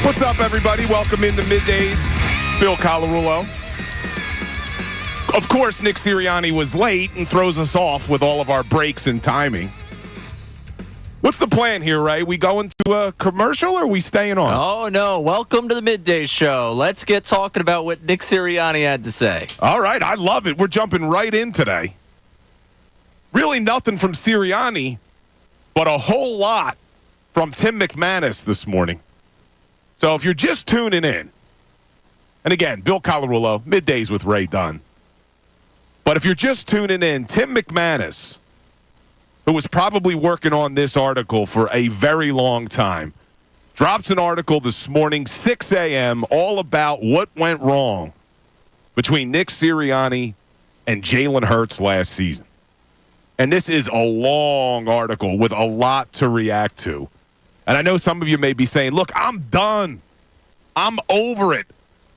What's up, everybody? Welcome into Middays. Bill Colarulo. Of course, Nick Sirianni was late and throws us off with all of our breaks and timing. What's the plan here, Ray? We going to a commercial or are we staying on? Oh, no. Welcome to the Midday Show. Let's get talking about what Nick Sirianni had to say. All right. I love it. We're jumping right in today. Really nothing from Sirianni, but a whole lot from Tim McManus this morning. So if you're just tuning in, and again, Bill Colarulo, Middays with Ray Dunn. But if you're just tuning in, Tim McManus, who was probably working on this article for a very long time, drops an article this morning, 6 a.m., all about what went wrong between Nick Sirianni and Jalen Hurts last season. And this is a long article with a lot to react to. And I know some of you may be saying, look, I'm done. I'm over it.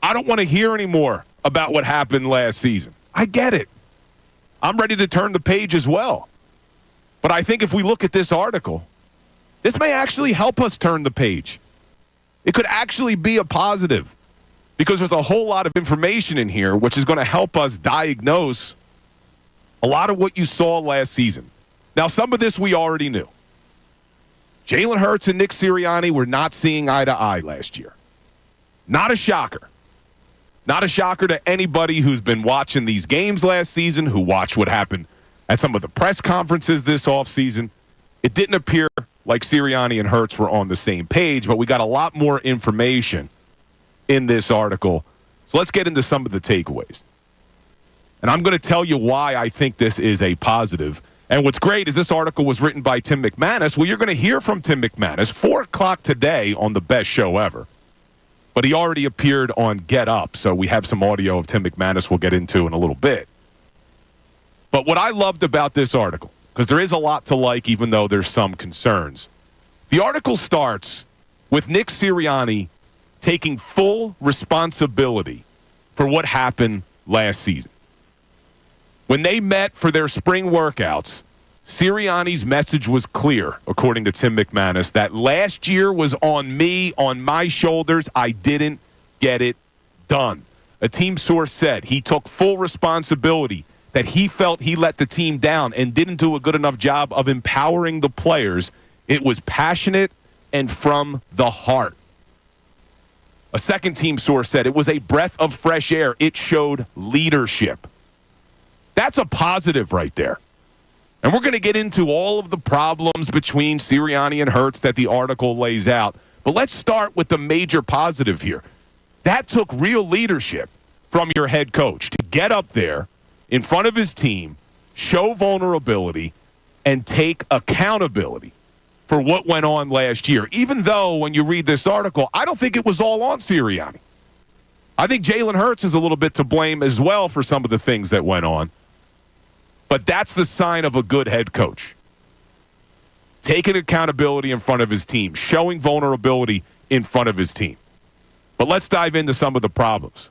I don't want to hear anymore about what happened last season. I get it. I'm ready to turn the page as well. But I think if we look at this article, this may actually help us turn the page. It could actually be a positive because there's a whole lot of information in here which is going to help us diagnose a lot of what you saw last season. Now, some of this we already knew. Jalen Hurts and Nick Sirianni were not seeing eye to eye last year. Not a shocker. Not a shocker to anybody who's been watching these games last season, who watched what happened at some of the press conferences this offseason. It didn't appear like Sirianni and Hurts were on the same page, but we got a lot more information in this article. So let's get into some of the takeaways. And I'm going to tell you why I think this is a positive. And what's great is this article was written by Tim McManus. Well, you're going to hear from Tim McManus 4 o'clock today on the best show ever. But he already appeared on Get Up, so we have some audio of Tim McManus we'll get into in a little bit. But what I loved about this article, because there is a lot to like even though there's some concerns, the article starts with Nick Sirianni taking full responsibility for what happened last season. When they met for their spring workouts, Sirianni's message was clear, according to Tim McManus, that last year was on me, on my shoulders. I didn't get it done. A team source said he took full responsibility, that he felt he let the team down and didn't do a good enough job of empowering the players. It was passionate and from the heart. A second team source said it was a breath of fresh air. It showed leadership. That's a positive right there. And we're going to get into all of the problems between Sirianni and Hurts that the article lays out. But let's start with the major positive here. That took real leadership from your head coach to get up there in front of his team, show vulnerability, and take accountability for what went on last year. Even though when you read this article, I don't think it was all on Sirianni. I think Jalen Hurts is a little bit to blame as well for some of the things that went on. But that's the sign of a good head coach. Taking accountability in front of his team, showing vulnerability in front of his team. But let's dive into some of the problems.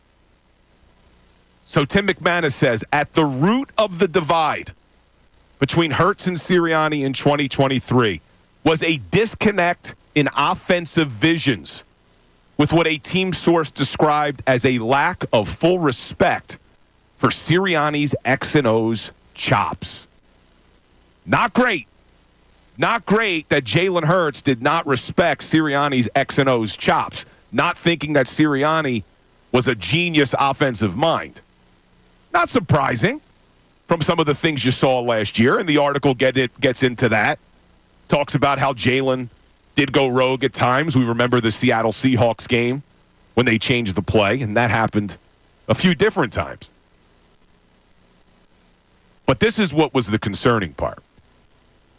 So Tim McManus says, at the root of the divide between Hurts and Sirianni in 2023 was a disconnect in offensive visions with what a team source described as a lack of full respect for Sirianni's X and O's chops. Not great. Not great that Jalen Hurts did not respect Sirianni's X and O's chops, not thinking that Sirianni was a genius offensive mind. Not surprising from some of the things you saw last year, and the article gets into that. Talks about how Jalen did go rogue at times. We remember the Seattle Seahawks game when they changed the play, and that happened a few different times. But this is what was the concerning part.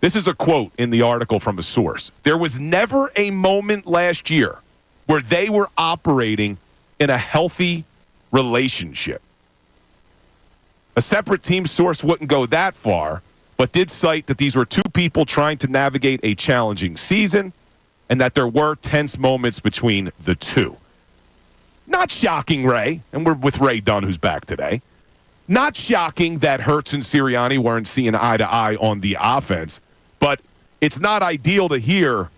This is a quote in the article from a source. There was never a moment last year where they were operating in a healthy relationship. A separate team source wouldn't go that far, but did cite that these were two people trying to navigate a challenging season and that there were tense moments between the two. Not shocking, Ray, and we're with Ray Dunn, who's back today. Not shocking that Hurts and Sirianni weren't seeing eye to eye on the offense, but it's not ideal to hear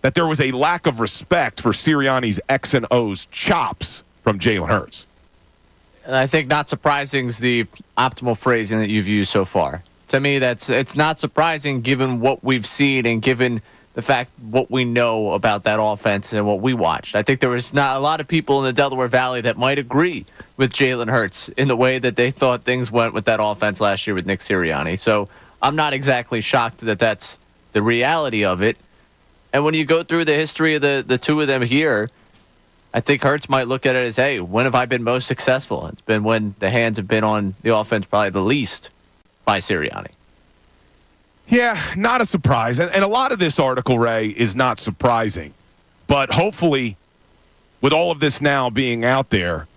that there was a lack of respect for Sirianni's X and O's chops from Jalen Hurts. And I think not surprising is the optimal phrasing that you've used so far. To me, it's not surprising given what we've seen and given the fact what we know about that offense and what we watched. I think there was not a lot of people in the Delaware Valley that might agree with Jalen Hurts in the way that they thought things went with that offense last year with Nick Sirianni. So I'm not exactly shocked that that's the reality of it. And when you go through the history of the two of them here, I think Hurts might look at it as, hey, when have I been most successful? It's been when the hands have been on the offense probably the least by Sirianni. Yeah, not a surprise. And a lot of this article, Ray, is not surprising. But hopefully, with all of this now being out there,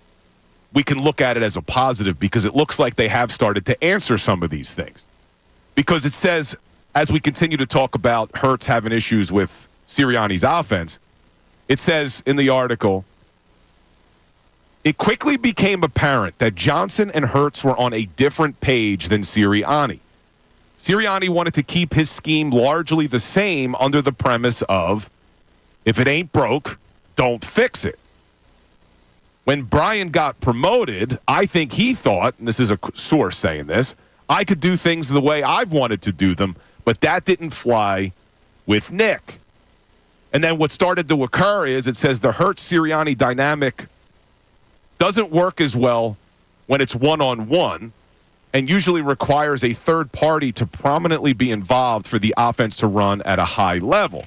we can look at it as a positive because it looks like they have started to answer some of these things. Because it says, as we continue to talk about Hurts having issues with Sirianni's offense, it says in the article, it quickly became apparent that Johnson and Hurts were on a different page than Sirianni. Sirianni wanted to keep his scheme largely the same under the premise of, if it ain't broke, don't fix it. When Brian got promoted, I think he thought, and this is a source saying this, I could do things the way I've wanted to do them, but that didn't fly with Nick. And then what started to occur is it says the Hurts-Sirianni dynamic doesn't work as well when it's one-on-one and usually requires a third party to prominently be involved for the offense to run at a high level.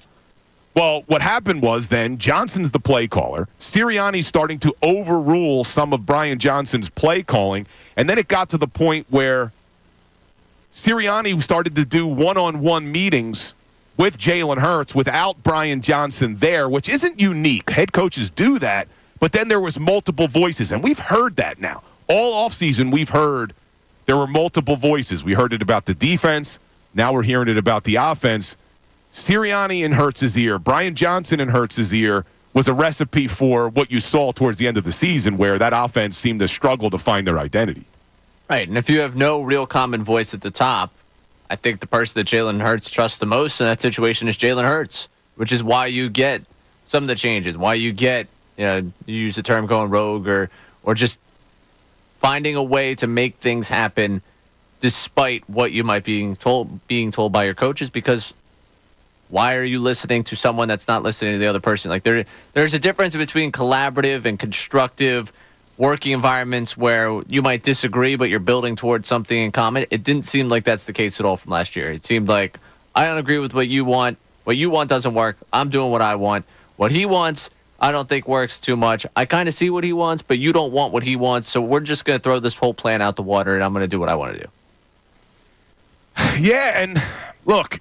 Well, what happened was then Johnson's the play caller. Sirianni's starting to overrule some of Brian Johnson's play calling, and then it got to the point where Sirianni started to do one-on-one meetings with Jalen Hurts without Brian Johnson there, which isn't unique. Head coaches do that, but then there was multiple voices, and we've heard that now. All offseason, we've heard there were multiple voices. We heard it about the defense. Now we're hearing it about the offense. Sirianni in Hurts' ear, Brian Johnson in Hurts' ear was a recipe for what you saw towards the end of the season where that offense seemed to struggle to find their identity. Right, and if you have no real common voice at the top, I think the person that Jalen Hurts trusts the most in that situation is Jalen Hurts, which is why you get some of the changes, why you get, you use the term going rogue or just finding a way to make things happen despite what you might be told by your coaches, because why are you listening to someone that's not listening to the other person? Like there's a difference between collaborative and constructive working environments where you might disagree, but you're building towards something in common. It didn't seem like that's the case at all from last year. It seemed like, I don't agree with what you want. What you want doesn't work. I'm doing what I want. What he wants, I don't think works too much. I kind of see what he wants, but you don't want what he wants, so we're just going to throw this whole plan out the water, and I'm going to do what I want to do. Yeah, and look,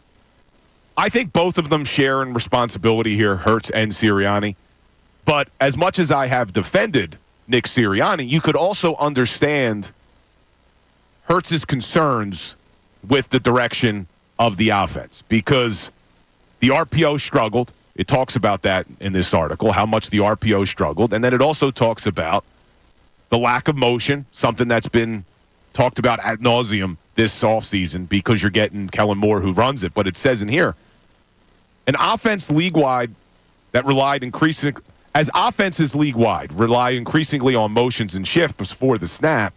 I think both of them share in responsibility here, Hurts and Sirianni. But as much as I have defended Nick Sirianni, you could also understand Hurts' concerns with the direction of the offense because the RPO struggled. It talks about that in this article, how much the RPO struggled. And then it also talks about the lack of motion, something that's been talked about ad nauseum this offseason because you're getting Kellen Moore who runs it. But it says in here, an offense league-wide that relied increasingly, as offenses league-wide rely increasingly on motions and shifts before the snap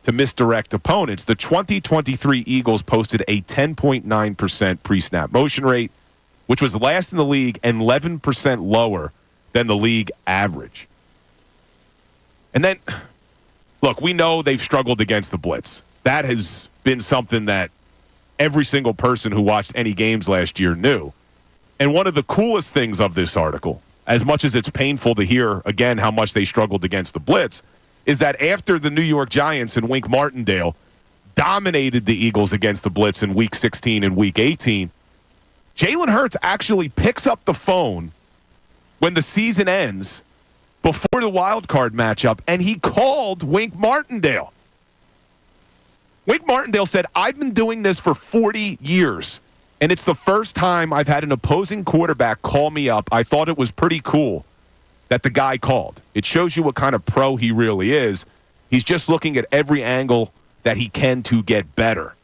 to misdirect opponents, the 2023 Eagles posted a 10.9% pre-snap motion rate, which was last in the league and 11% lower than the league average. And then, look, we know they've struggled against the blitz. That has been something that every single person who watched any games last year knew. And one of the coolest things of this article, as much as it's painful to hear, again, how much they struggled against the blitz, is that after the New York Giants and Wink Martindale dominated the Eagles against the blitz in Week 16 and Week 18, Jalen Hurts actually picks up the phone when the season ends before the wild card matchup, and he called Wink Martindale. Wink Martindale said, I've been doing this for 40 years, and it's the first time I've had an opposing quarterback call me up. I thought it was pretty cool that the guy called. It shows you what kind of pro he really is. He's just looking at every angle that he can to get better.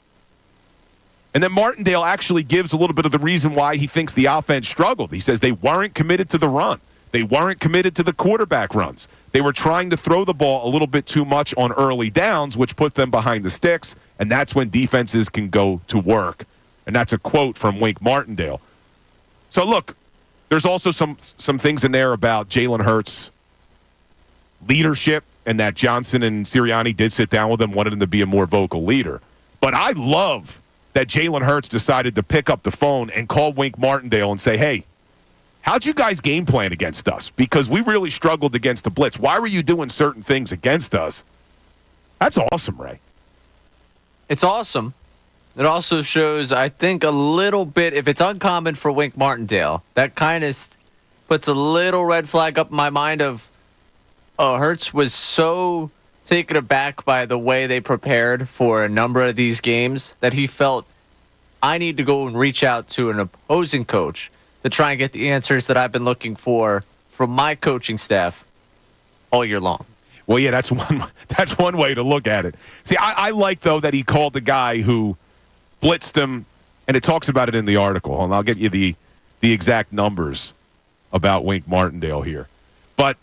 And then Martindale actually gives a little bit of the reason why he thinks the offense struggled. He says they weren't committed to the run. They weren't committed to the quarterback runs. They were trying to throw the ball a little bit too much on early downs, which put them behind the sticks, and that's when defenses can go to work. And that's a quote from Wink Martindale. So, look, there's also some things in there about Jalen Hurts' leadership and that Johnson and Sirianni did sit down with him, wanted him to be a more vocal leader. But I love that Jalen Hurts decided to pick up the phone and call Wink Martindale and say, hey, how'd you guys game plan against us? Because we really struggled against the blitz. Why were you doing certain things against us? That's awesome, Ray. It's awesome. It also shows, I think, a little bit, if it's uncommon for Wink Martindale, that kind of puts a little red flag up in my mind of, Hurts was so taken aback by the way they prepared for a number of these games that he felt, I need to go and reach out to an opposing coach to try and get the answers that I've been looking for from my coaching staff all year long. Well, yeah, that's one way to look at it. See, I like, though, that he called the guy who blitzed him, and it talks about it in the article, and I'll get you the exact numbers about Wink Martindale here. But,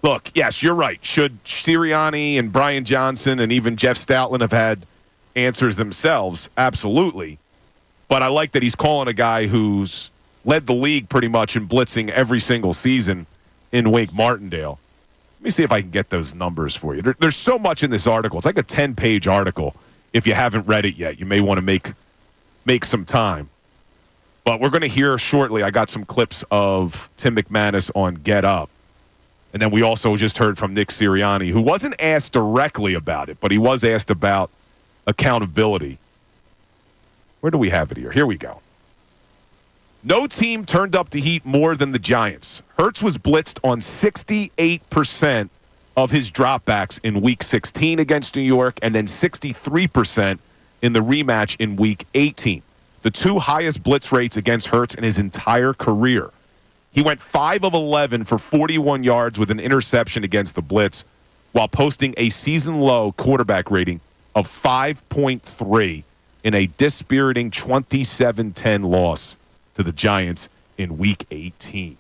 look, yes, you're right. Should Sirianni and Brian Johnson and even Jeff Stoutland have had answers themselves? Absolutely. But I like that he's calling a guy who's led the league pretty much in blitzing every single season in Wink Martindale. Let me see if I can get those numbers for you. There's so much in this article. It's like a 10-page article. If you haven't read it yet, you may want to make some time. But we're going to hear shortly, I got some clips of Tim McManus on Get Up. And then we also just heard from Nick Sirianni, who wasn't asked directly about it, but he was asked about accountability. Where do we have it here? Here we go. No team turned up the heat more than the Giants. Hurts was blitzed on 68% of his dropbacks in Week 16 against New York, and then 63% in the rematch in Week 18. The two highest blitz rates against Hurts in his entire career. He went 5 of 11 for 41 yards with an interception against the blitz, while posting a season-low quarterback rating of 5.3 in a dispiriting 27-10 loss to the Giants in Week 18.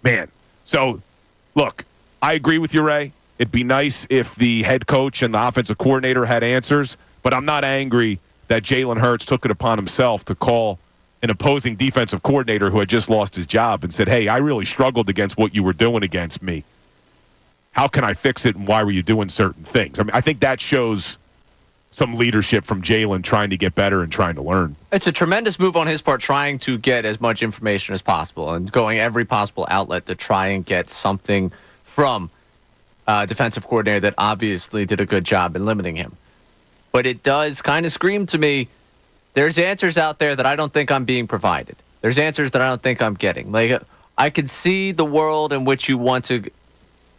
Man, so, look, I agree with you, Ray. It'd be nice if the head coach and the offensive coordinator had answers, but I'm not angry that Jalen Hurts took it upon himself to call an opposing defensive coordinator who had just lost his job and said, hey, I really struggled against what you were doing against me. How can I fix it, and why were you doing certain things? I mean, I think that shows some leadership from Jalen trying to get better and trying to learn. It's a tremendous move on his part, trying to get as much information as possible and going every possible outlet to try and get something from a defensive coordinator that obviously did a good job in limiting him. But it does kind of scream to me, there's answers out there that I don't think I'm being provided. There's answers that I don't think I'm getting. Like, I could see the world in which you want to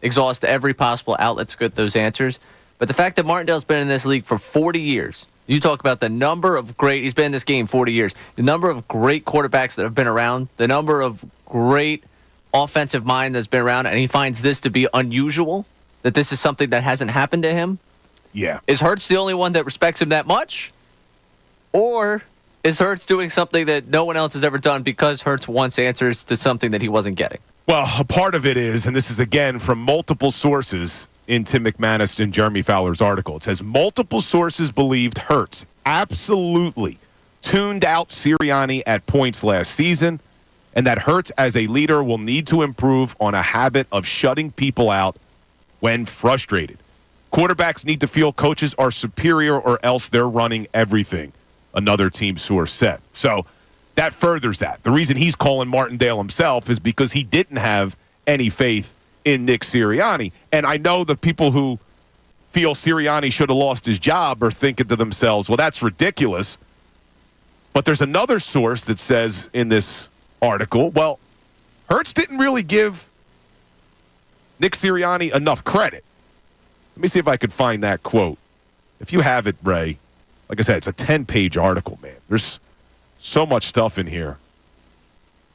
exhaust every possible outlet to get those answers. But the fact that Martindale's been in this league for 40 years, you talk about the number of he's been in this game 40 years, the number of great quarterbacks that have been around, the number of great offensive mind that's been around, and he finds this to be unusual, that this is something that hasn't happened to him. Yeah. Is Hurts the only one that respects him that much? Or is Hurts doing something that no one else has ever done because Hurts wants answers to something that he wasn't getting? Well, a part of it is, and this is, again, from multiple sources in Tim McManus and Jeremy Fowler's article. It says multiple sources believed Hurts absolutely tuned out Sirianni at points last season, and that Hurts as a leader will need to improve on a habit of shutting people out when frustrated. Quarterbacks need to feel coaches are superior or else they're running everything, another team source said. So that furthers that. The reason he's calling Martindale himself is because he didn't have any faith in Nick Sirianni. And I know the people who feel Sirianni should have lost his job are thinking to themselves, well, that's ridiculous. But there's another source that says in this article, well, Hurts didn't really give Nick Sirianni enough credit. Let me see if I could find that quote. If you have it, Ray, like I said, it's a 10-page article, man. There's so much stuff in here.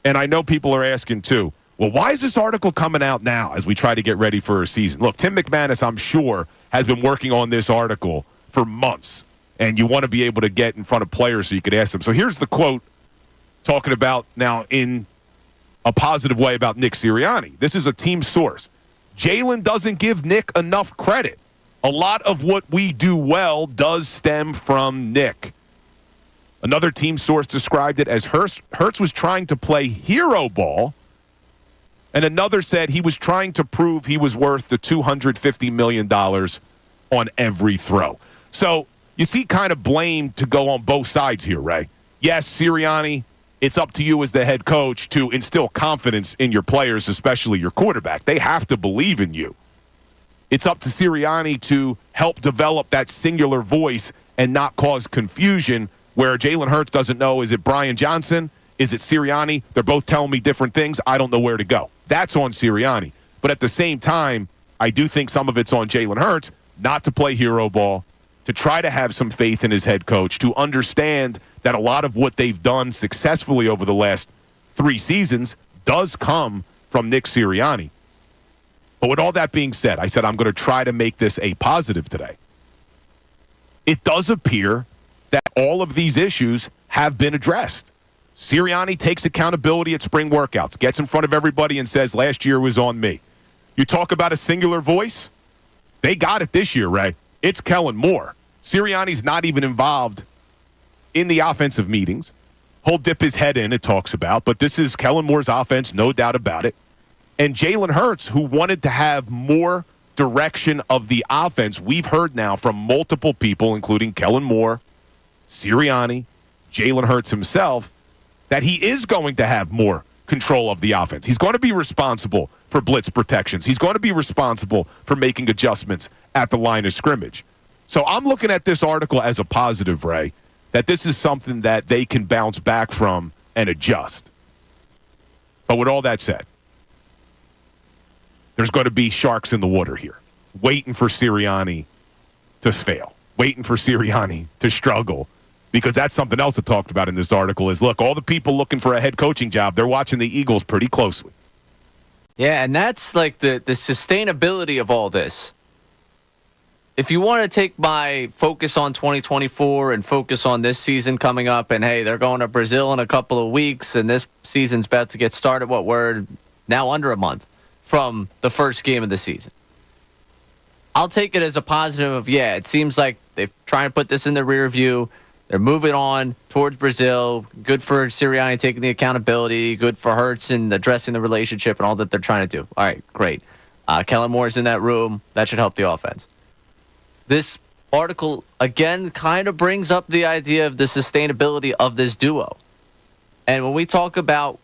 And I know people are asking, too, well, why is this article coming out now as we try to get ready for a season? Look, Tim McManus, I'm sure, has been working on this article for months. And you want to be able to get in front of players so you could ask them. So here's the quote talking about now in a positive way about Nick Sirianni. This is a team source. Jalen doesn't give Nick enough credit. A lot of what we do well does stem from Nick. Another team source described it as Hurts was trying to play hero ball, and another said he was trying to prove he was worth the $250 million on every throw. So you see kind of blame to go on both sides here, Ray. Yes, Sirianni, it's up to you as the head coach to instill confidence in your players, especially your quarterback. They have to believe in you. It's up to Sirianni to help develop that singular voice and not cause confusion where Jalen Hurts doesn't know, is it Brian Johnson? Is it Sirianni? They're both telling me different things. I don't know where to go. That's on Sirianni. But at the same time, I do think some of it's on Jalen Hurts not to play hero ball, to try to have some faith in his head coach, to understand that a lot of what they've done successfully over the last 3 seasons does come from Nick Sirianni. But with all that being said, I said I'm going to try to make this a positive today. It does appear that all of these issues have been addressed. Sirianni takes accountability at spring workouts, gets in front of everybody and says, last year was on me. You talk about a singular voice? They got it this year, Ray. It's Kellen Moore. Sirianni's not even involved in the offensive meetings. He'll dip his head in, it talks about, but this is Kellen Moore's offense, no doubt about it. And Jalen Hurts, who wanted to have more direction of the offense, we've heard now from multiple people, including Kellen Moore, Sirianni, Jalen Hurts himself, that he is going to have more control of the offense. He's going to be responsible for blitz protections. He's going to be responsible for making adjustments at the line of scrimmage. So I'm looking at this article as a positive, Ray, that this is something that they can bounce back from and adjust. But with all that said, there's going to be sharks in the water here, waiting for Sirianni to fail, waiting for Sirianni to struggle, because that's something else that talked about in this article is, look, all the people looking for a head coaching job, they're watching the Eagles pretty closely. Yeah, and that's like the sustainability of all this. If you want to take my focus on 2024 and focus on this season coming up, and hey, they're going to Brazil in a couple of weeks, and this season's about to get started, we're now under a month from the first game of the season. I'll take it as a positive of, yeah, it seems like they're trying to put this in the rear view. They're moving on towards Brazil. Good for Sirianni taking the accountability. Good for Hurts and addressing the relationship and all that they're trying to do. All right, great. Kellen Moore's in that room. That should help the offense. This article, again, kind of brings up the idea of the sustainability of this duo. And when we talk about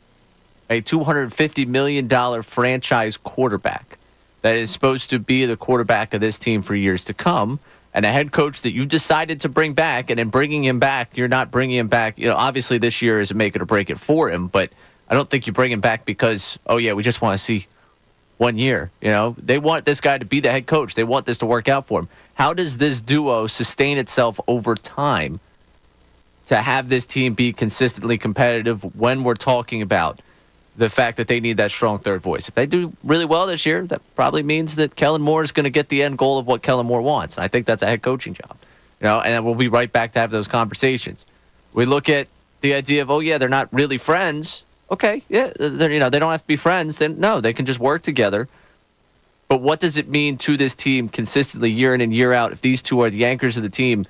a $250 million franchise quarterback that is supposed to be the quarterback of this team for years to come, and a head coach that you decided to bring back, and in bringing him back, you're not bringing him back. You know, obviously this year is a make it or break it for him, but I don't think you bring him back because, oh yeah, we just want to see 1 year. You know, they want this guy to be the head coach. They want this to work out for him. How does this duo sustain itself over time to have this team be consistently competitive when we're talking about the fact that they need that strong third voice? If they do really well this year, that probably means that Kellen Moore is going to get the end goal of what Kellen Moore wants. I think that's a head coaching job. You know, and we'll be right back to have those conversations. We look at the idea of, oh yeah, they're not really friends. Okay, yeah, they don't have to be friends. And no, they can just work together. But what does it mean to this team consistently year in and year out if these two are the anchors of the team,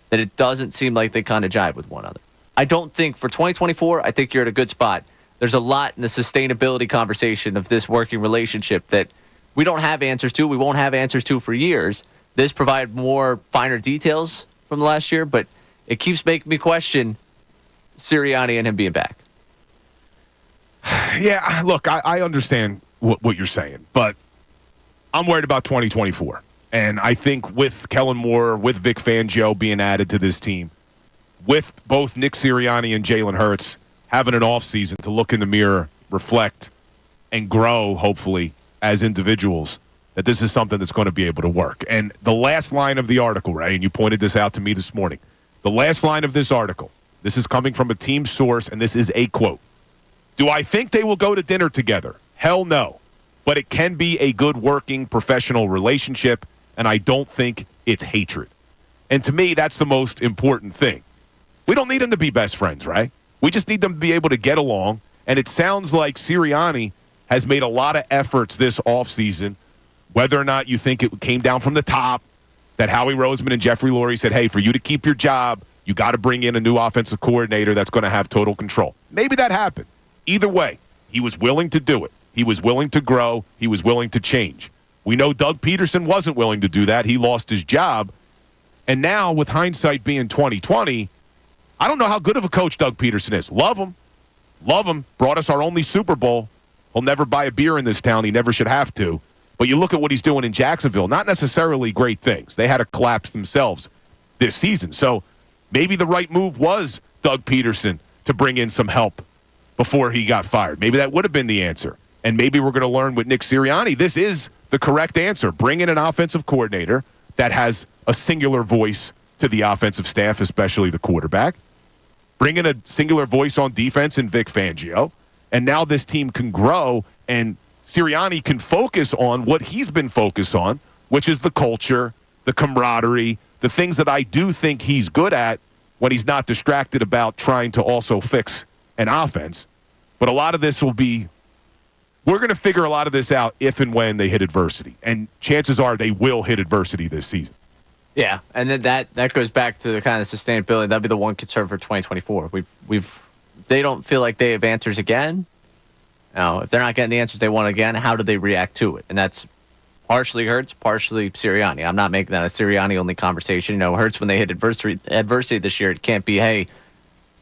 that it doesn't seem like they kind of jive with one another? I don't think for 2024, I think you're at a good spot. There's a lot in the sustainability conversation of this working relationship that we don't have answers to. We won't have answers to for years. This provided more finer details from last year, but it keeps making me question Sirianni and him being back. Yeah, look, I understand what you're saying, but I'm worried about 2024. And I think with Kellen Moore, with Vic Fangio being added to this team, with both Nick Sirianni and Jalen Hurts having an offseason to look in the mirror, reflect, and grow, hopefully, as individuals, that this is something that's going to be able to work. And the last line of the article, Ray, and you pointed this out to me this morning, the last line of this article, this is coming from a team source, and this is a quote. Do I think they will go to dinner together? Hell no. But it can be a good working professional relationship, and I don't think it's hatred. And to me, that's the most important thing. We don't need them to be best friends, right? We just need them to be able to get along. And it sounds like Sirianni has made a lot of efforts this offseason, whether or not you think it came down from the top, that Howie Roseman and Jeffrey Lurie said, hey, for you to keep your job, you got to bring in a new offensive coordinator that's going to have total control. Maybe that happened. Either way, he was willing to do it. He was willing to grow. He was willing to change. We know Doug Peterson wasn't willing to do that. He lost his job. And now, with hindsight being 2020, I don't know how good of a coach Doug Peterson is. Love him. Love him. Brought us our only Super Bowl. He'll never buy a beer in this town. He never should have to. But you look at what he's doing in Jacksonville, not necessarily great things. They had to collapse themselves this season. So maybe the right move was Doug Peterson to bring in some help before he got fired. Maybe that would have been the answer. And maybe we're going to learn with Nick Sirianni, this is the correct answer. Bring in an offensive coordinator that has a singular voice to the offensive staff, especially the quarterback. Bring in a singular voice on defense in Vic Fangio. And now this team can grow, and Sirianni can focus on what he's been focused on, which is the culture, the camaraderie, the things that I do think he's good at when he's not distracted about trying to also fix an offense. But a lot of this will be, we're going to figure a lot of this out if and when they hit adversity. And chances are they will hit adversity this season. Yeah, and then that goes back to the kind of sustainability. That'd be the one concern for 2024. They don't feel like they have answers again. Now, if they're not getting the answers they want again, how do they react to it? And that's partially Hurts, partially Sirianni. I'm not making that a Sirianni-only conversation. You know, Hurts, when they hit adversity this year, it can't be, hey,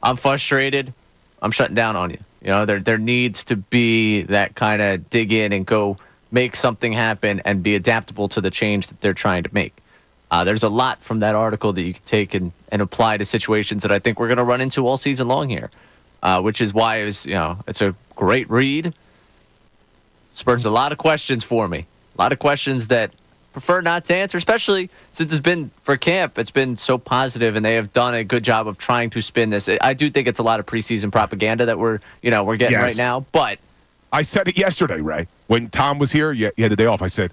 I'm frustrated, I'm shutting down on you. You know, there needs to be that kind of dig in and go make something happen and be adaptable to the change that they're trying to make. There's a lot from that article that you can take and apply to situations that I think we're going to run into all season long here, which is why it's a great read. Spurs a lot of questions for me. A lot of questions that prefer not to answer, especially since it's been, for camp, it's been so positive and they have done a good job of trying to spin this. I do think it's a lot of preseason propaganda that we're getting right now, but I said it yesterday, Ray. When Tom was here, you had the day off, I said,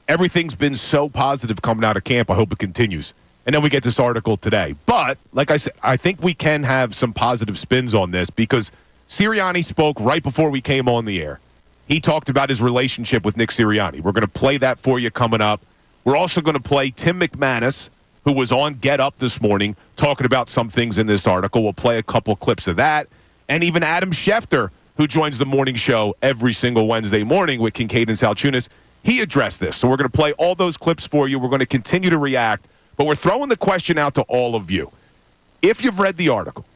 everything's been so positive coming out of camp, I hope it continues. And then we get this article today. But, like I said, I think we can have some positive spins on this because Sirianni spoke right before we came on the air. He talked about his relationship with Nick Sirianni. We're going to play that for you coming up. We're also going to play Tim McManus, who was on Get Up this morning, talking about some things in this article. We'll play a couple clips of that. And even Adam Schefter, who joins the morning show every single Wednesday morning with Kincade Salciunas, he addressed this. So we're going to play all those clips for you. We're going to continue to react. But we're throwing the question out to all of you. If you've read the article,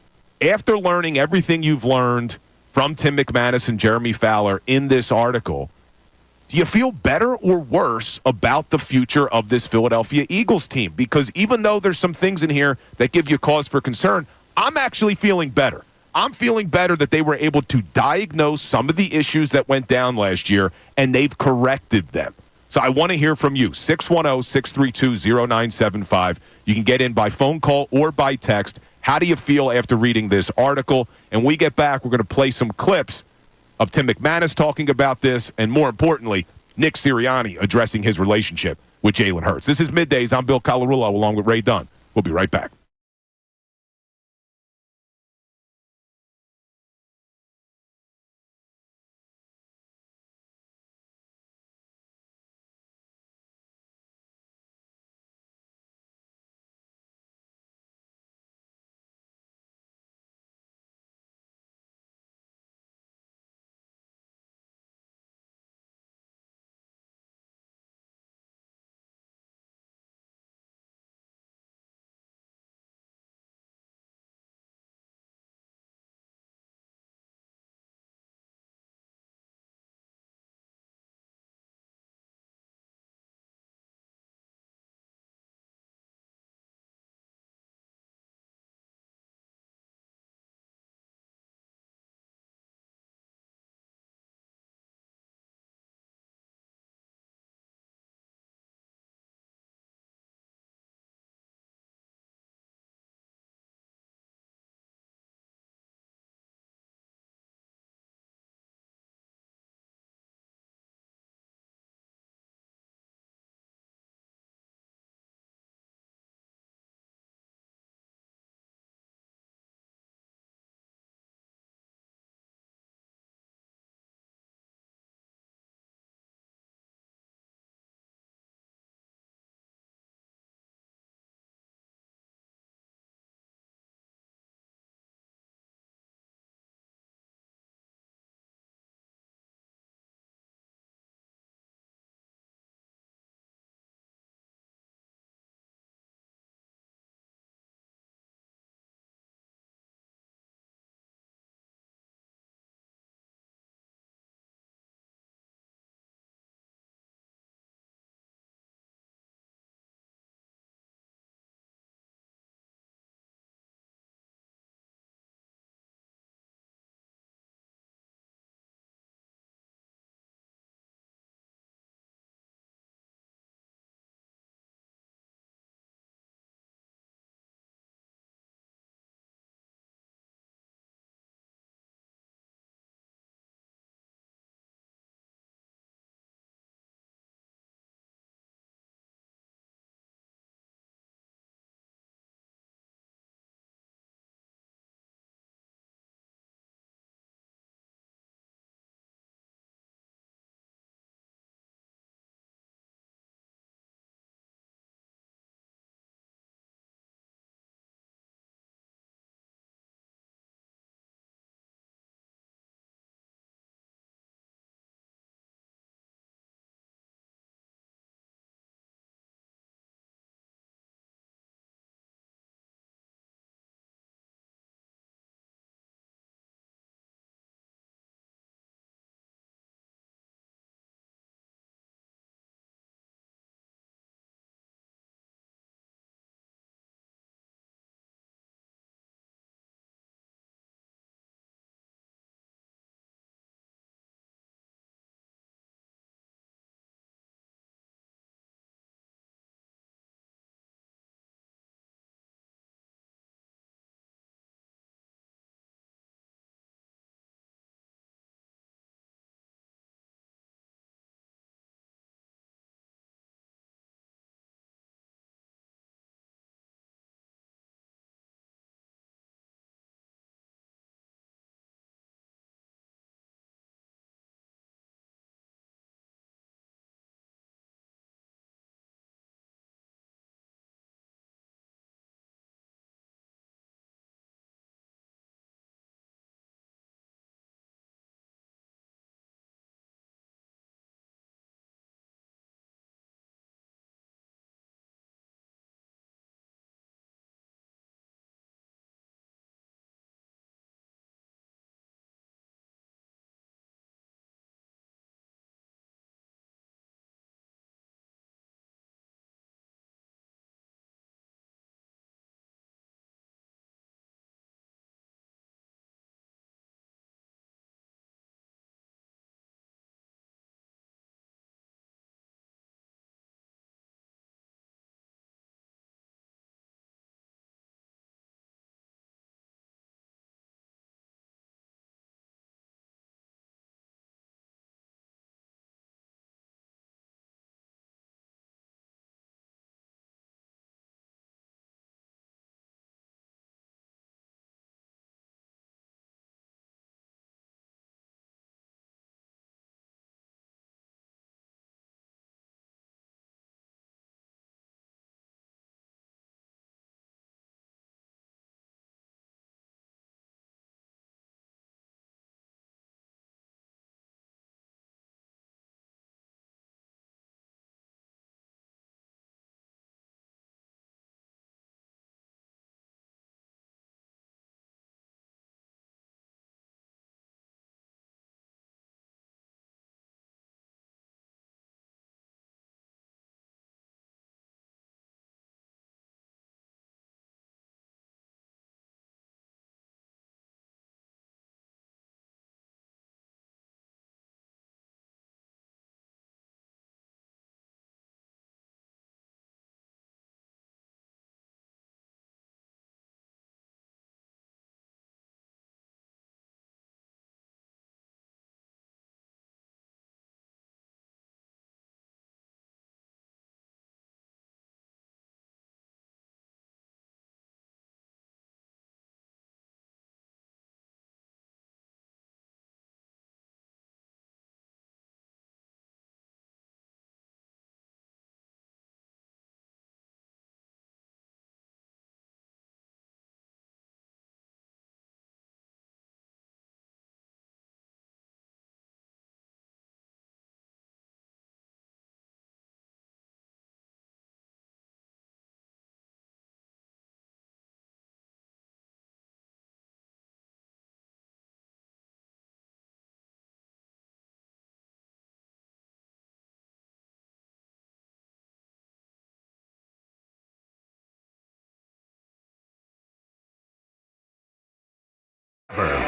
after learning everything you've learned from Tim McManus and Jeremy Fowler in this article, do you feel better or worse about the future of this Philadelphia Eagles team? Because even though there's some things in here that give you cause for concern, I'm actually feeling better. I'm feeling better that they were able to diagnose some of the issues that went down last year, and they've corrected them. So I want to hear from you, 610-632-0975. You can get in by phone call or by text. How do you feel after reading this article? And when we get back, we're going to play some clips of Tim McManus talking about this, and more importantly, Nick Sirianni addressing his relationship with Jalen Hurts. This is Middays. I'm Bill Colarulo along with Ray Dunn. We'll be right back.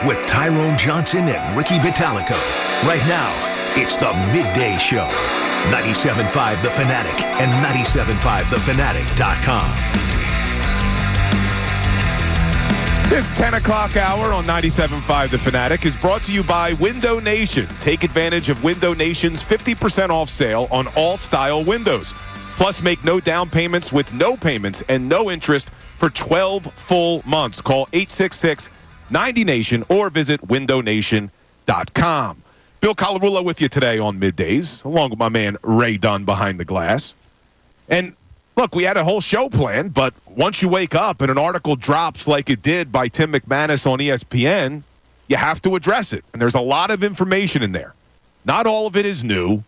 with Tyrone Johnson and Ricky Vitalico. Right now, it's the Midday Show. 97.5 The Fanatic and 97.5thefanatic.com. This 10 o'clock hour on 97.5 The Fanatic is brought to you by Window Nation. Take advantage of Window Nation's 50% off sale on all style windows. Plus, make no down payments with no payments and no interest for 12 full months. Call 866-90-NATION or visit windownation.com. Bill Colarulo with you today on Middays, along with my man Ray Dunn behind the glass. And look, we had a whole show planned, but once you wake up and an article drops like it did by Tim McManus on ESPN, you have to address it. And there's a lot of information in there. Not all of it is new.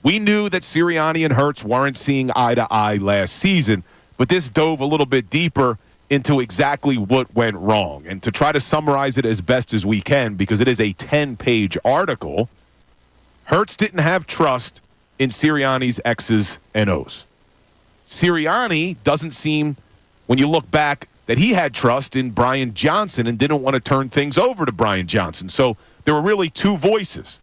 We knew that Sirianni and Hurts weren't seeing eye to eye last season, but this dove a little bit deeper into exactly what went wrong. And to try to summarize it as best as we can, because it is a 10-page article, Hurts didn't have trust in Sirianni's X's and O's. Sirianni doesn't seem, when you look back, that he had trust in Brian Johnson and didn't want to turn things over to Brian Johnson. So there were really two voices.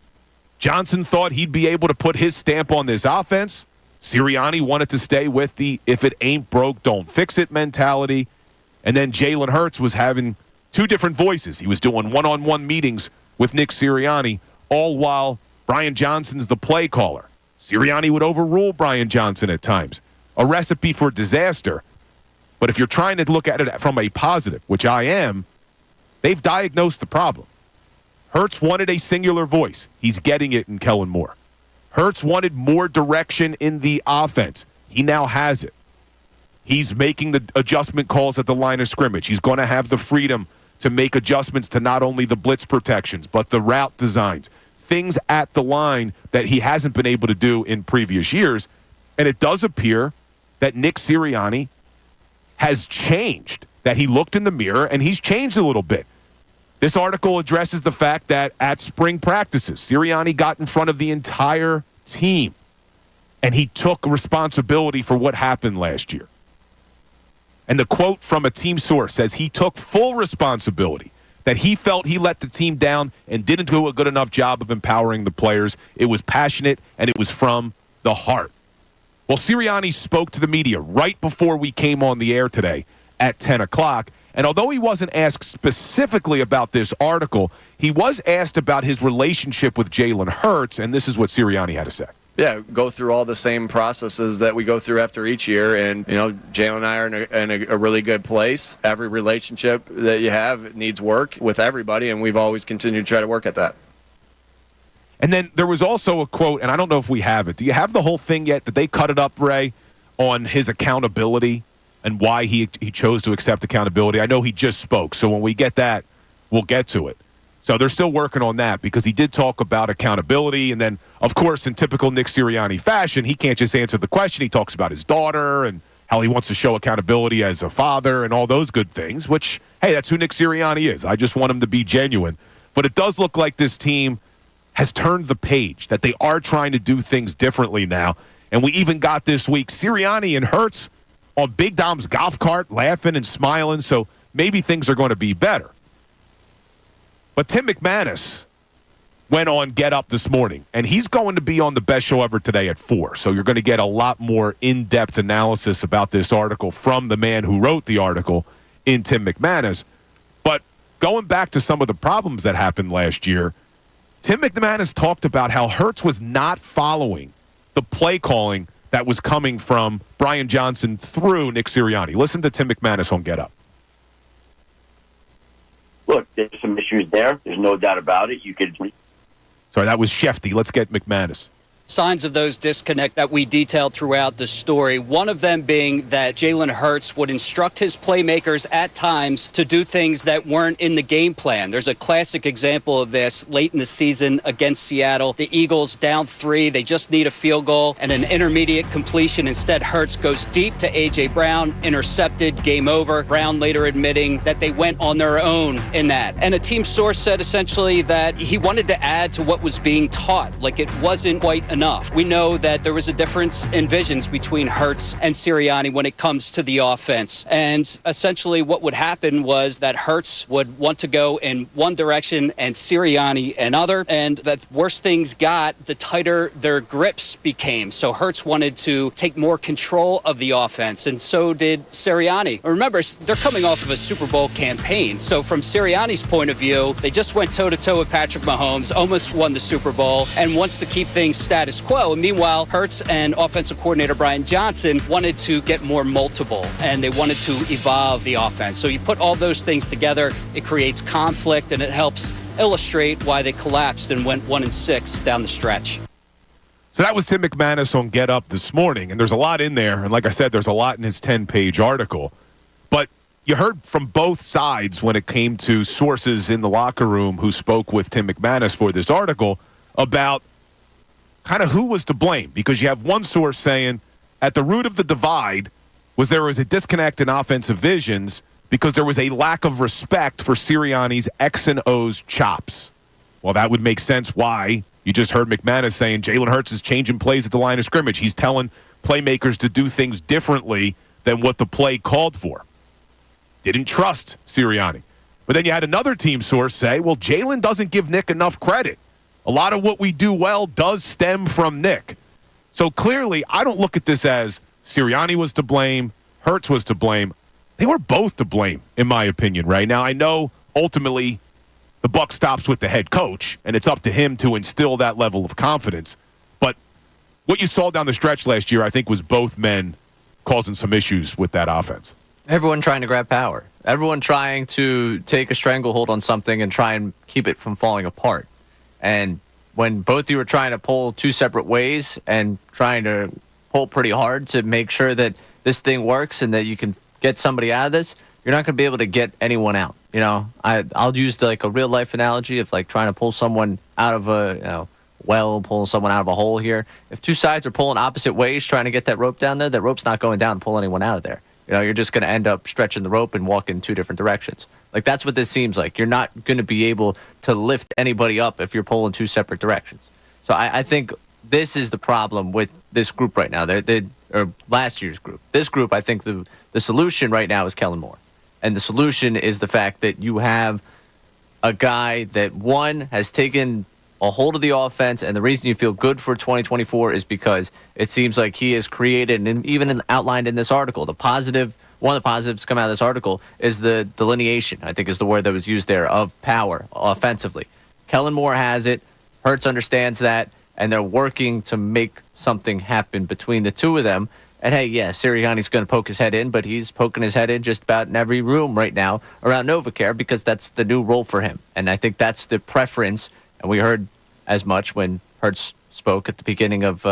Johnson thought he'd be able to put his stamp on this offense. Sirianni wanted to stay with the if it ain't broke, don't fix it mentality. And then Jalen Hurts was having two different voices. He was doing one-on-one meetings with Nick Sirianni, all while Brian Johnson's the play caller. Sirianni would overrule Brian Johnson at times. A recipe for disaster. But if you're trying to look at it from a positive, which I am, they've diagnosed the problem. Hurts wanted a singular voice. He's getting it in Kellen Moore. Hurts wanted more direction in the offense. He now has it. He's making the adjustment calls at the line of scrimmage. He's going to have the freedom to make adjustments to not only the blitz protections, but the route designs, things at the line that he hasn't been able to do in previous years. And it does appear that Nick Sirianni has changed, that he looked in the mirror and he's changed a little bit. This article addresses the fact that at spring practices, Sirianni got in front of the entire team and he took responsibility for what happened last year. And the quote from a team source says he took full responsibility, that he felt he let the team down and didn't do a good enough job of empowering the players. It was passionate and it was from the heart. Well, Sirianni spoke to the media right before we came on the air today at 10 o'clock. And although he wasn't asked specifically about this article, he was asked about his relationship with Jalen Hurts, and this is what Sirianni had to say. Yeah, go through all the same processes that we go through after each year. And, Jalen and I are in a really good place. Every relationship that you have needs work with everybody, and we've always continued to try to work at that. And then there was also a quote, and I don't know if we have it. Do you have the whole thing yet? Did they cut it up, Ray, on his accountability and why he chose to accept accountability? I know he just spoke, so when we get that, we'll get to it. So they're still working on that because he did talk about accountability. And then, of course, in typical Nick Sirianni fashion, he can't just answer the question. He talks about his daughter and how he wants to show accountability as a father and all those good things, which, hey, that's who Nick Sirianni is. I just want him to be genuine. But it does look like this team has turned the page, that they are trying to do things differently now. And we even got this week Sirianni and Hurts on Big Dom's golf cart laughing and smiling, so maybe things are going to be better. But Tim McManus went on Get Up this morning, and he's going to be on the best show ever today at 4. So you're going to get a lot more in-depth analysis about this article from the man who wrote the article in Tim McManus. But going back to some of the problems that happened last year, Tim McManus talked about how Hurts was not following the play calling that was coming from Brian Johnson through Nick Sirianni. Listen to Tim McManus on Get Up. Look, there's some issues there. There's no doubt about it. Sorry, that was Shefty. Let's get McManus. Signs of those disconnect that we detailed throughout the story. One of them being that Jalen Hurts would instruct his playmakers at times to do things that weren't in the game plan. There's a classic example of this late in the season against Seattle. The Eagles down 3. They just need a field goal and an intermediate completion. Instead, Hurts goes deep to A.J. Brown, intercepted, game over. Brown later admitting that they went on their own in that. And a team source said essentially that he wanted to add to what was being taught, like it wasn't quite enough enough. We know that there was a difference in visions between Hurts and Sirianni when it comes to the offense. And essentially what would happen was that Hurts would want to go in one direction and Sirianni another. And the worse things got, the tighter their grips became. So Hurts wanted to take more control of the offense, and so did Sirianni. Remember, they're coming off of a Super Bowl campaign. So from Sirianni's point of view, they just went toe-to-toe with Patrick Mahomes, almost won the Super Bowl, and wants to keep things status quo. And meanwhile, Hurts and offensive coordinator Brian Johnson wanted to get more multiple, and they wanted to evolve the offense. So you put all those things together, it creates conflict, and it helps illustrate why they collapsed and went 1-6 down the stretch. So that was Tim McManus on Get Up this morning, and there's a lot in there. And like I said, there's a lot in his 10-page article. But you heard from both sides when it came to sources in the locker room who spoke with Tim McManus for this article about kind of who was to blame. Because you have one source saying at the root of the divide there was a disconnect in offensive visions because there was a lack of respect for Sirianni's X and O's chops. Well, that would make sense why you just heard McManus saying Jalen Hurts is changing plays at the line of scrimmage. He's telling playmakers to do things differently than what the play called for. Didn't trust Sirianni. But then you had another team source say, well, Jalen doesn't give Nick enough credit. A lot of what we do well does stem from Nick. So clearly, I don't look at this as Sirianni was to blame, Hurts was to blame. They were both to blame, in my opinion, right? Now, I know ultimately the buck stops with the head coach, and it's up to him to instill that level of confidence. But what you saw down the stretch last year, I think, was both men causing some issues with that offense. Everyone trying to grab power. Everyone trying to take a stranglehold on something and try and keep it from falling apart. And when both of you are trying to pull two separate ways and trying to pull pretty hard to make sure that this thing works and that you can get somebody out of this, you're not going to be able to get anyone out. You know, I'll use like a real life analogy of like trying to pull someone out of a well, pulling someone out of a hole here. If two sides are pulling opposite ways trying to get that rope down there, that rope's not going down to pull anyone out of there. You know, you're just going to end up stretching the rope and walk in two different directions. Like, that's what this seems like. You're not going to be able to lift anybody up if you're pulling two separate directions. So I think this is the problem with this group right now. Or last year's group. This group, I think the solution right now is Kellen Moore. And the solution is the fact that you have a guy that, one, has taken a hold of the offense, and the reason you feel good for 2024 is because it seems like he has created, and even outlined in this article, one of the positives come out of this article is the delineation, I think is the word that was used there, of power offensively. Kellen Moore has it, Hurts understands that, and they're working to make something happen between the two of them. And hey, yeah, Sirianni's going to poke his head in, but he's poking his head in just about in every room right now around NovaCare because that's the new role for him. And I think that's the preference. And we heard as much when Hurts spoke at the beginning of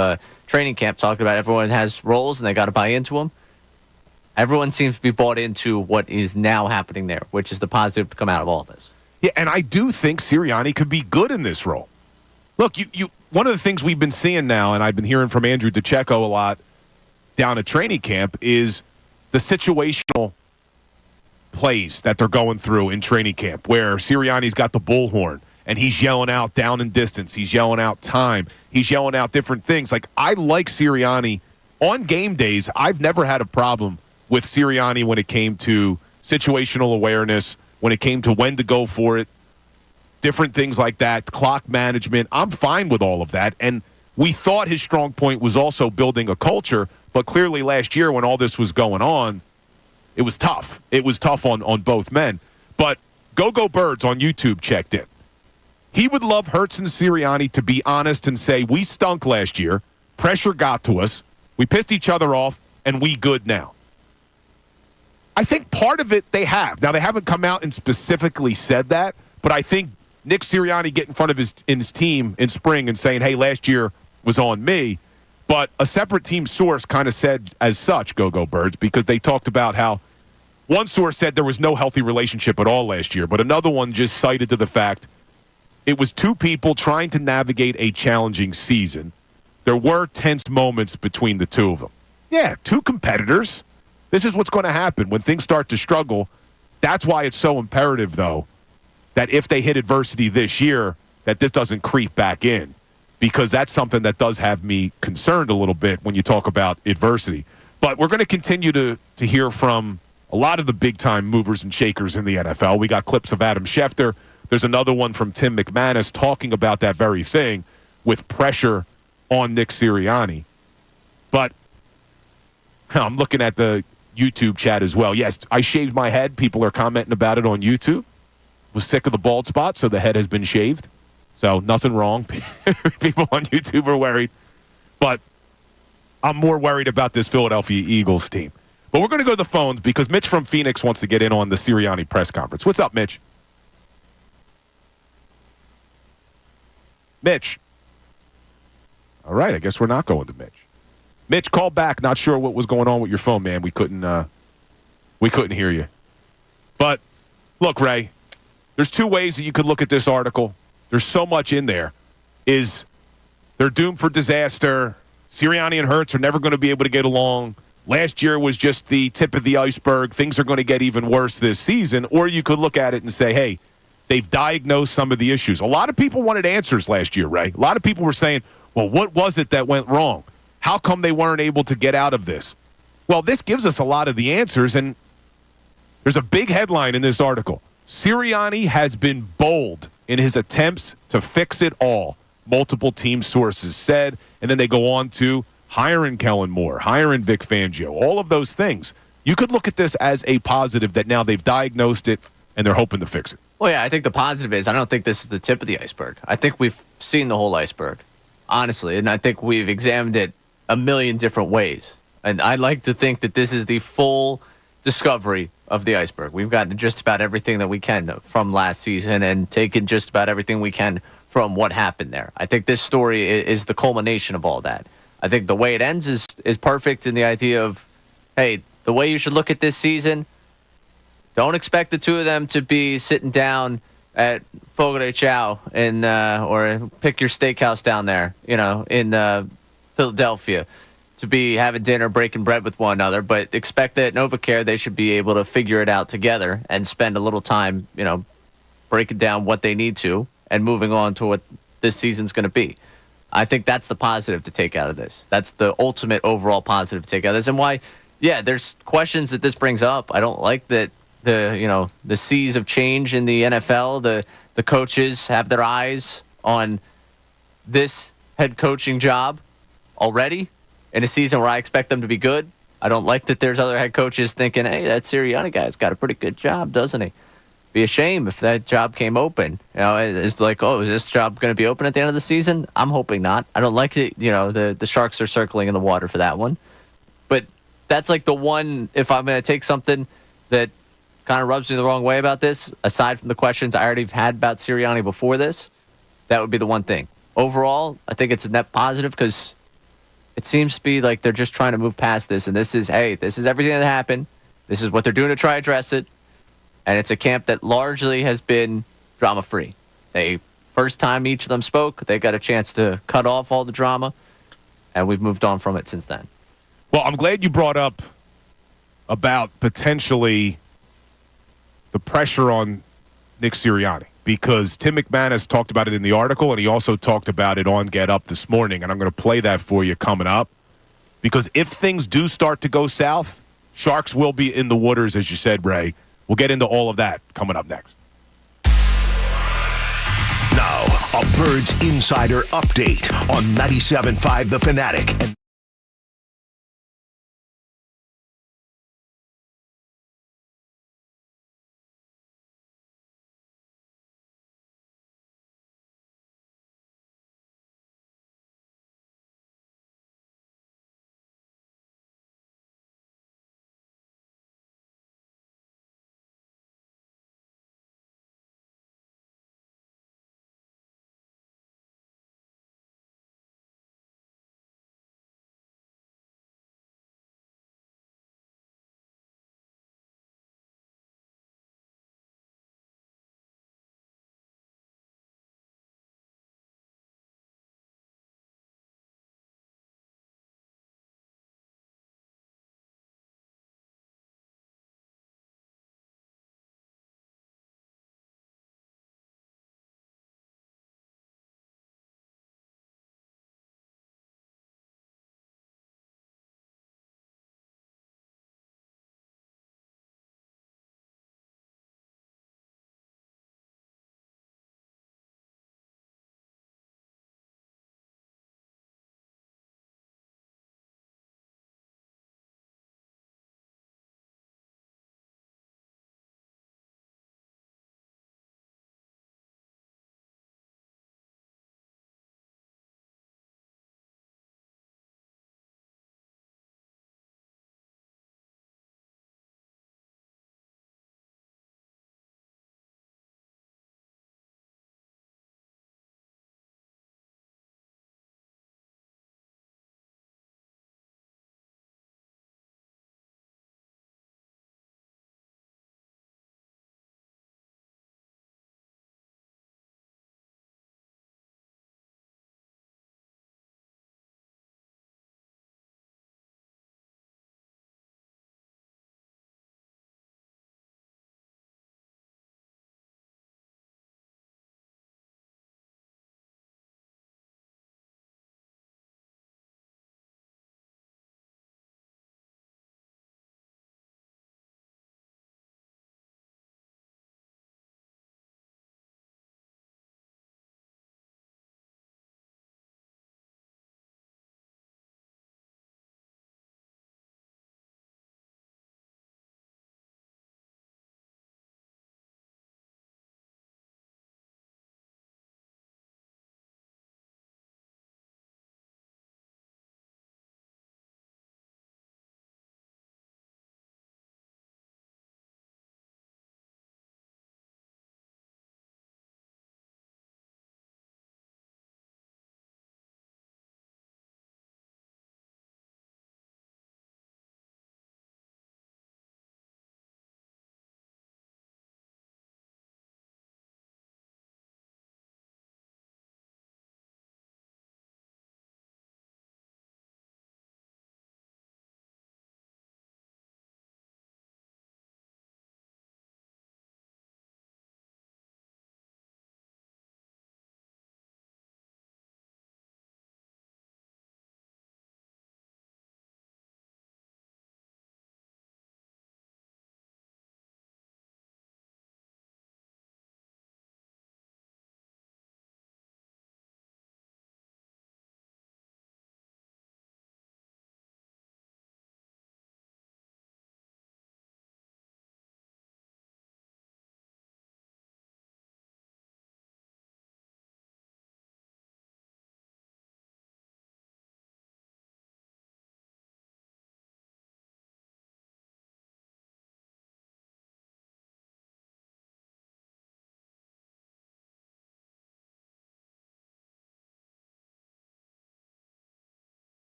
training camp, talking about everyone has roles and they got to buy into them. Everyone seems to be bought into what is now happening there, which is the positive to come out of all this. Yeah, and I do think Sirianni could be good in this role. Look, you one of the things we've been seeing now, and I've been hearing from Andrew DeCecco a lot down at training camp, is the situational plays that they're going through in training camp, where Sirianni's got the bullhorn, and he's yelling out down and distance. He's yelling out time. He's yelling out different things. Like, I like Sirianni. On game days, I've never had a problem with Sirianni when it came to situational awareness, when it came to when to go for it, different things like that, clock management. I'm fine with all of that. And we thought his strong point was also building a culture, but clearly last year when all this was going on, it was tough. It was tough on both men. But Go Birds on YouTube checked in. He would love Hurts and Sirianni to be honest and say, we stunk last year, pressure got to us, we pissed each other off, and we good now. I think part of it they have. Now, they haven't come out and specifically said that, but I think Nick Sirianni get in front of his team in spring and saying, hey, last year was on me. But a separate team source kind of said as such, Go Birds, because they talked about how one source said there was no healthy relationship at all last year, but another one just cited to the fact it was two people trying to navigate a challenging season. There were tense moments between the two of them. Yeah, two competitors. This is what's going to happen when things start to struggle. That's why it's so imperative, though, that if they hit adversity this year, that this doesn't creep back in. because that's something that does have me concerned a little bit when you talk about adversity. But we're going to continue to hear from a lot of the big-time movers and shakers in the NFL. We got clips of Adam Schefter. There's another one from Tim McManus talking about that very thing with pressure on Nick Sirianni. But I'm looking at the YouTube chat as well. Yes, I shaved my head. People are commenting about it on YouTube. Was sick of the bald spot, so the head has been shaved. So nothing wrong. People on YouTube are worried. But I'm more worried about this Philadelphia Eagles team. But we're going to go to the phones because Mitch from Phoenix wants to get in on the Sirianni press conference. What's up, Mitch? Mitch. All right, I guess we're not going to Mitch. Mitch, call back. Not sure what was going on with your phone, man. We couldn't hear you. But look, Ray, there's two ways that you could look at this article. There's so much in there. Is they're doomed for disaster. Sirianni and Hurts are never going to be able to get along. Last year was just the tip of the iceberg. Things are going to get even worse this season. Or you could look at it and say, hey, they've diagnosed some of the issues. A lot of people wanted answers last year, Ray. A lot of people were saying, well, what was it that went wrong? How come they weren't able to get out of this? Well, this gives us a lot of the answers, and there's a big headline in this article. Sirianni has been bold in his attempts to fix it all, multiple team sources said, and then they go on to hiring Kellen Moore, hiring Vic Fangio, all of those things. You could look at this as a positive that now they've diagnosed it and they're hoping to fix it. Well, yeah, I think the positive is I don't think this is the tip of the iceberg. I think we've seen the whole iceberg, honestly, and I think we've examined it a million different ways. And I like to think that this is the full discovery of the iceberg. We've gotten just about everything that we can from last season and taken just about everything we can from what happened there. I think this story is the culmination of all that. I think the way it ends is perfect in the idea of, hey, the way you should look at this season, don't expect the two of them to be sitting down at Fogo de Chao or pick your steakhouse down there, in Philadelphia, to be having dinner, breaking bread with one another, but expect that at NovaCare they should be able to figure it out together and spend a little time, breaking down what they need to and moving on to what this season's going to be. I think that's the positive to take out of this. That's the ultimate overall positive to take out of this. And why, yeah, there's questions that this brings up. I don't like that the seas of change in the NFL, the coaches have their eyes on this head coaching job already in a season where I expect them to be good. I don't like that there's other head coaches thinking, hey, that Sirianni guy's got a pretty good job, doesn't he? Be a shame if that job came open. It's like, oh, is this job going to be open at the end of the season? I'm hoping not. I don't like it. The sharks are circling in the water for that one. But that's like the one, if I'm going to take something that kind of rubs me the wrong way about this, aside from the questions I already had about Sirianni before this, that would be the one thing. Overall, I think it's a net positive because it seems to be like they're just trying to move past this. And this is everything that happened. This is what they're doing to try to address it. And it's a camp that largely has been drama-free. First time each of them spoke, they got a chance to cut off all the drama, and we've moved on from it since then. Well, I'm glad you brought up about potentially the pressure on Nick Sirianni, because Tim McManus talked about it in the article, and he also talked about it on Get Up this morning, and I'm going to play that for you coming up. Because if things do start to go south, Sharks will be in the waters, as you said, Ray. We'll get into all of that coming up next. Now, a Birds Insider update on 97.5 The Fanatic.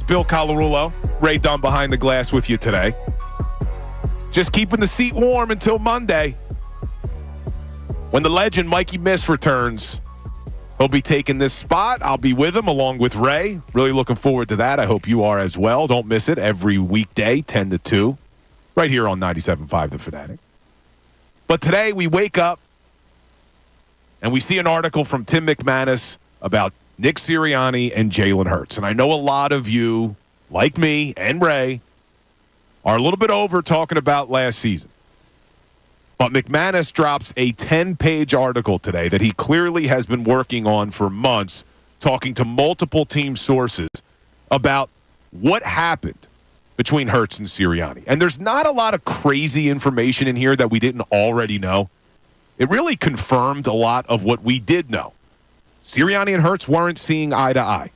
Bill Colarulo, Ray Dunn behind the glass with you today. Just keeping the seat warm until Monday. When the legend Mikey Miss returns, he'll be taking this spot. I'll be with him along with Ray. Really looking forward to that. I hope you are as well. Don't miss it every weekday, 10 to 2, right here on 97.5 The Fanatic. But today we wake up and we see an article from Tim McManus about Nick Sirianni and Jalen Hurts. And I know a lot of you, like me and Ray, are a little bit over talking about last season. But McManus drops a 10-page article today that he clearly has been working on for months, talking to multiple team sources about what happened between Hurts and Sirianni. And there's not a lot of crazy information in here that we didn't already know. It really confirmed a lot of what we did know. Sirianni and Hurts weren't seeing eye to eye.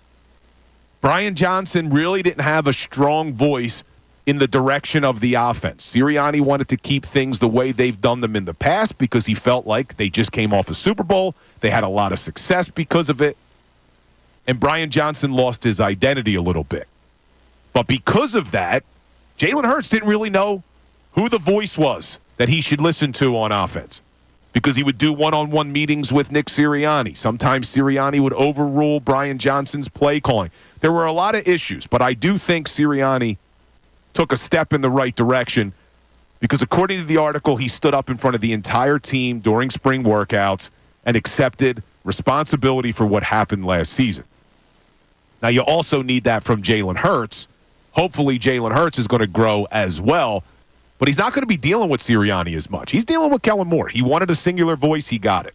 Brian Johnson really didn't have a strong voice in the direction of the offense. Sirianni wanted to keep things the way they've done them in the past because he felt like they just came off a Super Bowl. They had a lot of success because of it. And Brian Johnson lost his identity a little bit. But because of that, Jalen Hurts didn't really know who the voice was that he should listen to on offense, because he would do one-on-one meetings with Nick Sirianni. Sometimes Sirianni would overrule Brian Johnson's play calling. There were a lot of issues, but I do think Sirianni took a step in the right direction because, according to the article, he stood up in front of the entire team during spring workouts and accepted responsibility for what happened last season. Now, you also need that from Jalen Hurts. Hopefully, Jalen Hurts is going to grow as well. But he's not going to be dealing with Sirianni as much. He's dealing with Kellen Moore. He wanted a singular voice. He got it.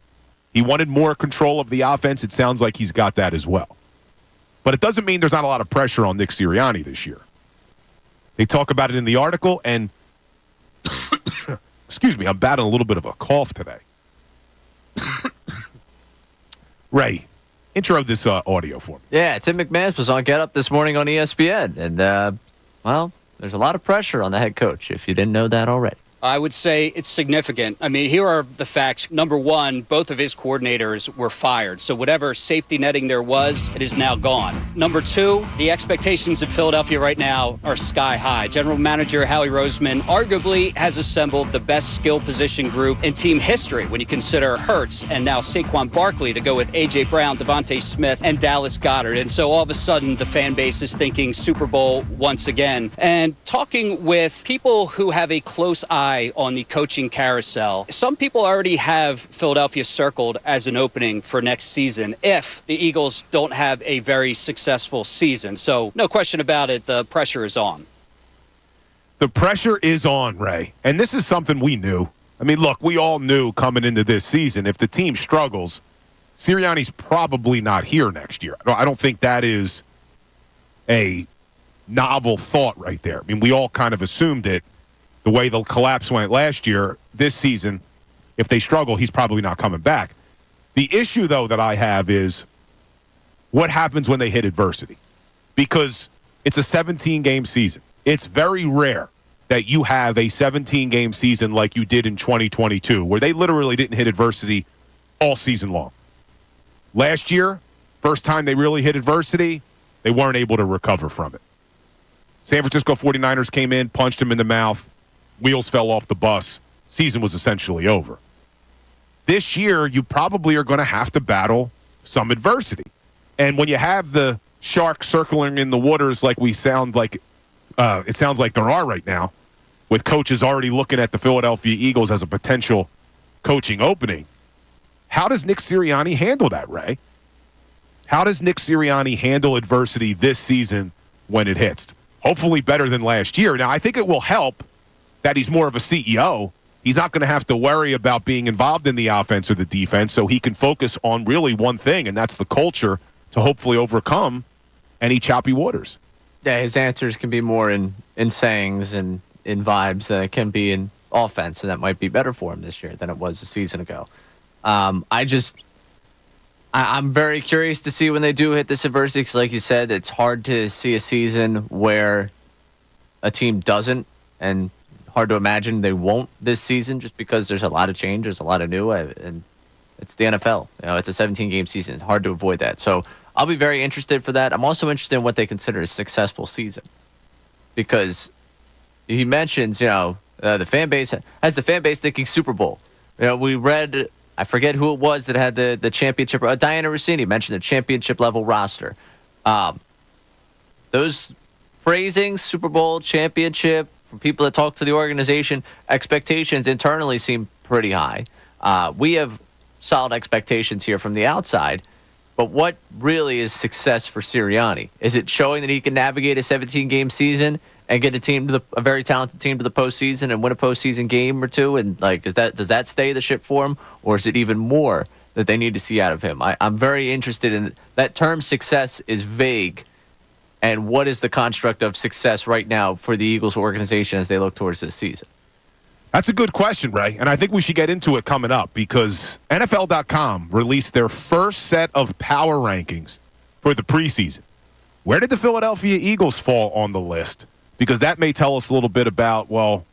He wanted more control of the offense. It sounds like he's got that as well. But it doesn't mean there's not a lot of pressure on Nick Sirianni this year. They talk about it in the article, and excuse me, I'm battling a little bit of a cough today. Ray, intro this audio for me. Yeah, Tim McManus was on Get Up this morning on ESPN, and, well, there's a lot of pressure on the head coach, if you didn't know that already. I would say it's significant. I mean, here are the facts. Number one, both of his coordinators were fired. So whatever safety netting there was, it is now gone. Number two, the expectations in Philadelphia right now are sky high. General Manager Howie Roseman arguably has assembled the best skill position group in team history when you consider Hurts and now Saquon Barkley to go with A.J. Brown, Devontae Smith, and Dallas Goedert. And so all of a sudden, the fan base is thinking Super Bowl once again. And talking with people who have a close eye on the coaching carousel, some people already have Philadelphia circled as an opening for next season if the Eagles don't have a very successful season. So no question about it, the pressure is on. The pressure is on, Ray. And this is something we knew. I mean, look, we all knew coming into this season, if the team struggles, Sirianni's probably not here next year. I don't think that is a novel thought right there. I mean, we all kind of assumed it. The way the collapse went last year, this season, if they struggle, he's probably not coming back. The issue, though, that I have is what happens when they hit adversity? Because it's a 17-game season. It's very rare that you have a 17-game season like you did in 2022, where they literally didn't hit adversity all season long. Last year, first time they really hit adversity, they weren't able to recover from it. San Francisco 49ers came in, punched him in the mouth. Wheels fell off the bus. Season was essentially over. This year, you probably are going to have to battle some adversity. And when you have the sharks circling in the waters like it sounds like there are right now, with coaches already looking at the Philadelphia Eagles as a potential coaching opening, how does Nick Sirianni handle that, Ray? How does Nick Sirianni handle adversity this season when it hits? Hopefully better than last year. Now, I think it will help that he's more of a CEO. He's not going to have to worry about being involved in the offense or the defense, so he can focus on really one thing, and that's the culture to hopefully overcome any choppy waters. Yeah, his answers can be more in sayings and in vibes than it can be in offense, and that might be better for him this year than it was a season ago. I'm very curious to see when they do hit this adversity, because like you said, it's hard to see a season where a team doesn't, and hard to imagine they won't this season just because there's a lot of change, there's a lot of new, and it's the NFL. You know, it's a 17-game season. It's hard to avoid that. So I'll be very interested for that. I'm also interested in what they consider a successful season, because he mentions, the fan base thinking Super Bowl. We read, I forget who it was that had the championship. Diana Rossini mentioned the championship level roster. Those phrasings, Super Bowl, championship, from people that talk to the organization, expectations internally seem pretty high. We have solid expectations here from the outside. But what really is success for Sirianni? Is it showing that he can navigate a 17-game season and get a very talented team to the postseason and win a postseason game or two? And does that stay the ship for him, or is it even more that they need to see out of him? I'm very interested in that term. Success is vague, and what is the construct of success right now for the Eagles organization as they look towards this season? That's a good question, Ray, and I think we should get into it coming up, because NFL.com released their first set of power rankings for the preseason. Where did the Philadelphia Eagles fall on the list? Because that may tell us a little bit about, well,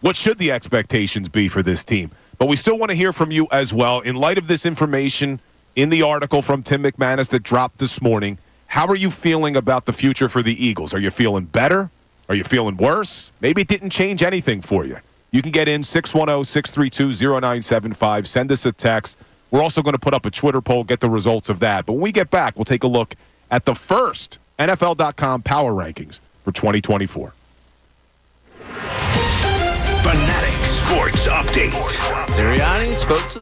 what should the expectations be for this team? But we still want to hear from you as well. In light of this information in the article from Tim McManus that dropped this morning, how are you feeling about the future for the Eagles? Are you feeling better? Are you feeling worse? Maybe it didn't change anything for you. You can get in 610-632-0975. Send us a text. We're also going to put up a Twitter poll, get the results of that. But when we get back, we'll take a look at the first NFL.com power rankings for 2024. Fanatic Sports Update. Sirianni spoke to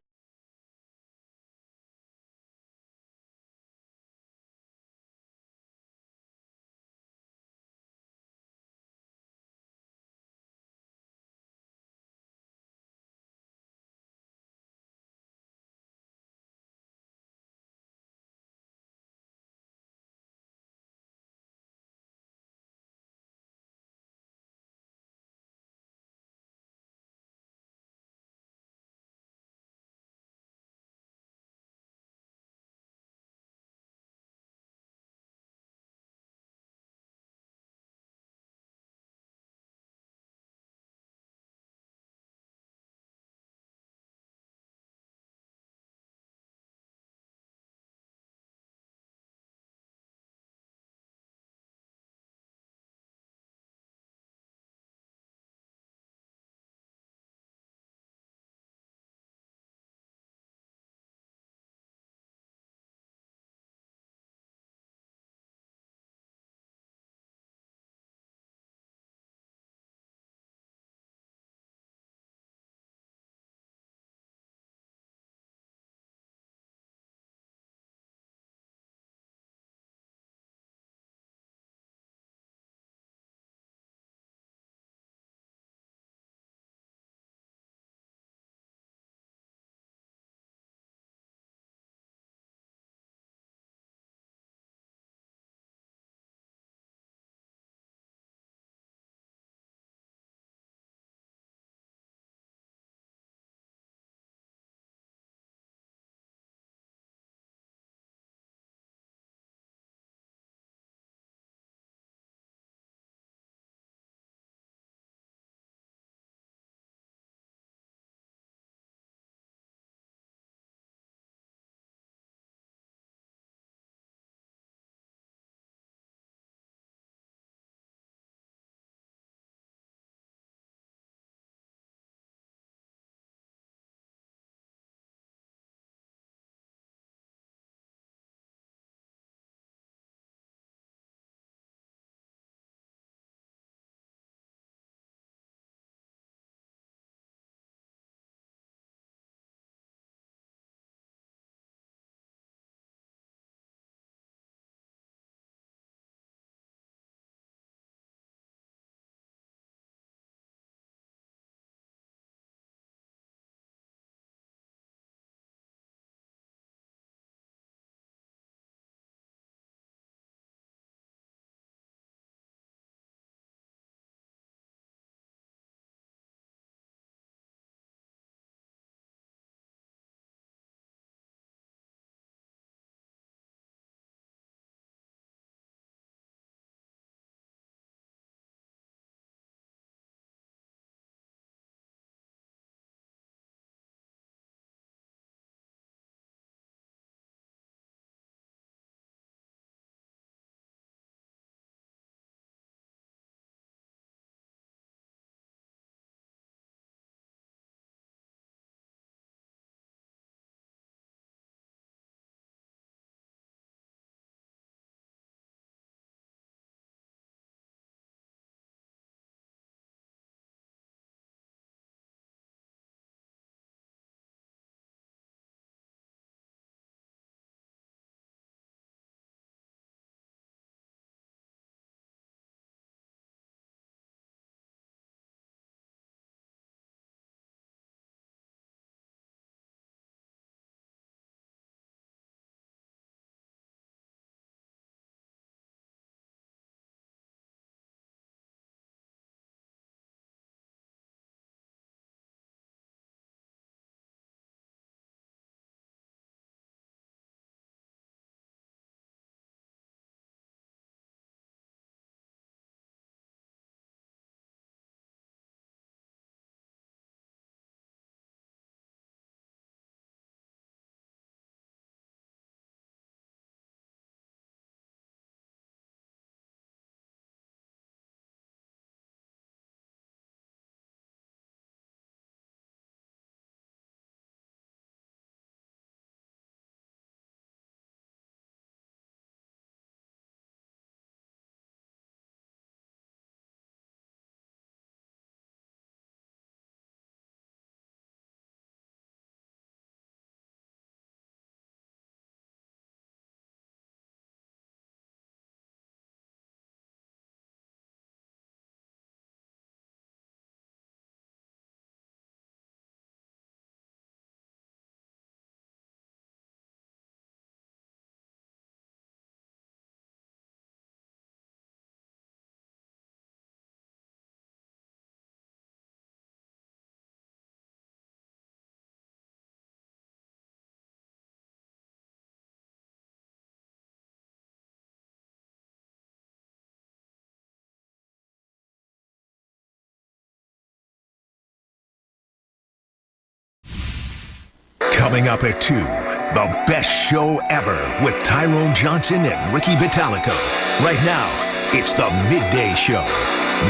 Coming up at 2, the best show ever with Tyrone Johnson and Ricky Vitalico. Right now, it's the Midday Show.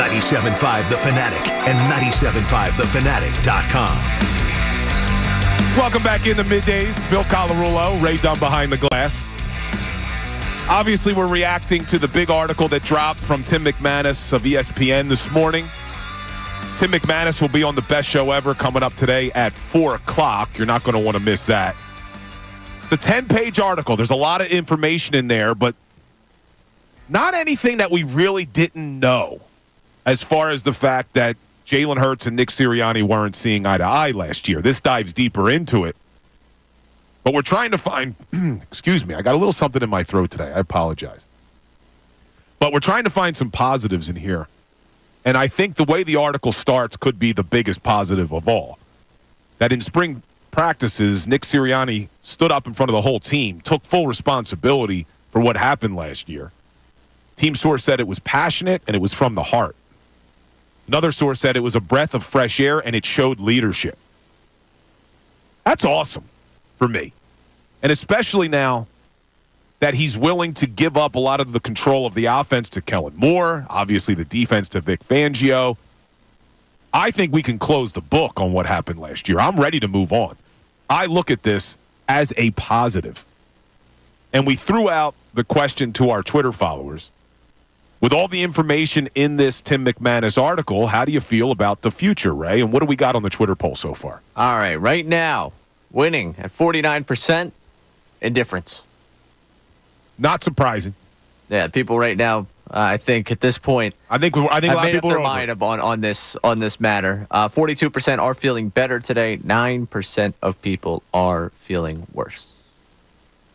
97.5 The Fanatic and 97.5thefanatic.com. Welcome back in the Middays. Bill Colarulo, Ray Dunn behind the glass. Obviously, we're reacting to the big article that dropped from Tim McManus of ESPN this morning. Tim McManus will be on the best show ever coming up today at 4 o'clock. You're not going to want to miss that. It's a 10-page article. There's a lot of information in there, but not anything that we really didn't know as far as the fact that Jalen Hurts and Nick Sirianni weren't seeing eye to eye last year. This dives deeper into it. But we're trying to find, excuse me, I got a little something in my throat today. I apologize. But we're trying to find some positives in here. And I think the way the article starts could be the biggest positive of all. That in spring practices, Nick Sirianni stood up in front of the whole team, took full responsibility for what happened last year. Team source said it was passionate and it was from the heart. Another source said it was a breath of fresh air and it showed leadership. That's awesome for me. And especially now that he's willing to give up a lot of the control of the offense to Kellen Moore, obviously the defense to Vic Fangio. I think we can close the book on what happened last year. I'm ready to move on. I look at this as a positive. And we threw out the question to our Twitter followers. With all the information in this Tim McManus article, how do you feel about the future, Ray? And what do we got on the Twitter poll so far? All right, right now, winning at 49%, indifference. Not surprising. Yeah, people right now, I think at this point, I think a lot of people made up their are mind on this matter. 42% are feeling better today. 9% of people are feeling worse.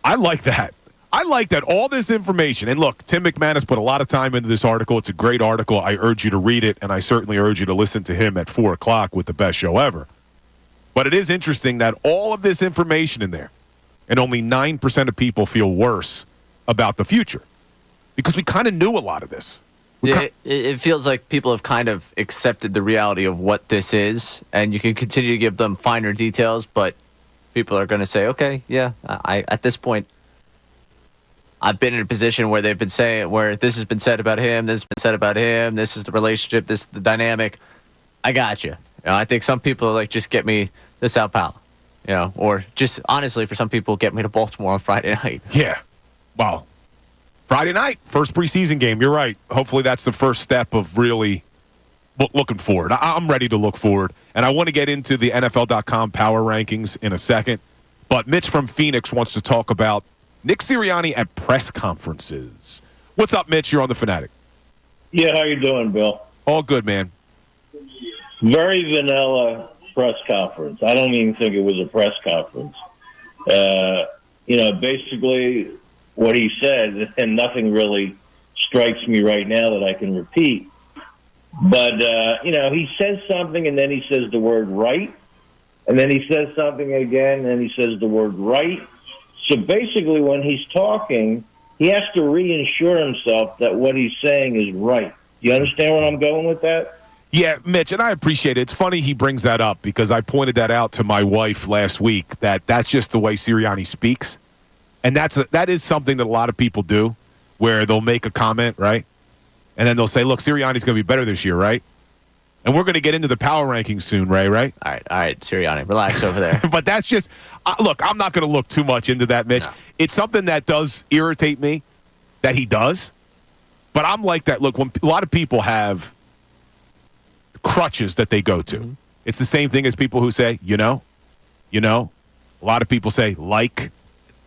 I like that. I like that. All this information. And look, Tim McManus put a lot of time into this article. It's a great article. I urge you to read it, and I certainly urge you to listen to him at 4 o'clock with the best show ever. But it is interesting that all of this information in there, and only 9% of people feel worse about the future, because we kind of knew a lot of this. It feels like people have kind of accepted the reality of what this is, and you can continue to give them finer details, but people are going to say, okay, yeah, I at this point, I've been in a position where they've been saying, where this has been said about him, this has been said about him, this is the relationship, this is the dynamic. I got you. I think some people are like, just get me to Sao Paulo, or just honestly, for some people, get me to Baltimore on Friday night. Yeah. Well, Friday night, first preseason game. You're right. Hopefully that's the first step of really looking forward. I'm ready to look forward. And I want to get into the NFL.com power rankings in a second. But Mitch from Phoenix wants to talk about Nick Sirianni at press conferences. What's up, Mitch? You're on The Fanatic. Yeah, how you doing, Bill? All good, man. Very vanilla press conference. I don't even think it was a press conference. Basically what he said, and nothing really strikes me right now that I can repeat. But, he says something, and then he says the word right, and then he says something again, and he says the word right. So basically when he's talking, he has to reinsure himself that what he's saying is right. Do you understand where I'm going with that? Yeah, Mitch, and I appreciate it. It's funny he brings that up because I pointed that out to my wife last week, that's just the way Sirianni speaks. And that is something that a lot of people do, where they'll make a comment, right? And then they'll say, look, Sirianni's going to be better this year, right? And we're going to get into the power rankings soon, Ray, right? All right, Sirianni, relax over there. But that's just, look, I'm not going to look too much into that, Mitch. No. It's something that does irritate me, that he does. But I'm like that. Look, when a lot of people have crutches that they go to, it's the same thing as people who say, a lot of people say, like.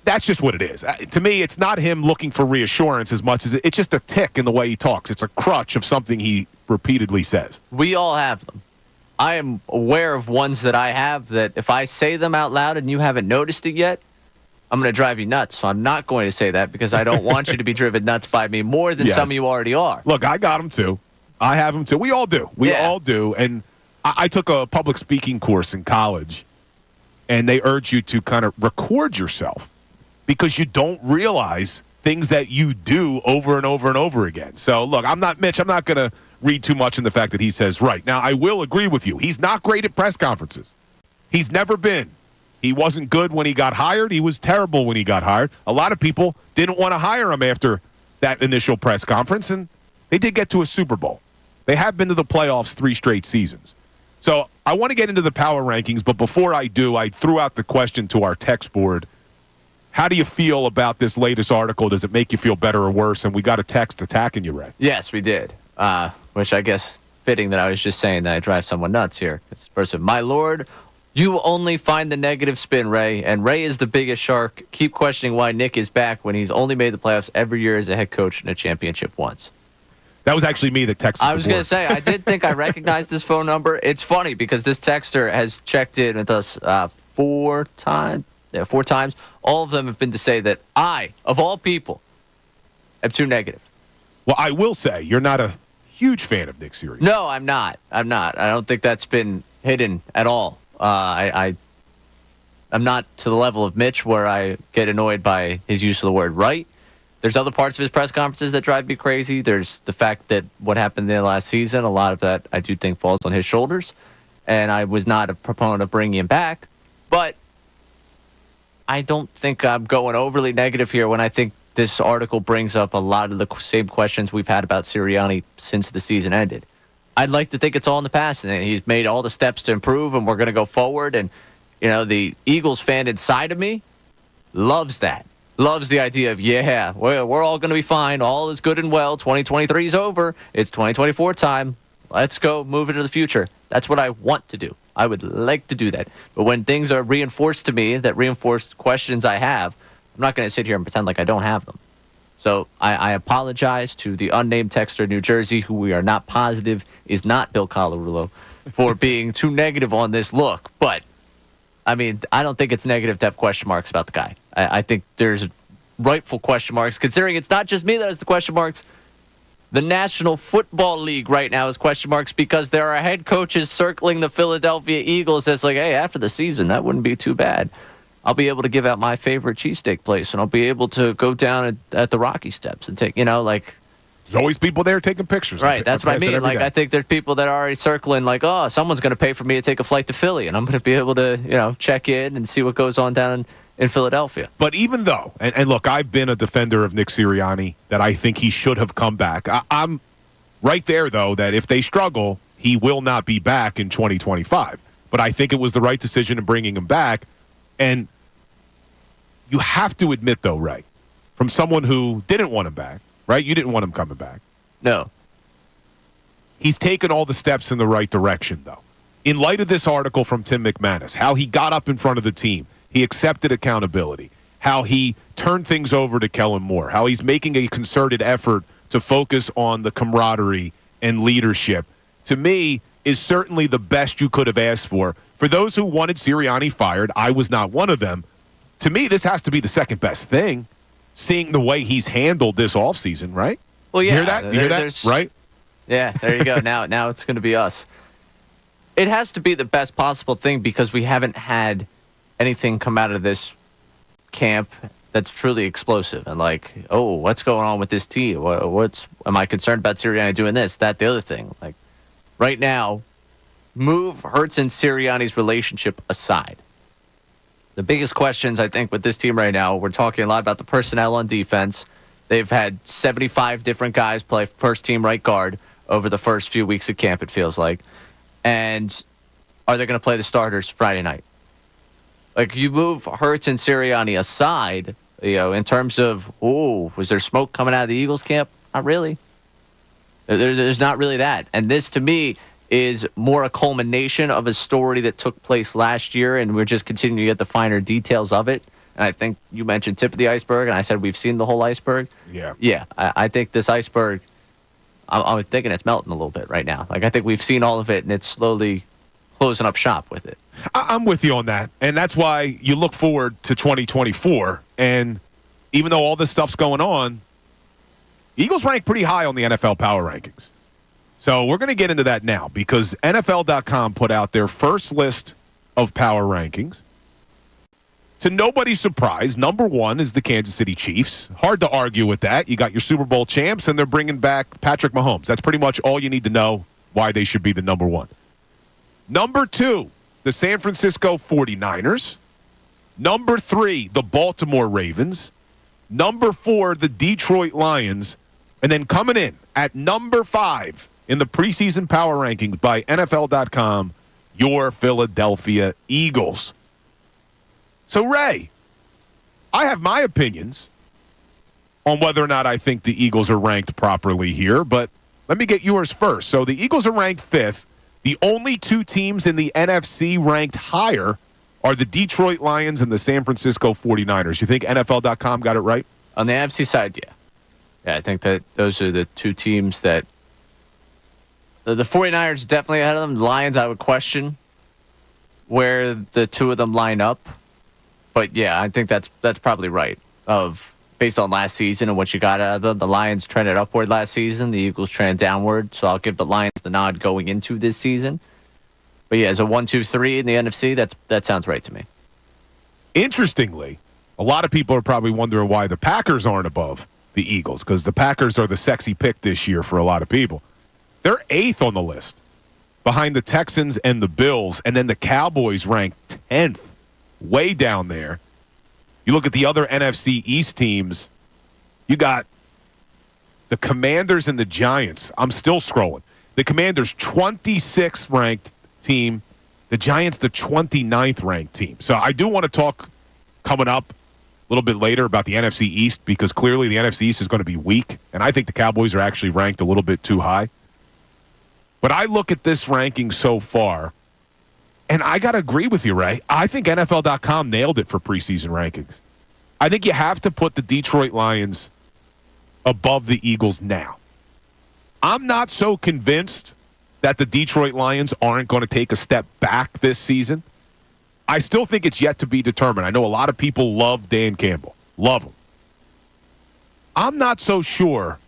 That's just what it is. To me, it's not him looking for reassurance as much as it's just a tick in the way he talks. It's a crutch of something he repeatedly says. We all have them. I am aware of ones that I have that if I say them out loud and you haven't noticed it yet, I'm going to drive you nuts. So I'm not going to say that because I don't want you to be driven nuts by me more than some of you already are. Look, I got them too. I have them too. We all do. We all do. And I took a public speaking course in college, and they urge you to kind of record yourself, because you don't realize things that you do over and over and over again. So, look, I'm not going to read too much in the fact that he says right. Now, I will agree with you. He's not great at press conferences. He's never been. He wasn't good when he got hired. He was terrible when he got hired. A lot of people didn't want to hire him after that initial press conference, and they did get to a Super Bowl. They have been to the playoffs 3 straight seasons. So I want to get into the power rankings, but before I do, I threw out the question to our text board. How do you feel about this latest article? Does it make you feel better or worse? And we got a text attacking you, Ray. Yes, we did. Which I guess fitting that I was just saying that I drive someone nuts here. This person, my lord, you only find the negative spin, Ray. And Ray is the biggest shark. Keep questioning why Nick is back when he's only made the playoffs every year as a head coach in a championship once. That was actually me that texted I was going to say, I did think I recognized this phone number. It's funny because this texter has checked in with us 4 times. Yeah, 4 times. All of them have been to say that I, of all people, am too negative. Well, I will say, you're not a huge fan of Nick Sirianni. No, I'm not. I don't think that's been hidden at all. I'm not to the level of Mitch where I get annoyed by his use of the word right. There's other parts of his press conferences that drive me crazy. There's the fact that what happened there last season, a lot of that I do think falls on his shoulders. And I was not a proponent of bringing him back. But I don't think I'm going overly negative here when I think this article brings up a lot of the same questions we've had about Sirianni since the season ended. I'd like to think it's all in the past, and he's made all the steps to improve, and we're going to go forward. And, you know, the Eagles fan inside of me loves that. Loves the idea of, yeah, we're all going to be fine. All is good and well. 2023 is over. It's 2024 time. Let's go move into the future. That's what I want to do. I would like to do that. But when things are reinforced to me, that reinforced questions I have, I'm not going to sit here and pretend like I don't have them. So I apologize to the unnamed texter in New Jersey, who we are not positive is not Bill Colarulo, for being too negative on this look. But, I mean, I don't think it's negative to have question marks about the guy. I think there's rightful question marks, considering it's not just me that has the question marks. The National Football League right now has question marks because there are head coaches circling the Philadelphia Eagles that's like, hey, after the season, that wouldn't be too bad. I'll be able to give out my favorite cheesesteak place, and I'll be able to go down at the Rocky Steps and take, like... There's always people there taking pictures. Right, that's what I mean. Like, I think there's people that are already circling, like, oh, someone's going to pay for me to take a flight to Philly, and I'm going to be able to, check in and see what goes on down in Philadelphia. But even though, and look, I've been a defender of Nick Sirianni, that I think he should have come back. I'm right there, though, that if they struggle, he will not be back in 2025. But I think it was the right decision in bringing him back. And you have to admit, though, Ray, from someone who didn't want him back, right? You didn't want him coming back. No. He's taken all the steps in the right direction, though. In light of this article from Tim McManus, how he got up in front of the team, he accepted accountability, how he turned things over to Kellen Moore, how he's making a concerted effort to focus on the camaraderie and leadership, to me, is certainly the best you could have asked for. For those who wanted Sirianni fired, I was not one of them. To me, this has to be the second best thing, seeing the way he's handled this offseason, right? Well, yeah. You hear that? You hear that? Right? Yeah, there you go. Now it's going to be us. It has to be the best possible thing because we haven't had anything come out of this camp that's truly explosive and like, oh, what's going on with this team? Am I concerned about Sirianni doing this, that, the other thing? Like, right now, move Hurts and Sirianni's relationship aside. The biggest questions, I think, with this team right now, we're talking a lot about the personnel on defense. They've had 75 different guys play first-team right guard over the first few weeks of camp, it feels like. And are they going to play the starters Friday night? Like, you move Hurts and Sirianni aside, in terms of, was there smoke coming out of the Eagles camp? Not really. There's not really that. And this, to me, is more a culmination of a story that took place last year, and we're just continuing to get the finer details of it. And I think you mentioned tip of the iceberg, and I said we've seen the whole iceberg. Yeah, I think this iceberg, I'm thinking it's melting a little bit right now. Like, I think we've seen all of it, and it's slowly closing up shop with it. I'm with you on that, and that's why you look forward to 2024. And even though all this stuff's going on, Eagles rank pretty high on the NFL power rankings. So we're going to get into that now because NFL.com put out their first list of power rankings. To nobody's surprise, number 1 is the Kansas City Chiefs. Hard to argue with that. You got your Super Bowl champs, and they're bringing back Patrick Mahomes. That's pretty much all you need to know why they should be the number 1. Number 2, the San Francisco 49ers. Number 3, the Baltimore Ravens. Number 4, the Detroit Lions. And then coming in at number 5 in the preseason power rankings by NFL.com, your Philadelphia Eagles. So, Ray, I have my opinions on whether or not I think the Eagles are ranked properly here, but let me get yours first. So the Eagles are ranked 5th. The only 2 teams in the NFC ranked higher are the Detroit Lions and the San Francisco 49ers. You think NFL.com got it right? On the NFC side, yeah. Yeah, I think that those are the 2 teams that the 49ers definitely ahead of them. The Lions, I would question where the 2 of them line up. But yeah, I think that's probably right. Based on last season and what you got out of them, the Lions trended upward last season. The Eagles trended downward. So I'll give the Lions the nod going into this season. But yeah, as a 1, 2, 3 in the NFC, that sounds right to me. Interestingly, a lot of people are probably wondering why the Packers aren't above the Eagles, because the Packers are the sexy pick this year for a lot of people. They're 8th on the list, behind the Texans and the Bills, and then the Cowboys ranked 10th, way down there. You look at the other NFC East teams, you got the Commanders and the Giants. I'm still scrolling. The Commanders, 26th ranked team. The Giants, the 29th ranked team. So I do want to talk coming up a little bit later about the NFC East, because clearly the NFC East is going to be weak, and I think the Cowboys are actually ranked a little bit too high. But I look at this ranking so far, and I got to agree with you, Ray. I think NFL.com nailed it for preseason rankings. I think you have to put the Detroit Lions above the Eagles now. I'm not so convinced that the Detroit Lions aren't going to take a step back this season. I still think it's yet to be determined. I know a lot of people love Dan Campbell. Love him. I'm not so sure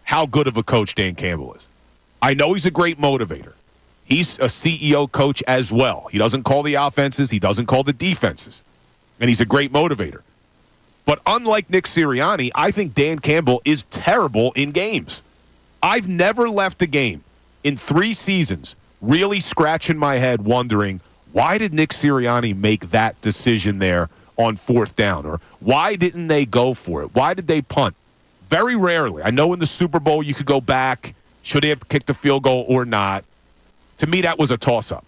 how good of a coach Dan Campbell is. I know he's a great motivator. He's a CEO coach as well. He doesn't call the offenses. He doesn't call the defenses. And he's a great motivator. But unlike Nick Sirianni, I think Dan Campbell is terrible in games. I've never left a game in 3 seasons really scratching my head wondering, why did Nick Sirianni make that decision there on 4th down? Or why didn't they go for it? Why did they punt? Very rarely. I know in the Super Bowl you could go back. Should they have kicked a field goal or not? To me, that was a toss-up.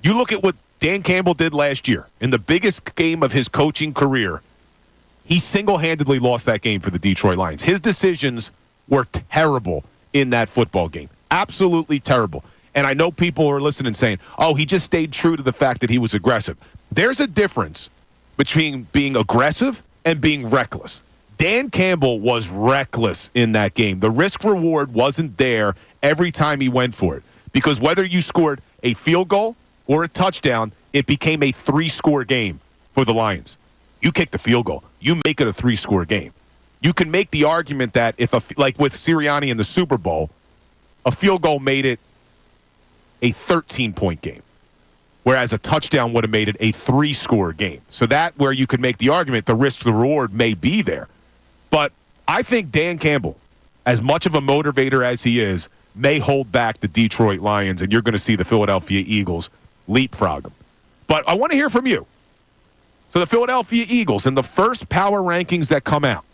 You look at what Dan Campbell did last year. In the biggest game of his coaching career, he single-handedly lost that game for the Detroit Lions. His decisions were terrible in that football game. Absolutely terrible. And I know people are listening saying, oh, he just stayed true to the fact that he was aggressive. There's a difference between being aggressive and being reckless. Dan Campbell was reckless in that game. The risk-reward wasn't there every time he went for it. Because whether you scored a field goal or a touchdown, it became a 3-score game for the Lions. You kick the field goal. You make it a 3-score game. You can make the argument that like with Sirianni in the Super Bowl, a field goal made it a 13-point game, whereas a touchdown would have made it a 3-score game. So that where you could make the argument, the risk to the reward may be there. But I think Dan Campbell, as much of a motivator as he is, may hold back the Detroit Lions, and you're going to see the Philadelphia Eagles leapfrog them. But I want to hear from you. So the Philadelphia Eagles, in the first power rankings that come out,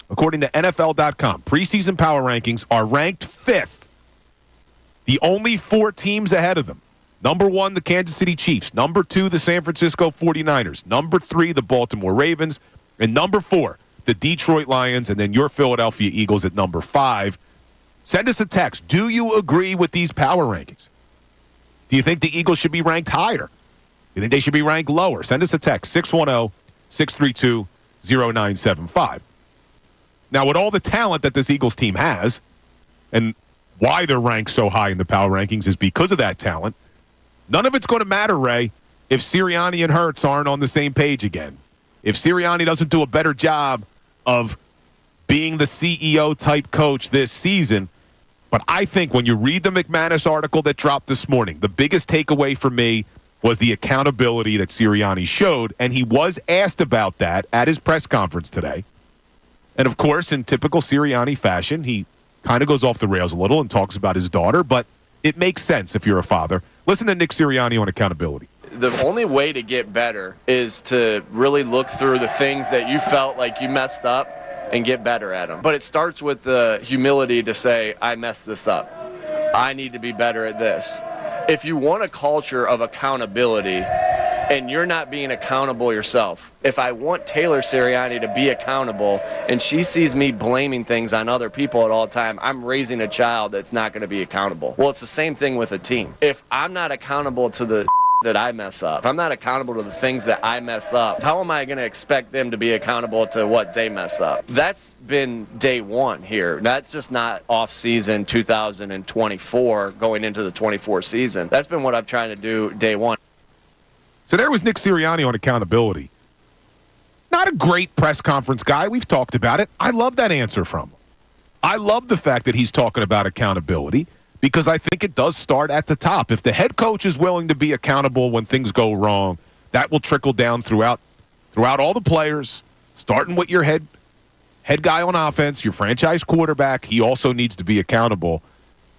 according to NFL.com, preseason power rankings are ranked 5th. The only 4 teams ahead of them. Number 1, the Kansas City Chiefs. Number 2, the San Francisco 49ers. Number 3, the Baltimore Ravens. And number 4, the Detroit Lions. And then your Philadelphia Eagles at number 5. Send us a text. Do you agree with these power rankings? Do you think the Eagles should be ranked higher? Do you think they should be ranked lower? Send us a text, 610-632-0975. Now, with all the talent that this Eagles team has, and why they're ranked so high in the power rankings is because of that talent, none of it's going to matter, Ray, if Sirianni and Hurts aren't on the same page again. If Sirianni doesn't do a better job of being the CEO-type coach this season. But I think when you read the McManus article that dropped this morning, the biggest takeaway for me was the accountability that Sirianni showed, and he was asked about that at his press conference today. And, of course, in typical Sirianni fashion, he kind of goes off the rails a little and talks about his daughter, but it makes sense if you're a father. Listen to Nick Sirianni on accountability. the only way to get better is to really look through the things that you felt like you messed up and get better at them. But it starts with the humility to say, I messed this up. I need to be better at this. If you want a culture of accountability and you're not being accountable yourself, if I want Taylor Sirianni to be accountable and she sees me blaming things on other people at all time, I'm raising a child that's not going to be accountable. Well, it's the same thing with a team. If I'm not accountable to the that I mess up, if I'm not accountable to the things that I mess up, how am I going to expect them to be accountable to what they mess up? That's been day one here. That's just not off-season 2024 going into the 24 season. That's been what I'm trying to do day one. So there was Nick Sirianni on accountability. Not a great press conference guy. We've talked about it. I love that answer from him. I love the fact that he's talking about accountability because I think it does start at the top. If the head coach is willing to be accountable when things go wrong, that will trickle down throughout all the players, starting with your head guy on offense, your franchise quarterback. He also needs to be accountable.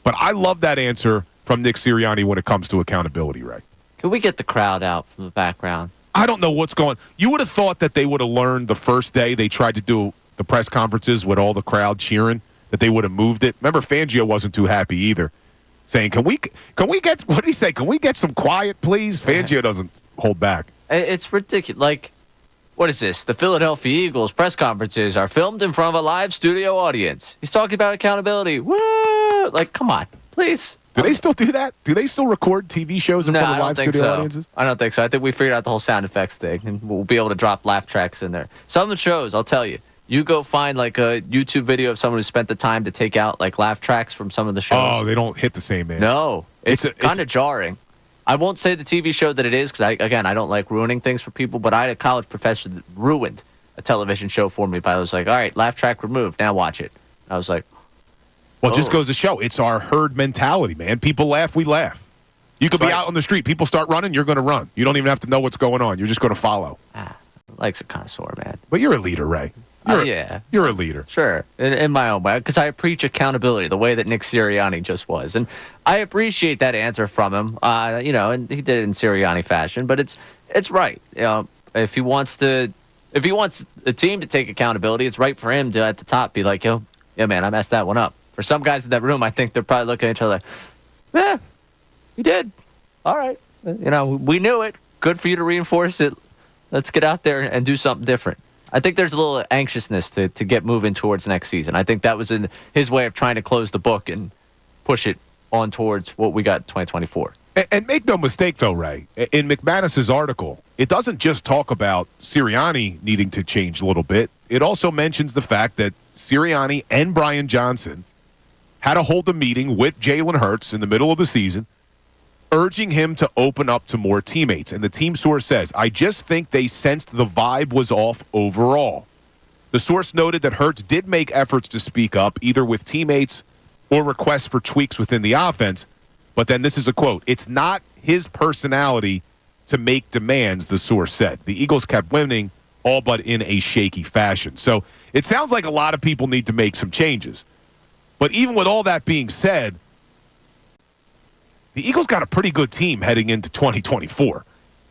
But I love that answer from Nick Sirianni when it comes to accountability, Ray. Can we get the crowd out from the background? I don't know what's going on. You would have thought that they would have learned the first day they tried to do the press conferences with all the crowd cheering, that they would have moved it. Remember, Fangio wasn't too happy either, saying, can we get, what did he say? Can we get some quiet, please? Fangio doesn't hold back. It's ridiculous. Like, what is this? The Philadelphia Eagles press conferences are filmed in front of a live studio audience. He's talking about accountability. Woo! Like, come on, please. Do they still do that? Do they still record TV shows in front of live studio audiences? I don't think so. I think we figured out the whole sound effects thing, and we'll be able to drop laugh tracks in there. Some of the shows, I'll tell you, you go find like a YouTube video of someone who spent the time to take out like laugh tracks from some of the shows. Oh, they don't hit the same, man. No, it's kind of jarring. I won't say the TV show that it is because, I don't like ruining things for people, but I had a college professor that ruined a television show for me. But I was like, all right, laugh track removed. Now watch it. And I was like, well, it just goes to show it's our herd mentality, man. People laugh, we laugh. You could be out on the street. People start running, you're going to run. You don't even have to know what's going on. You're just going to follow. Legs are kind of sore, man. But you're a leader, Ray. You're a leader. Sure, in my own way, because I preach accountability the way that Nick Sirianni just was. And I appreciate that answer from him, and he did it in Sirianni fashion. But it's right. If he wants the team to take accountability, it's right for him to, at the top, be like, yeah, man, I messed that one up. For some guys in that room, I think they're probably looking at each other like, yeah, you did. All right. We knew it. Good for you to reinforce it. Let's get out there and do something different. I think there's a little anxiousness to get moving towards next season. I think that was in his way of trying to close the book and push it on towards what we got in 2024. And make no mistake, though, Ray, in McManus's article, it doesn't just talk about Sirianni needing to change a little bit. It also mentions the fact that Sirianni and Brian Johnson had to hold a meeting with Jalen Hurts in the middle of the season, urging him to open up to more teammates. And the team source says, I just think they sensed the vibe was off overall. The source noted that Hurts did make efforts to speak up, either with teammates or requests for tweaks within the offense. But then this is a quote, it's not his personality to make demands, the source said. The Eagles kept winning, all but in a shaky fashion. So it sounds like a lot of people need to make some changes. But even with all that being said, the Eagles got a pretty good team heading into 2024.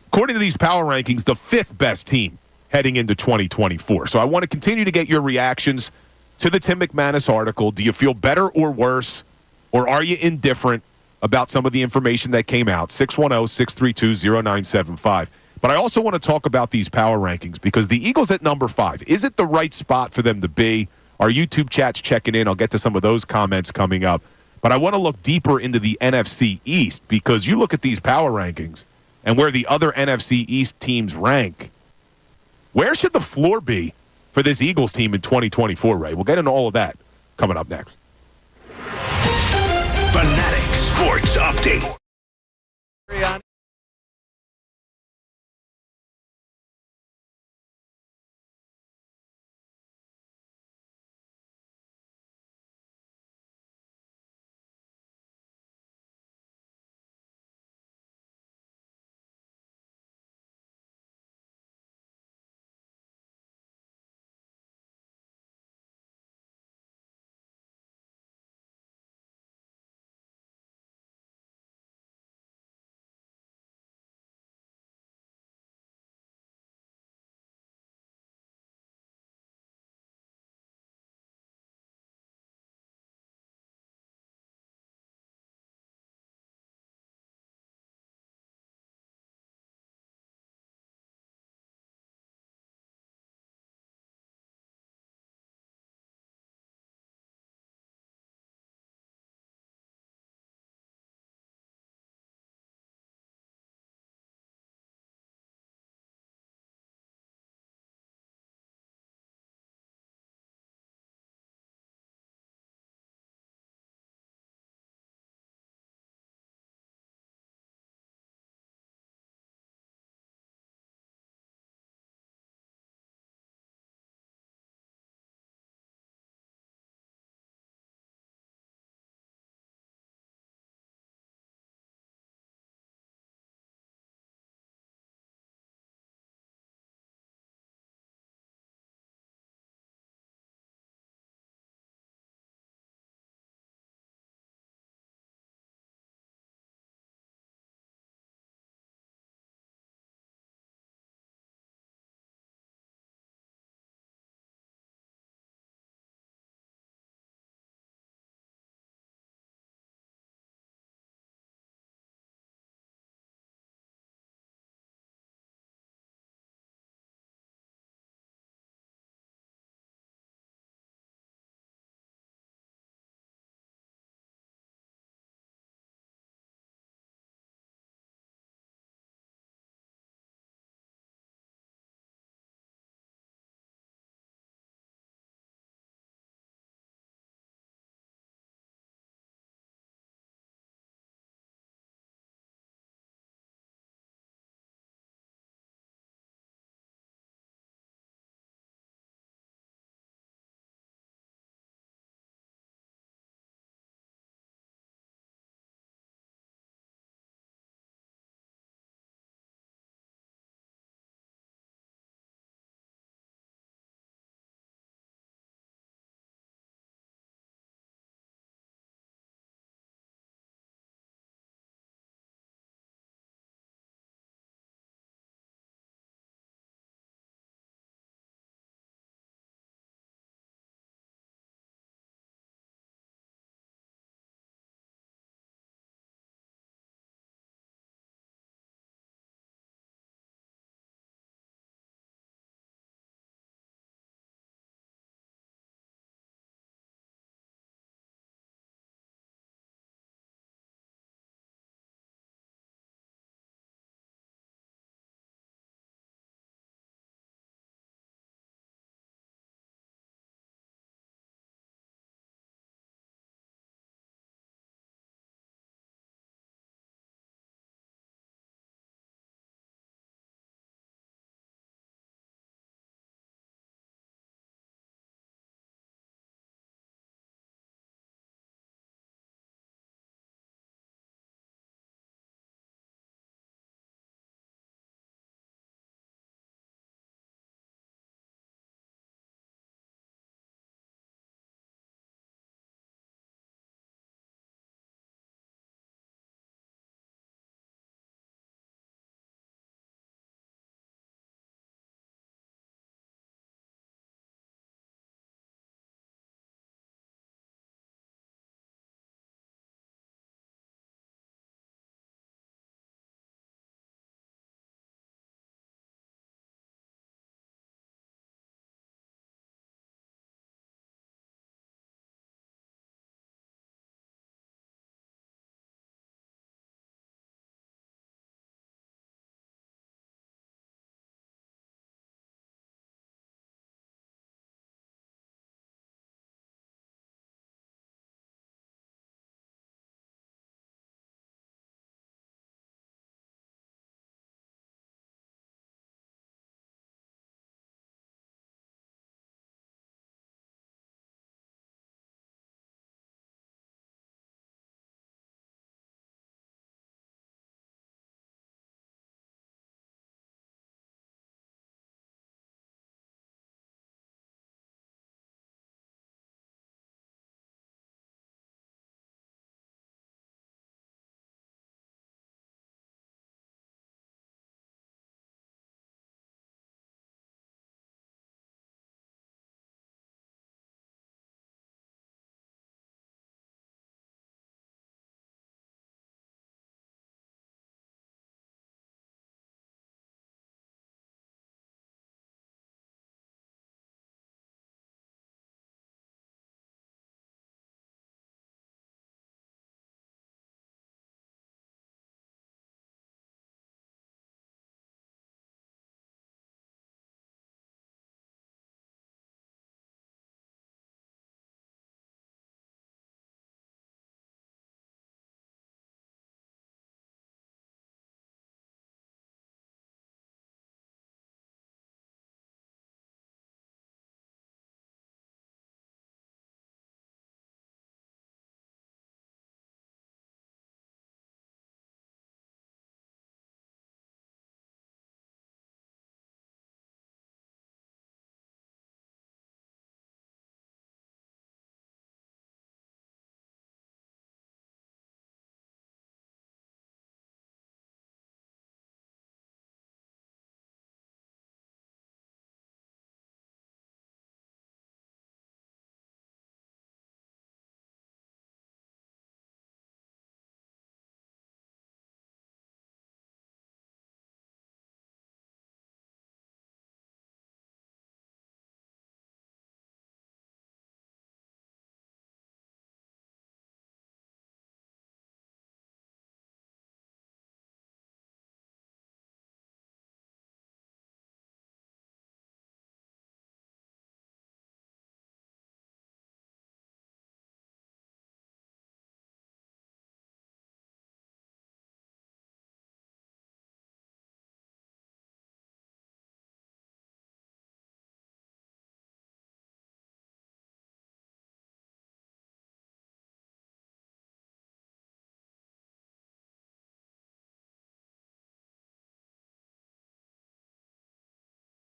According to these power rankings, the 5th best team heading into 2024. So I want to continue to get your reactions to the Tim McManus article. Do you feel better or worse, or are you indifferent about some of the information that came out? 610-632-0975. But I also want to talk about these power rankings because the Eagles at number 5, is it the right spot for them to be? Our YouTube chat's checking in. I'll get to some of those comments coming up. But I want to look deeper into the NFC East because you look at these power rankings and where the other NFC East teams rank. Where should the floor be for this Eagles team in 2024, Ray? We'll get into all of that coming up next. Fanatic Sports Update.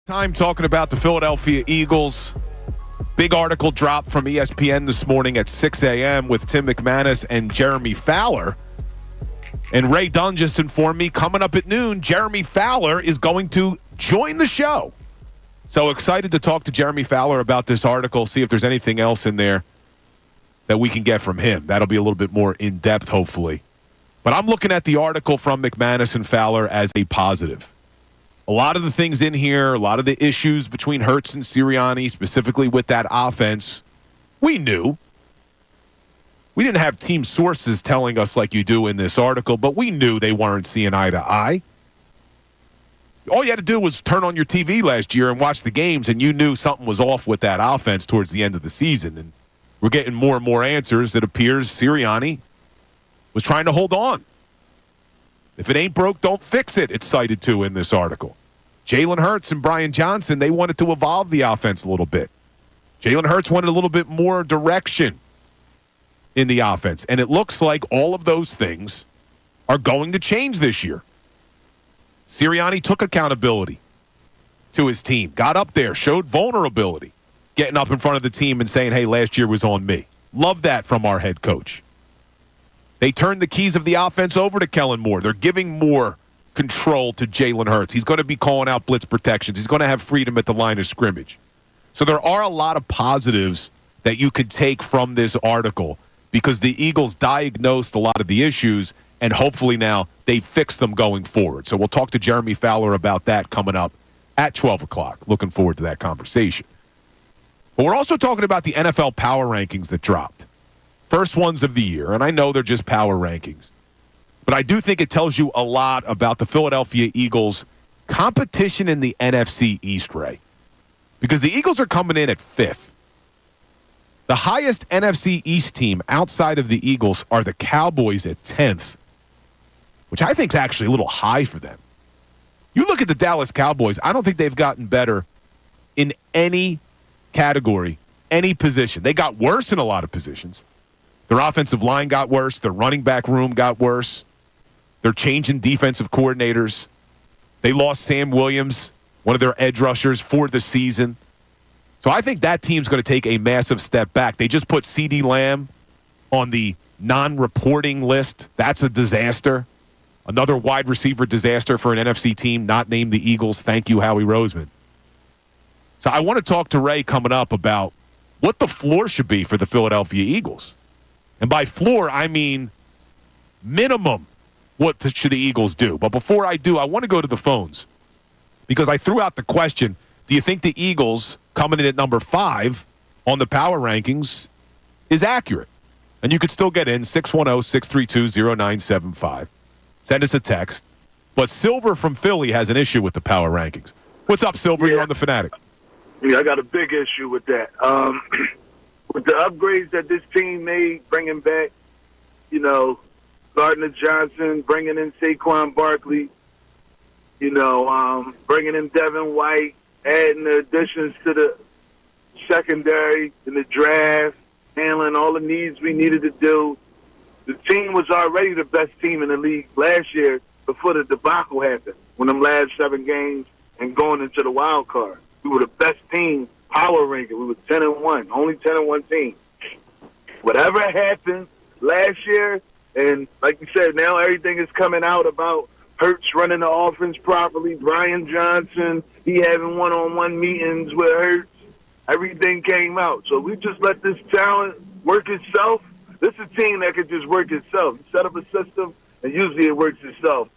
Time talking about the Philadelphia Eagles. Big article dropped from ESPN this morning at 6 a.m. with Tim McManus and Jeremy Fowler. And Ray Dunn just informed me coming up at noon, Jeremy Fowler is going to join the show. So excited to talk to Jeremy Fowler about this article, see if there's anything else in there that we can get from him. That'll be a little bit more in-depth, hopefully. But I'm looking at the article from McManus and Fowler as a positive. A lot of the things in here, a lot of the issues between Hurts and Sirianni, specifically with that offense, we knew. We didn't have team sources telling us like you do in this article, but we knew they weren't seeing eye to eye. All you had to do was turn on your TV last year and watch the games, and you knew something was off with that offense towards the end of the season. And we're getting more and more answers. It appears Sirianni was trying to hold on. If it ain't broke, don't fix it, it's cited to in this article. Jalen Hurts and Brian Johnson, they wanted to evolve the offense a little bit. Jalen Hurts wanted a little bit more direction in the offense. And it looks like all of those things are going to change this year. Sirianni took accountability to his team, got up there, showed vulnerability, getting up in front of the team and saying, hey, last year was on me. Love that from our head coach. They turned the keys of the offense over to Kellen Moore. They're giving more control to Jalen Hurts. He's going to be calling out blitz protections. He's going to have freedom at the line of scrimmage. So there are a lot of positives that you could take from this article because the Eagles diagnosed a lot of the issues, and hopefully now they fix them going forward. So we'll talk to Jeremy Fowler about that coming up at 12 o'clock. Looking forward to that conversation. But we're also talking about the NFL power rankings that dropped. First ones of the year, and I know they're just power rankings. But I do think it tells you a lot about the Philadelphia Eagles' competition in the NFC East, Ray. Because the Eagles are coming in at 5th. The highest NFC East team outside of the Eagles are the Cowboys at 10th, which I think is actually a little high for them. You look at the Dallas Cowboys, I don't think they've gotten better in any category, any position. They got worse in a lot of positions. Their offensive line got worse. Their running back room got worse. They're changing defensive coordinators. They lost Sam Williams, one of their edge rushers, for the season. So I think that team's going to take a massive step back. They just put CeeDee Lamb on the non-reporting list. That's a disaster. Another wide receiver disaster for an NFC team not named the Eagles. Thank you, Howie Roseman. So I want to talk to Ray coming up about what the floor should be for the Philadelphia Eagles. And by floor, I mean minimum what should the Eagles do. But before I do, I want to go to the phones because I threw out the question, do you think the Eagles coming in at number 5 on the power rankings is accurate? And you could still get in 610-632-0975. Send us a text. But Silver from Philly has an issue with the power rankings. What's up, Silver? Yeah. You're on The Fanatic. Yeah, I got a big issue with that. With the upgrades that this team made, bringing back, Gardner Johnson, bringing in Saquon Barkley, bringing in Devin White, adding the additions to the secondary in the draft, handling all the needs we needed to do. The team was already the best team in the league last year before the debacle happened, when them last 7 games and going into the wild card. We were the best team power ranking. We were 10-1, only 10-1 team. Whatever happened last year, and like you said, now everything is coming out about Hurts running the offense properly, Brian Johnson, he having one-on-one meetings with Hurts. Everything came out. So we just let this talent work itself. This is a team that could just work itself. You set up a system, and usually it works itself.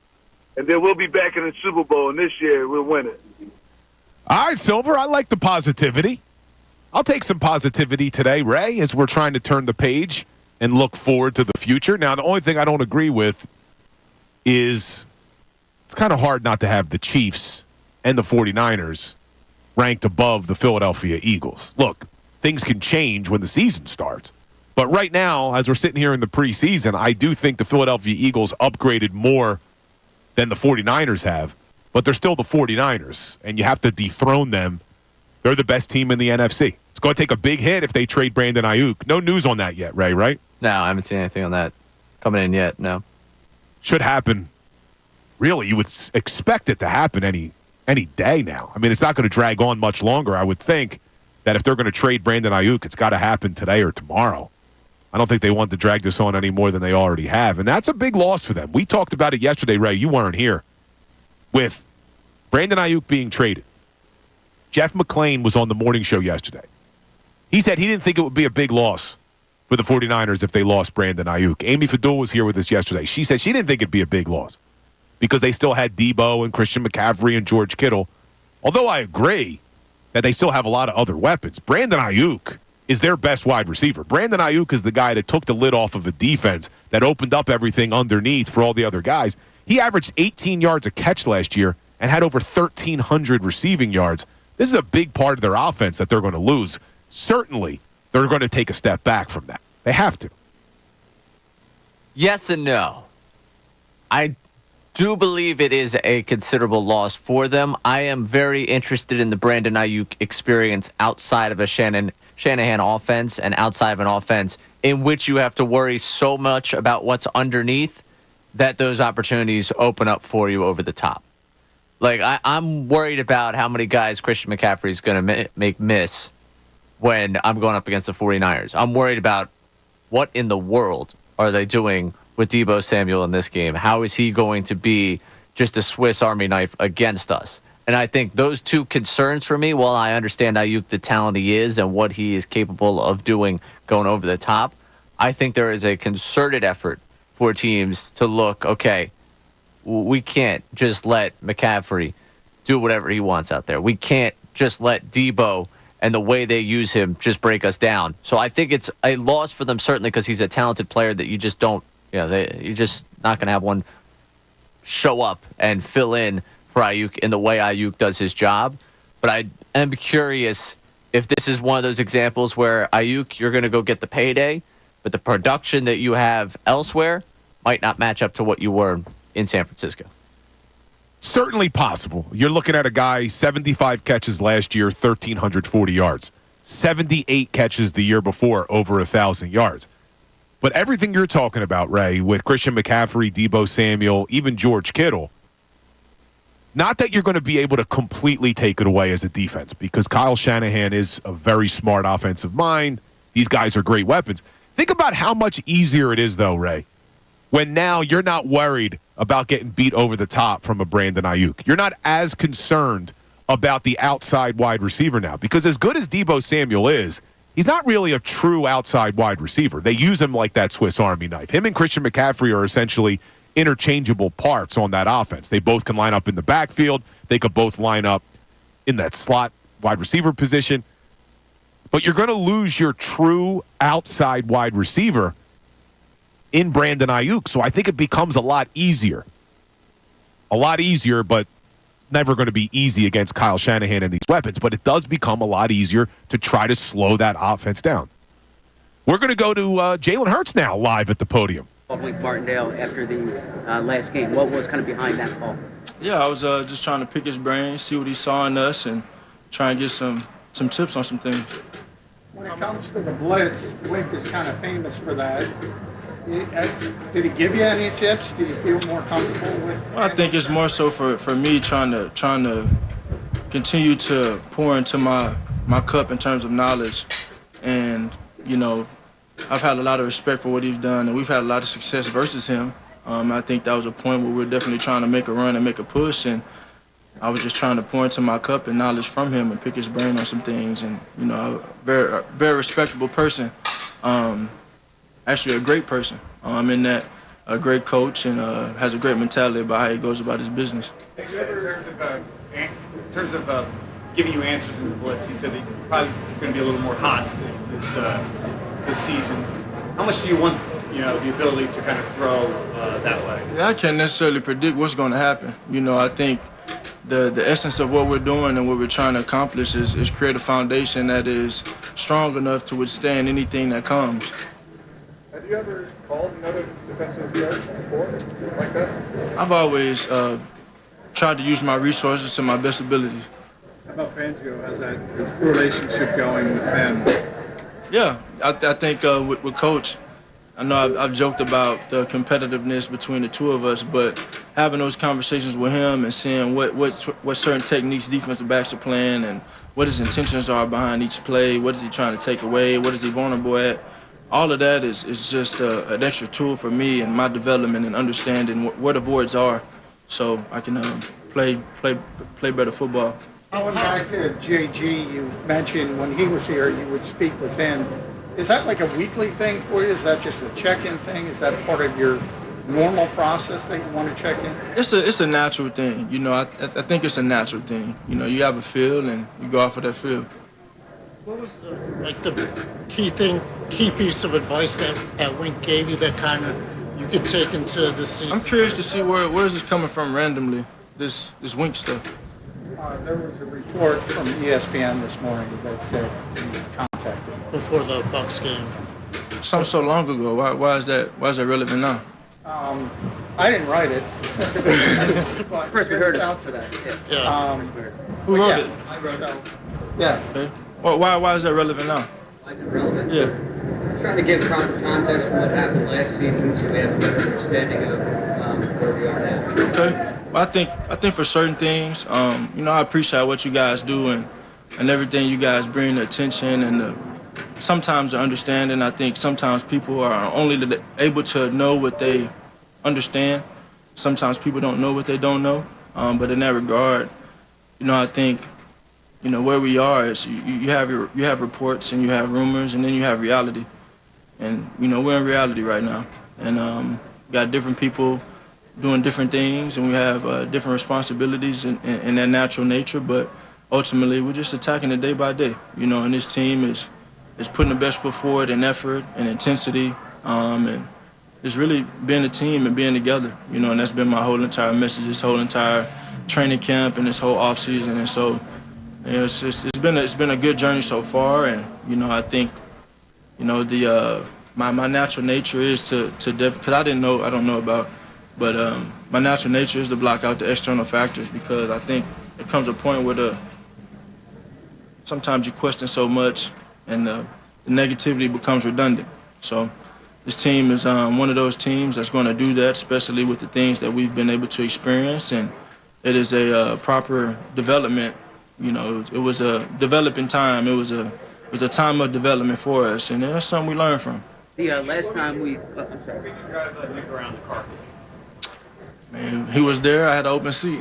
And then we'll be back in the Super Bowl, and this year we'll win it. All right, Silver, I like the positivity. I'll take some positivity today, Ray, as we're trying to turn the page and look forward to the future. Now, the only thing I don't agree with is it's kind of hard not to have the Chiefs and the 49ers ranked above the Philadelphia Eagles. Look, things can change when the season starts. But right now, as we're sitting here in the preseason, I do think the Philadelphia Eagles upgraded more than the 49ers have. But they're still the 49ers, and you have to dethrone them. They're the best team in the NFC. It's going to take a big hit if they trade Brandon Aiyuk. No news on that yet, Ray, right? No, I haven't seen anything on that coming in yet, no. Should happen. Really, you would expect it to happen any any day now. I mean, it's not going to drag on much longer. I would think that if they're going to trade Brandon Aiyuk, it's got to happen today or tomorrow. I don't think they want to drag this on any more than they already have, and that's a big loss for them. We talked about it yesterday, Ray. You weren't here. With Brandon Aiyuk being traded, Jeff McClain was on the morning show yesterday. He said he didn't think it would be a big loss for the 49ers if they lost Brandon Aiyuk. Amy Fadul was here with us yesterday. She said she didn't think it'd be a big loss because they still had Debo and Christian McCaffrey and George Kittle. Although I agree that they still have a lot of other weapons. Brandon Aiyuk is their best wide receiver. Brandon Aiyuk is the guy that took the lid off of a defense that opened up everything underneath for all the other guys. He averaged 18 yards a catch last year and had over 1,300 receiving yards. This is a big part of their offense that they're going to lose. Certainly, they're going to take a step back from that. They have to. Yes and no. I do believe it is a considerable loss for them. I am very interested in the Brandon Aiyuk experience outside of a Shanahan offense and outside of an offense in which you have to worry so much about what's underneath that those opportunities open up for you over the top. Like, I'm worried about how many guys Christian McCaffrey is going to make miss when I'm going up against the 49ers. I'm worried about what in the world are they doing with Debo Samuel in this game. How is he going to be just a Swiss Army knife against us? And I think those two concerns for me, while I understand Aiyuk, the talent he is and what he is capable of doing going over the top, I think there is a concerted effort for teams to look, okay, we can't just let McCaffrey do whatever he wants out there. We can't just let Debo and the way they use him just break us down. So I think it's a loss for them, certainly, because he's a talented player that you just don't, you're just not going to have one show up and fill in for Aiyuk in the way Aiyuk does his job. But I am curious if this is one of those examples where Aiyuk, you're going to go get the payday, but the production that you have elsewhere might not match up to what you were in San Francisco. Certainly possible. You're looking at a guy, 75 catches last year, 1,340 yards. 78 catches the year before, over 1,000 yards. But everything you're talking about, Ray, with Christian McCaffrey, Debo Samuel, even George Kittle, not that you're going to be able to completely take it away as a defense, because Kyle Shanahan is a very smart offensive mind. These guys are great weapons. Think about how much easier it is, though, Ray, when now you're not worried about getting beat over the top from a Brandon Aiyuk. You're not as concerned about the outside wide receiver now, because as good as Debo Samuel is, he's not really a true outside wide receiver. They use him like that Swiss Army knife. Him and Christian McCaffrey are essentially interchangeable parts on that offense. They both can line up in the backfield. They could both line up in that slot wide receiver position. But you're going to lose your true outside wide receiver in Brandon Aiyuk. So I think it becomes a lot easier. A lot easier, but it's never going to be easy against Kyle Shanahan and these weapons. But it does become a lot easier to try to slow that offense down. We're going to go to Jalen Hurts now live at the podium. With Martindale after the last game. What was kind of behind that call? Yeah, I was just trying to pick his brain, see what he saw in us, and try and get some tips on some things. When it comes to the blitz, Wink is kind of famous for that. Did he give you any tips? Do you feel more comfortable with? Well, I think it's more so for me trying to continue to pour into my cup in terms of knowledge, and I've had a lot of respect for what he's done, and we've had a lot of success versus him. I think that was a point where we're definitely trying to make a run and make a push, and I was just trying to pour into my cup and knowledge from him and pick his brain on some things. And a very respectable person, actually a great person. In that a great coach and has a great mentality about how he goes about his business. In terms of giving you answers in the blitz, he said that you're probably going to be a little more hot this season. How much do you want, the ability to kind of throw that way? Yeah, I can't necessarily predict what's going to happen. I think the essence of what we're doing and what we're trying to accomplish is create a foundation that is strong enough to withstand anything that comes. Have you ever called another defensive yards before, like that? I've always tried to use my resources to my best ability. How about Fangio? How's that relationship going with him? Yeah, I think with Coach, I know I've joked about the competitiveness between the two of us, but having those conversations with him and seeing what certain techniques defensive backs are playing and what his intentions are behind each play, what is he trying to take away, what is he vulnerable at, all of that is just an extra tool for me in my development and understanding where the voids are, so I can play better football. Going back to JG, you mentioned when he was here, you would speak with him. Is that like a weekly thing for you? Is that just a check-in thing? Is that part of your normal process that you want to check in? It's a natural thing. You know, I think it's a natural thing. You know, you have a field and you go off of that field. What was the key piece of advice that Wink gave you that kind of you could take into this season? I'm curious to see where is this coming from randomly, this Wink stuff. There was a report from ESPN this morning that said you contacted him. Before the Bucs game. Something so long ago. Why is that relevant now? I didn't write it. First we heard it out today. Yeah. Who wrote it? I wrote it. Yeah. Okay. Well, why is that relevant now? Why is it relevant? Yeah. Trying to give proper context from what happened last season so we have a better understanding of where we are now. Okay. Well, I think for certain things, you know, I appreciate what you guys do and everything you guys bring to attention and sometimes the understanding. I think sometimes people are only able to know what they understand. Sometimes people don't know what they don't know. But in that regard, you know, I think, you know, where we are is you have reports and you have rumors and then you have reality. And, you know, we're in reality right now. And we got different people doing different things and we have different responsibilities in their natural nature. But ultimately, we're just attacking it day by day. You know, and this team is putting the best foot forward in effort and intensity, and it's really being a team and being together, you know, and that's been my whole entire message, this whole entire training camp and this whole offseason. And so, you know, it's been a good journey so far, and, you know, I think, you know, my natural nature is because I don't know about, but my natural nature is to block out the external factors because I think it comes a point where sometimes you question so much and the negativity becomes redundant. So this team is one of those teams that's going to do that, especially with the things that we've been able to experience. And it is a proper development. You know, it was a developing time. It was a time of development for us, and that's something we learned from. The last time I'm sorry. Did you drive Nick around the car? Man, he was there. I had an open seat.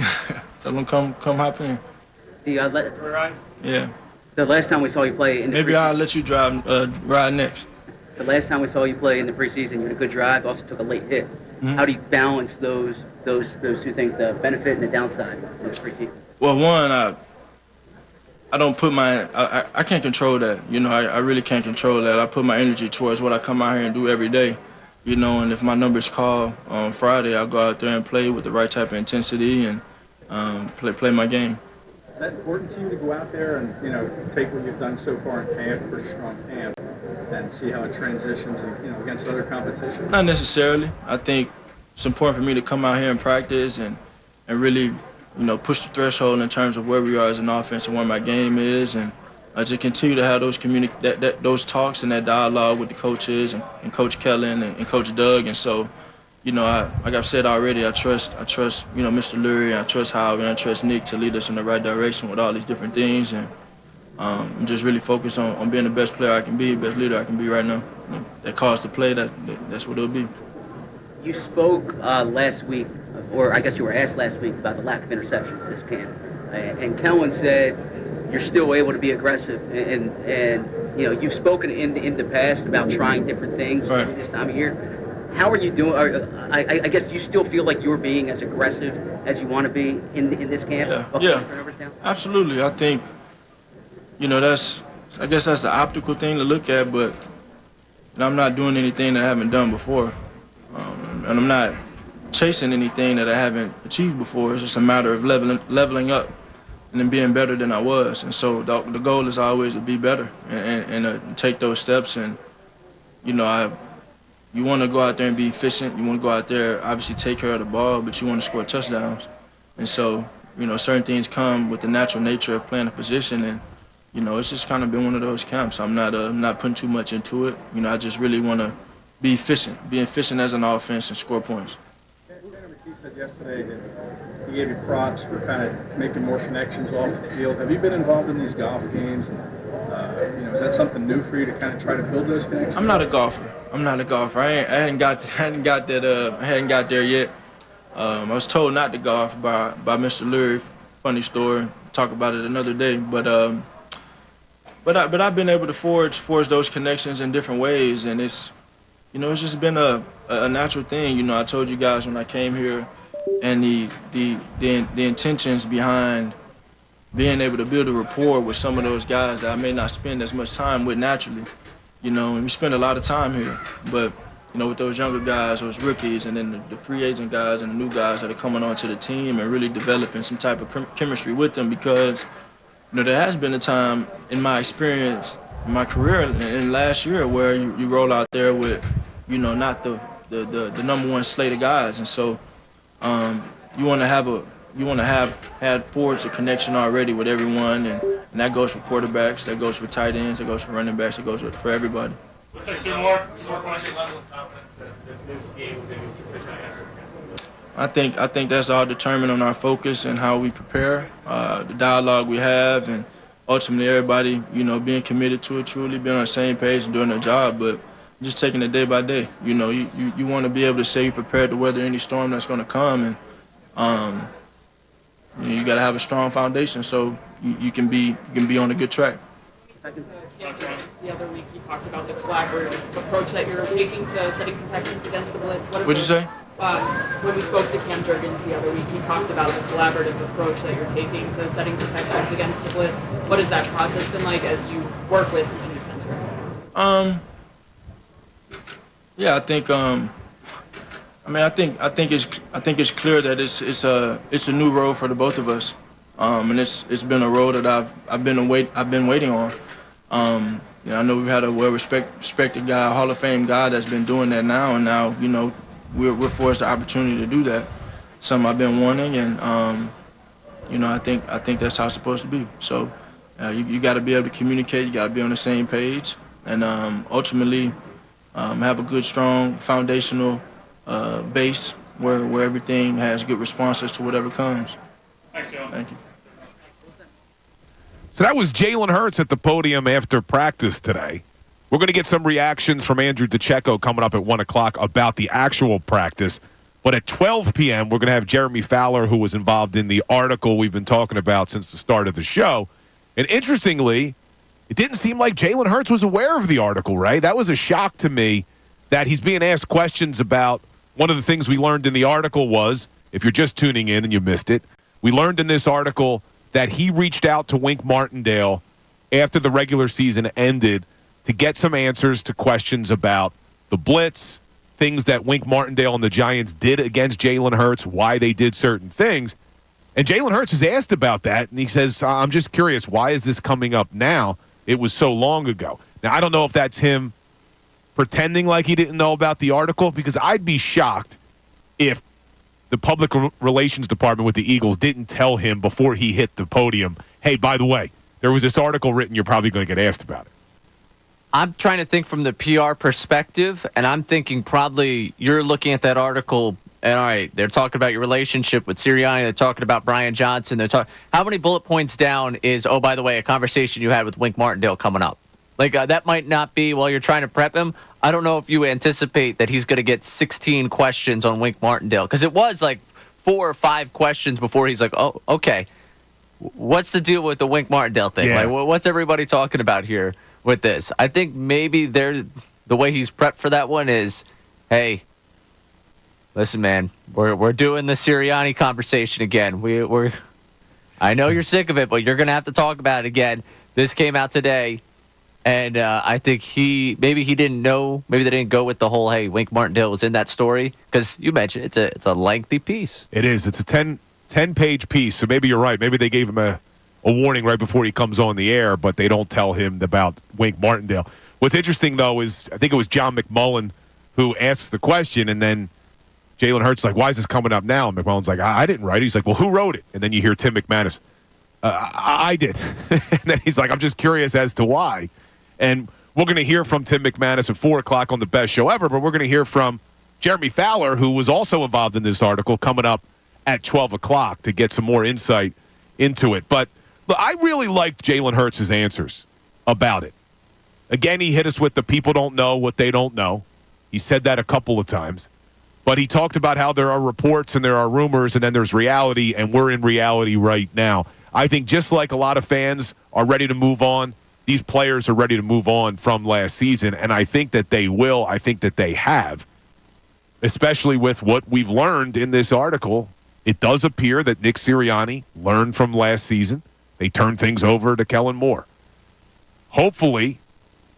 Tell him come hop in. Yeah. The last time we saw you play in the maybe I'll let you ride next. The last time we saw you play in the preseason, you had a good drive, also took a late hit. Mm-hmm. How do you balance those two things, the benefit and the downside in the preseason? Well, one, I don't put I can't control that. You know, I really can't control that. I put my energy towards what I come out here and do every day. You know, and if my number's called on Friday, I'll go out there and play with the right type of intensity and play my game. Is that important to you to go out there and, you know, take what you've done so far in camp, pretty strong camp, and see how it transitions, you know, against other competition? Not necessarily. I think it's important for me to come out here and practice and really, you know, push the threshold in terms of where we are as an offense and where my game is, and to continue to have those those talks and that dialogue with the coaches and Coach Kellen and Coach Doug. And so, you know, like I've said already, I trust, you know, Mr. Lurie, I trust Howard, and I trust Nick to lead us in the right direction with all these different things. And I'm just really focused on being the best player I can be, best leader I can be right now. That calls to play, that's what it'll be. You spoke last week, or I guess you were asked last week about the lack of interceptions this camp. And Kellen said you're still able to be aggressive. And you know, you've spoken in the past about trying different things this time of year. How are you doing? I guess you still feel like you're being as aggressive as you want to be in this camp? Yeah. Absolutely. I think, you know, I guess that's an optical thing to look at, but you know, I'm not doing anything that I haven't done before. And I'm not chasing anything that I haven't achieved before. It's just a matter of leveling up and then being better than I was. And so the goal is always to be better and take those steps. And, you know, you want to go out there and be efficient. You want to go out there, obviously take care of the ball, but you want to score touchdowns. And so, you know, certain things come with the natural nature of playing a position. And, you know, it's just kind of been one of those camps. I'm not putting too much into it. You know, I just really want to be efficient as an offense and score points. He said yesterday that he gave you props for kind of making more connections off the field. Have you been involved in these golf games? Is that something new for you to kind of try to build those connections? I'm not a golfer. I hadn't got there yet. I was told not to golf by Mr. Leary. Funny story. Talk about it another day. But I've been able to forge those connections in different ways, and it's just been a natural thing. I told you guys when I came here, and the intentions behind being able to build a rapport with some of those guys that I may not spend as much time with naturally. And we spend a lot of time here, but with those younger guys, those rookies, and then the free agent guys and the new guys that are coming onto the team and really developing some type of chemistry with them, because there has been a time in my experience, in my career, in last year, where you roll out there with, not the number one slate of guys, and so you want to have had forwards a connection already with everyone, and that goes for quarterbacks, that goes for tight ends, that goes for running backs, that goes for everybody. What's our two more question level of confidence that this new scheme will give you sufficient answers? I think that's all determined on our focus and how we prepare, the dialogue we have, and ultimately everybody, being committed to it, truly being on the same page and doing their job, but just taking it day by day. You want to be able to say you're prepared to weather any storm that's going to come, and you got to have a strong foundation so you can be on a good track. The other week he talked about the collaborative approach that you're taking to setting protections against the blitz. What'd you say? When we spoke to Cam Jurgens the other week, he talked about the collaborative approach that you're taking to setting protections against the blitz. What has that process been like as you work with a new center? Yeah, I think it's clear that it's a new road for the both of us, and it's been a road that I've been waiting on. I know we've had a well-respected guy, a Hall of Fame guy that's been doing that now, and now we're forced the opportunity to do that. Something I've been wanting, and I think that's how it's supposed to be. So you got to be able to communicate, you got to be on the same page, and ultimately have a good, strong, foundational base where everything has good responses to whatever comes. Thanks, Joe. Thank you. So that was Jalen Hurts at the podium after practice today. We're going to get some reactions from Andrew DeCecco coming up at 1 o'clock about the actual practice. But at 12 p.m., we're going to have Jeremy Fowler, who was involved in the article we've been talking about since the start of the show. And interestingly, it didn't seem like Jalen Hurts was aware of the article, right? That was a shock to me that he's being asked questions about. One of the things we learned in the article was, if you're just tuning in and you missed it, we learned in this article that he reached out to Wink Martindale after the regular season ended to get some answers to questions about the blitz, things that Wink Martindale and the Giants did against Jalen Hurts, why they did certain things. And Jalen Hurts was asked about that, and he says, I'm just curious, why is this coming up now? It was so long ago. Now, I don't know if that's him pretending like he didn't know about the article, because I'd be shocked if the public relations department with the Eagles didn't tell him before he hit the podium, hey, by the way, there was this article written, you're probably going to get asked about it. I'm trying to think from the PR perspective, and I'm thinking probably you're looking at that article, and all right, they're talking about your relationship with Sirianni, they're talking about Brian Johnson, how many bullet points down is, oh, by the way, a conversation you had with Wink Martindale coming up? Like, that might not be while you're trying to prep him. I don't know if you anticipate that he's going to get 16 questions on Wink Martindale, because it was like 4 or 5 questions before he's like, oh, okay, what's the deal with the Wink Martindale thing? Yeah. Like, what's everybody talking about here with this? I think maybe the way he's prepped for that one is, hey, listen, man, we're doing the Sirianni conversation again. I know you're sick of it, but you're going to have to talk about it again. This came out today. And I think maybe he didn't know, maybe they didn't go with the whole, hey, Wink Martindale was in that story, because you mentioned it's a lengthy piece. It is. It's a 10-page piece, so maybe you're right. Maybe they gave him a warning right before he comes on the air, but they don't tell him about Wink Martindale. What's interesting, though, is I think it was John McMullen who asks the question, and then Jalen Hurts is like, why is this coming up now? And McMullen's like, I didn't write it. He's like, well, who wrote it? And then you hear Tim McManus. I did. And then he's like, I'm just curious as to why. And We're going to hear from Tim McManus at 4 o'clock on the best show ever, but we're going to hear from Jeremy Fowler, who was also involved in this article, coming up at 12 o'clock to get some more insight into it. But look, I really liked Jalen Hurts' answers about it. Again, he hit us with the people don't know what they don't know. He said that a couple of times. But he talked about how there are reports and there are rumors and then there's reality, and we're in reality right now. I think just like a lot of fans are ready to move on, these players are ready to move on from last season, and I think that they will. I think that they have, especially with what we've learned in this article. It does appear that Nick Sirianni learned from last season. They turned things over to Kellen Moore. Hopefully,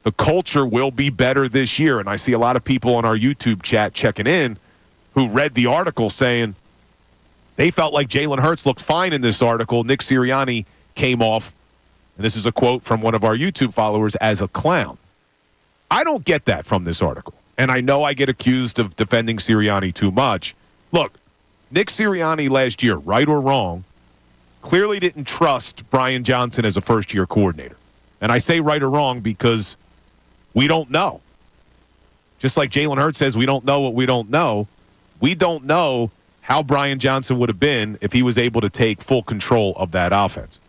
the culture will be better this year, and I see a lot of people on our YouTube chat checking in who read the article saying they felt like Jalen Hurts looked fine in this article. Nick Sirianni came off, and this is a quote from one of our YouTube followers, as a clown. I don't get that from this article, and I know I get accused of defending Sirianni too much. Look, Nick Sirianni last year, right or wrong, clearly didn't trust Brian Johnson as a first-year coordinator. And I say right or wrong because we don't know. Just like Jalen Hurts says we don't know what we don't know, we don't know how Brian Johnson would have been if he was able to take full control of that offense.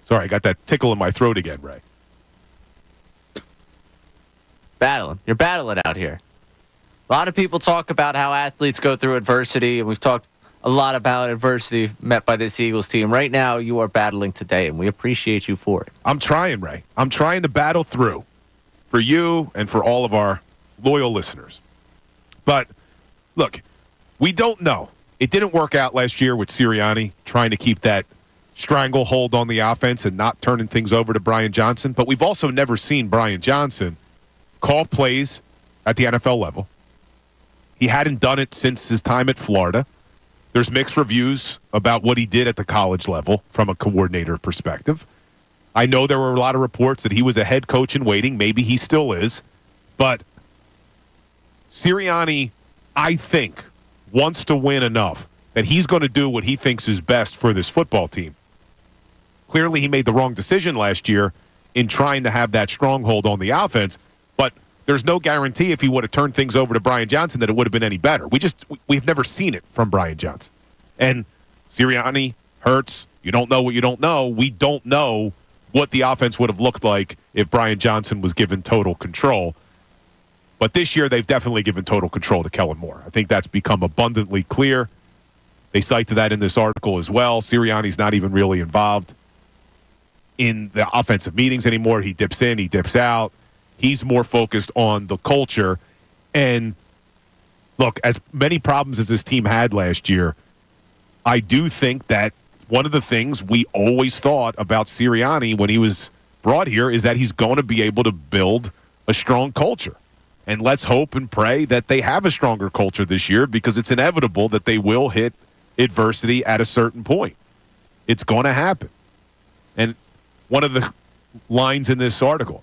Sorry, I got that tickle in my throat again, Ray. Battling. You're battling out here. A lot of people talk about how athletes go through adversity, and we've talked a lot about adversity met by this Eagles team. Right now, you are battling today, and we appreciate you for it. I'm trying, Ray. I'm trying to battle through for you and for all of our loyal listeners. But, look, we don't know. It didn't work out last year with Sirianni trying to keep that stranglehold on the offense and not turning things over to Brian Johnson. But we've also never seen Brian Johnson call plays at the NFL level. He hadn't done it since his time at Florida. There's mixed reviews about what he did at the college level from a coordinator perspective. I know there were a lot of reports that he was a head coach in waiting. Maybe he still is. But Sirianni, I think, wants to win enough that he's going to do what he thinks is best for this football team. Clearly, he made the wrong decision last year in trying to have that stronghold on the offense, but there's no guarantee if he would have turned things over to Brian Johnson that it would have been any better. We've never seen it from Brian Johnson. And Sirianni, Hurts, you don't know what you don't know. We don't know what the offense would have looked like if Brian Johnson was given total control. But this year, they've definitely given total control to Kellen Moore. I think that's become abundantly clear. They cite to that in this article as well. Sirianni's not even really involved in the offensive meetings anymore. He dips in, he dips out. He's more focused on the culture. And look, as many problems as this team had last year, I do think that one of the things we always thought about Sirianni when he was brought here is that he's going to be able to build a strong culture. And let's hope and pray that they have a stronger culture this year, because it's inevitable that they will hit adversity at a certain point. It's going to happen. And one of the lines in this article,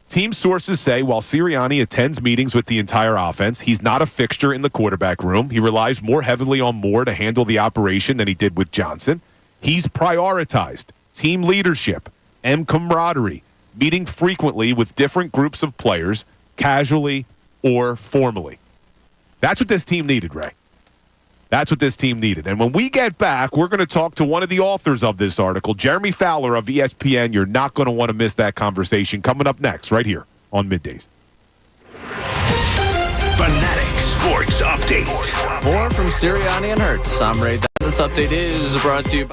team sources say while Sirianni attends meetings with the entire offense, he's not a fixture in the quarterback room. He relies more heavily on Moore to handle the operation than he did with Johnson. He's prioritized team leadership and camaraderie, meeting frequently with different groups of players, casually or formally. That's what this team needed, Ray. That's what this team needed. And when we get back, we're going to talk to one of the authors of this article, Jeremy Fowler of ESPN. You're not going to want to miss that conversation. Coming up next, right here on Middays. Fanatic Sports Update. More from Sirianni and Hurts. I'm Ray. This update is brought to you by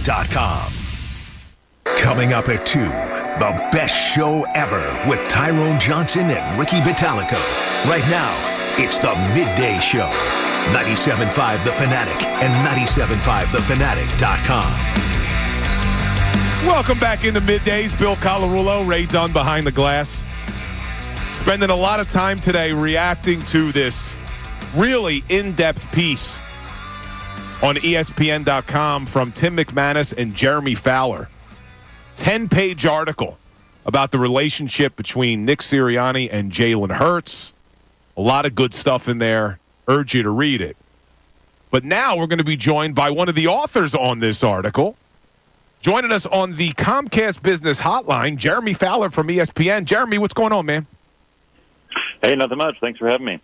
McManus.com. Coming up at 2, the best show ever with Tyrone Johnson and Ricky Vitalico. Right now, it's the Midday Show. 97.5 The Fanatic and 97.5thefanatic.com. Welcome back into Middays. Bill Colarulo, Ray Dunn behind the glass. Spending a lot of time today reacting to this really in-depth piece on ESPN.com from Tim McManus and Jeremy Fowler. 10-page article about the relationship between Nick Sirianni and Jalen Hurts. A lot of good stuff in there. Urge you to read it. But now we're going to be joined by one of the authors on this article. Joining us on the Comcast Business Hotline, Jeremy Fowler from ESPN. Jeremy, what's going on, man? Hey, nothing much. Thanks for having me.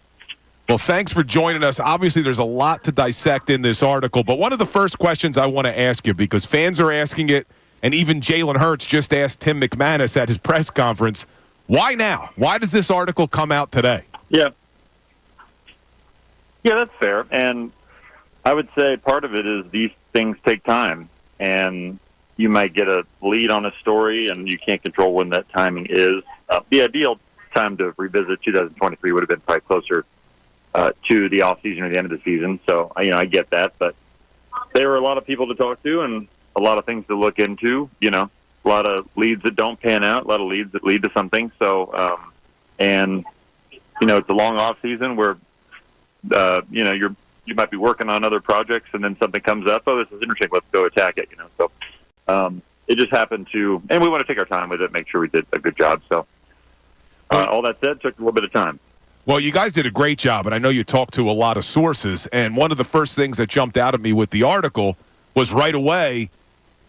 Well, thanks for joining us. Obviously, there's a lot to dissect in this article, but one of the first questions I want to ask you, because fans are asking it, and even Jalen Hurts just asked Tim McManus at his press conference, why now? Why does this article come out today? Yeah, that's fair. And I would say part of it is these things take time, and you might get a lead on a story, and you can't control when that timing is. The ideal time to revisit 2023 would have been probably closer to the offseason or the end of the season. So, I get that. But there were a lot of people to talk to and a lot of things to look into, a lot of leads that don't pan out, a lot of leads that lead to something. So, it's a long offseason where, you might be working on other projects and then something comes up. Oh, this is interesting. Let's go attack it, So it just happened to, and we want to take our time with it, make sure we did a good job. So all that said, took a little bit of time. Well, you guys did a great job, and I know you talked to a lot of sources, and one of the first things that jumped out at me with the article was right away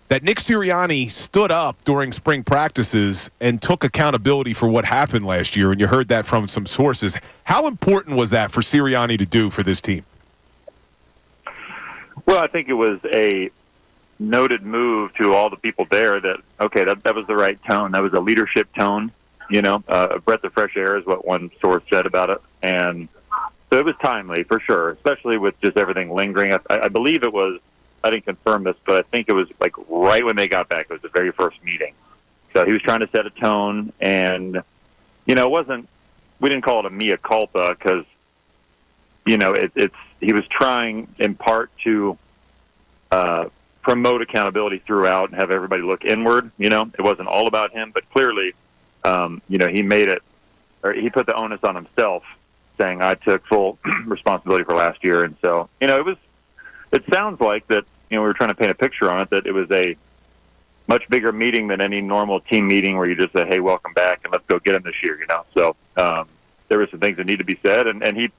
that Nick Sirianni stood up during spring practices and took accountability for what happened last year, and you heard that from some sources. How important was that for Sirianni to do for this team? Well, I think it was a noted move to all the people there that was the right tone. That was a leadership tone. A breath of fresh air is what one source said about it. And so it was timely, for sure, especially with just everything lingering. I believe it was, I didn't confirm this, but I think it was like right when they got back. It was the very first meeting. So he was trying to set a tone, and, it wasn't, we didn't call it a mea culpa because, he was trying in part to promote accountability throughout and have everybody look inward. It wasn't all about him, but clearly, he made it, or he put the onus on himself, saying I took full responsibility for last year. And so, it sounds like that, we were trying to paint a picture on it, that it was a much bigger meeting than any normal team meeting where you just say, hey, welcome back and let's go get him this year, So, there were some things that need to be said. And he,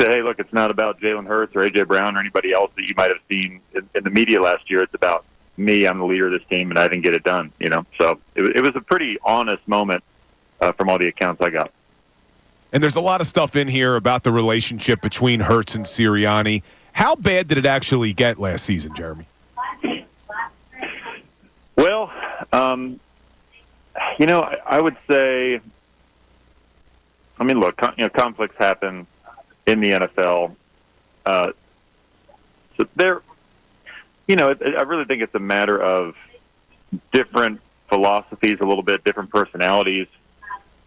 said, hey, look, it's not about Jalen Hurts or A.J. Brown or anybody else that you might have seen in the media last year. It's about me. I'm the leader of this team, and I didn't get it done, So it was a pretty honest moment from all the accounts I got. And there's a lot of stuff in here about the relationship between Hurts and Sirianni. How bad did it actually get last season, Jeremy? Well, I would say, look, conflicts happen in the NFL. So there, I really think it's a matter of different philosophies, a little bit different personalities.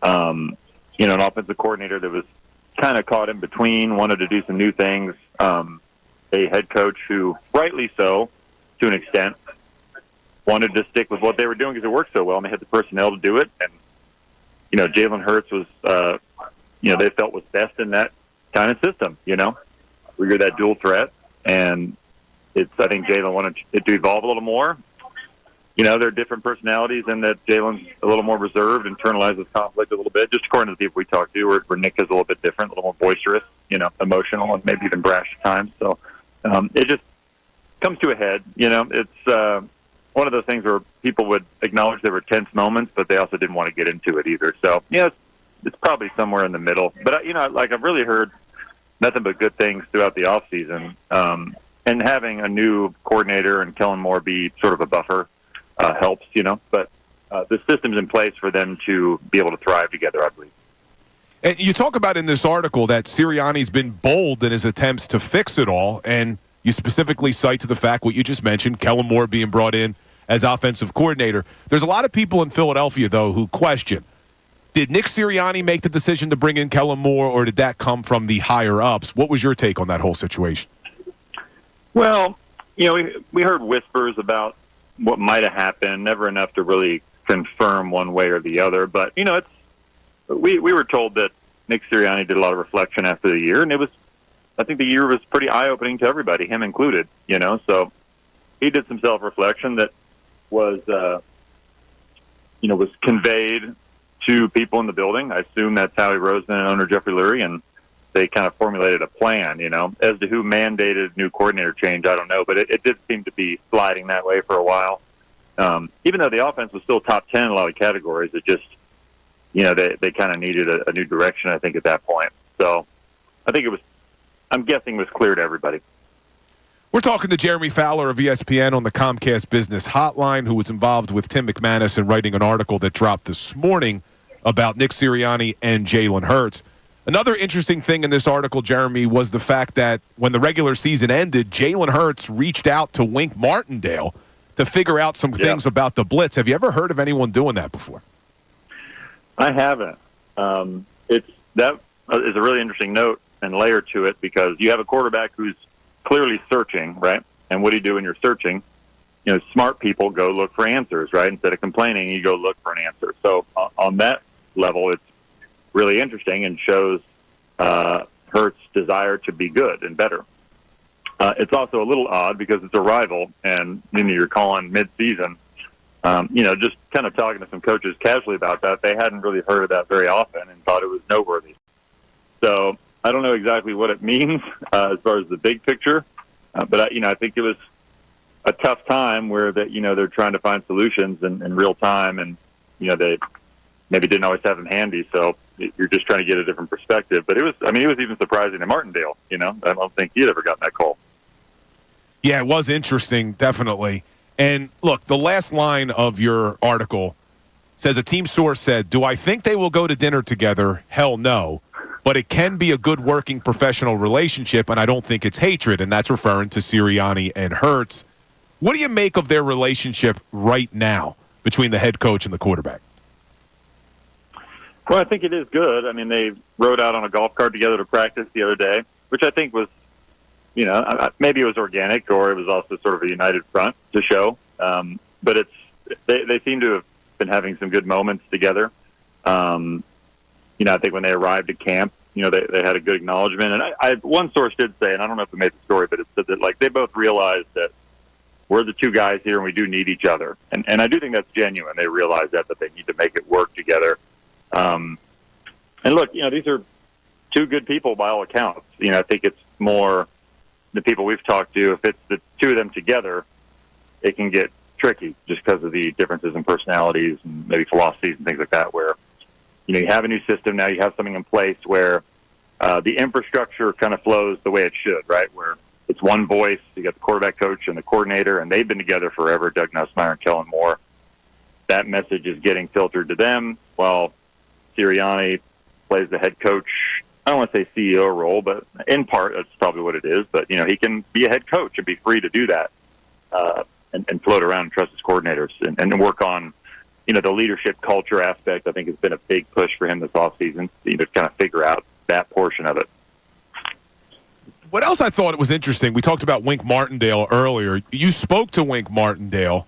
An offensive coordinator that was kind of caught in between, wanted to do some new things. A head coach who, rightly so, to an extent, wanted to stick with what they were doing because it worked so well, and they had the personnel to do it. And, Jalen Hurts was, they felt was best in that kind of system, where you're that dual threat. And I think Jalen wanted it to evolve a little more. There are different personalities, and that Jalen's a little more reserved, internalizes conflict a little bit, just according to the people we talked to, where Nick is a little bit different, a little more boisterous, emotional, and maybe even brash at times. So it just comes to a head. It's one of those things where people would acknowledge there were tense moments, but they also didn't want to get into it either. So, it's probably somewhere in the middle. But, I've really heard nothing but good things throughout the offseason. And having a new coordinator and Kellen Moore be sort of a buffer helps, But the system's in place for them to be able to thrive together, I believe. And you talk about in this article that Sirianni's been bold in his attempts to fix it all, and You specifically cite to the fact what you just mentioned, Kellen Moore being brought in as offensive coordinator. There's a lot of people in Philadelphia, though, who question, did Nick Sirianni make the decision to bring in Kellen Moore, or did that come from the higher-ups? What was your take on that whole situation? Well, we heard whispers about what might have happened, never enough to really confirm one way or the other. But, we were told that Nick Sirianni did a lot of reflection after the year, and I think the year was pretty eye-opening to everybody, him included, So he did some self-reflection that was, was conveyed to people in the building. I assume that's Howie Roseman and owner Jeffrey Lurie, and they kind of formulated a plan, As to who mandated new coordinator change, I don't know, but it did seem to be sliding that way for a while. Even though the offense was still top 10 in a lot of categories, it just, they kind of needed a new direction, I think, at that point. So I think I'm guessing it was clear to everybody. We're talking to Jeremy Fowler of ESPN on the Comcast Business Hotline, who was involved with Tim McManus in writing an article that dropped this morning about Nick Sirianni and Jalen Hurts. Another interesting thing in this article, Jeremy, was the fact that when the regular season ended, Jalen Hurts reached out to Wink Martindale to figure out some things about the blitz. Have you ever heard of anyone doing that before? I haven't. That is a really interesting note and layer to it, because you have a quarterback who's clearly searching, right? And what do you do when you're searching? Smart people go look for answers, right? Instead of complaining, you go look for an answer. So on that level, it's really interesting and shows Hurts' desire to be good and better. It's also a little odd because it's a rival, and you're calling mid-season. Just kind of talking to some coaches casually about that, they hadn't really heard of that very often and thought it was noteworthy. So I don't know exactly what it means as far as the big picture, but I think it was a tough time where they're trying to find solutions in real time, and they maybe didn't always have them handy. So you're just trying to get a different perspective. But it was even surprising to Martindale. I don't think he'd ever gotten that call. Yeah, it was interesting, definitely. And look, the last line of your article says a team source said, "Do I think they will go to dinner together? Hell no. But it can be a good working professional relationship, and I don't think it's hatred," and that's referring to Sirianni and Hurts. What do you make of their relationship right now between the head coach and the quarterback? Well, I think it is good. They rode out on a golf cart together to practice the other day, which I think was, maybe it was organic, or it was also sort of a united front to show. But they seem to have been having some good moments together. I think when they arrived at camp, they had a good acknowledgement. And one source did say, and I don't know if it made the story, but it said that they both realized that we're the two guys here and we do need each other. And I do think that's genuine. They realize that they need to make it work together. And look, these are two good people by all accounts. I think it's more the people we've talked to. If it's the two of them together, it can get tricky just because of the differences in personalities and maybe philosophies and things like that, where you have a new system now, you have something in place where the infrastructure kind of flows the way it should, right? Where it's one voice, you got the quarterback coach and the coordinator, and they've been together forever, Doug Nussmeier and Kellen Moore. That message is getting filtered to them, while Sirianni plays the head coach, I don't want to say CEO role, but in part, that's probably what it is. But, he can be a head coach and be free to do that and float around and trust his coordinators and work on, the leadership culture aspect. I think has been a big push for him this offseason, to kind of figure out that portion of it. What else I thought was interesting, we talked about Wink Martindale earlier. You spoke to Wink Martindale,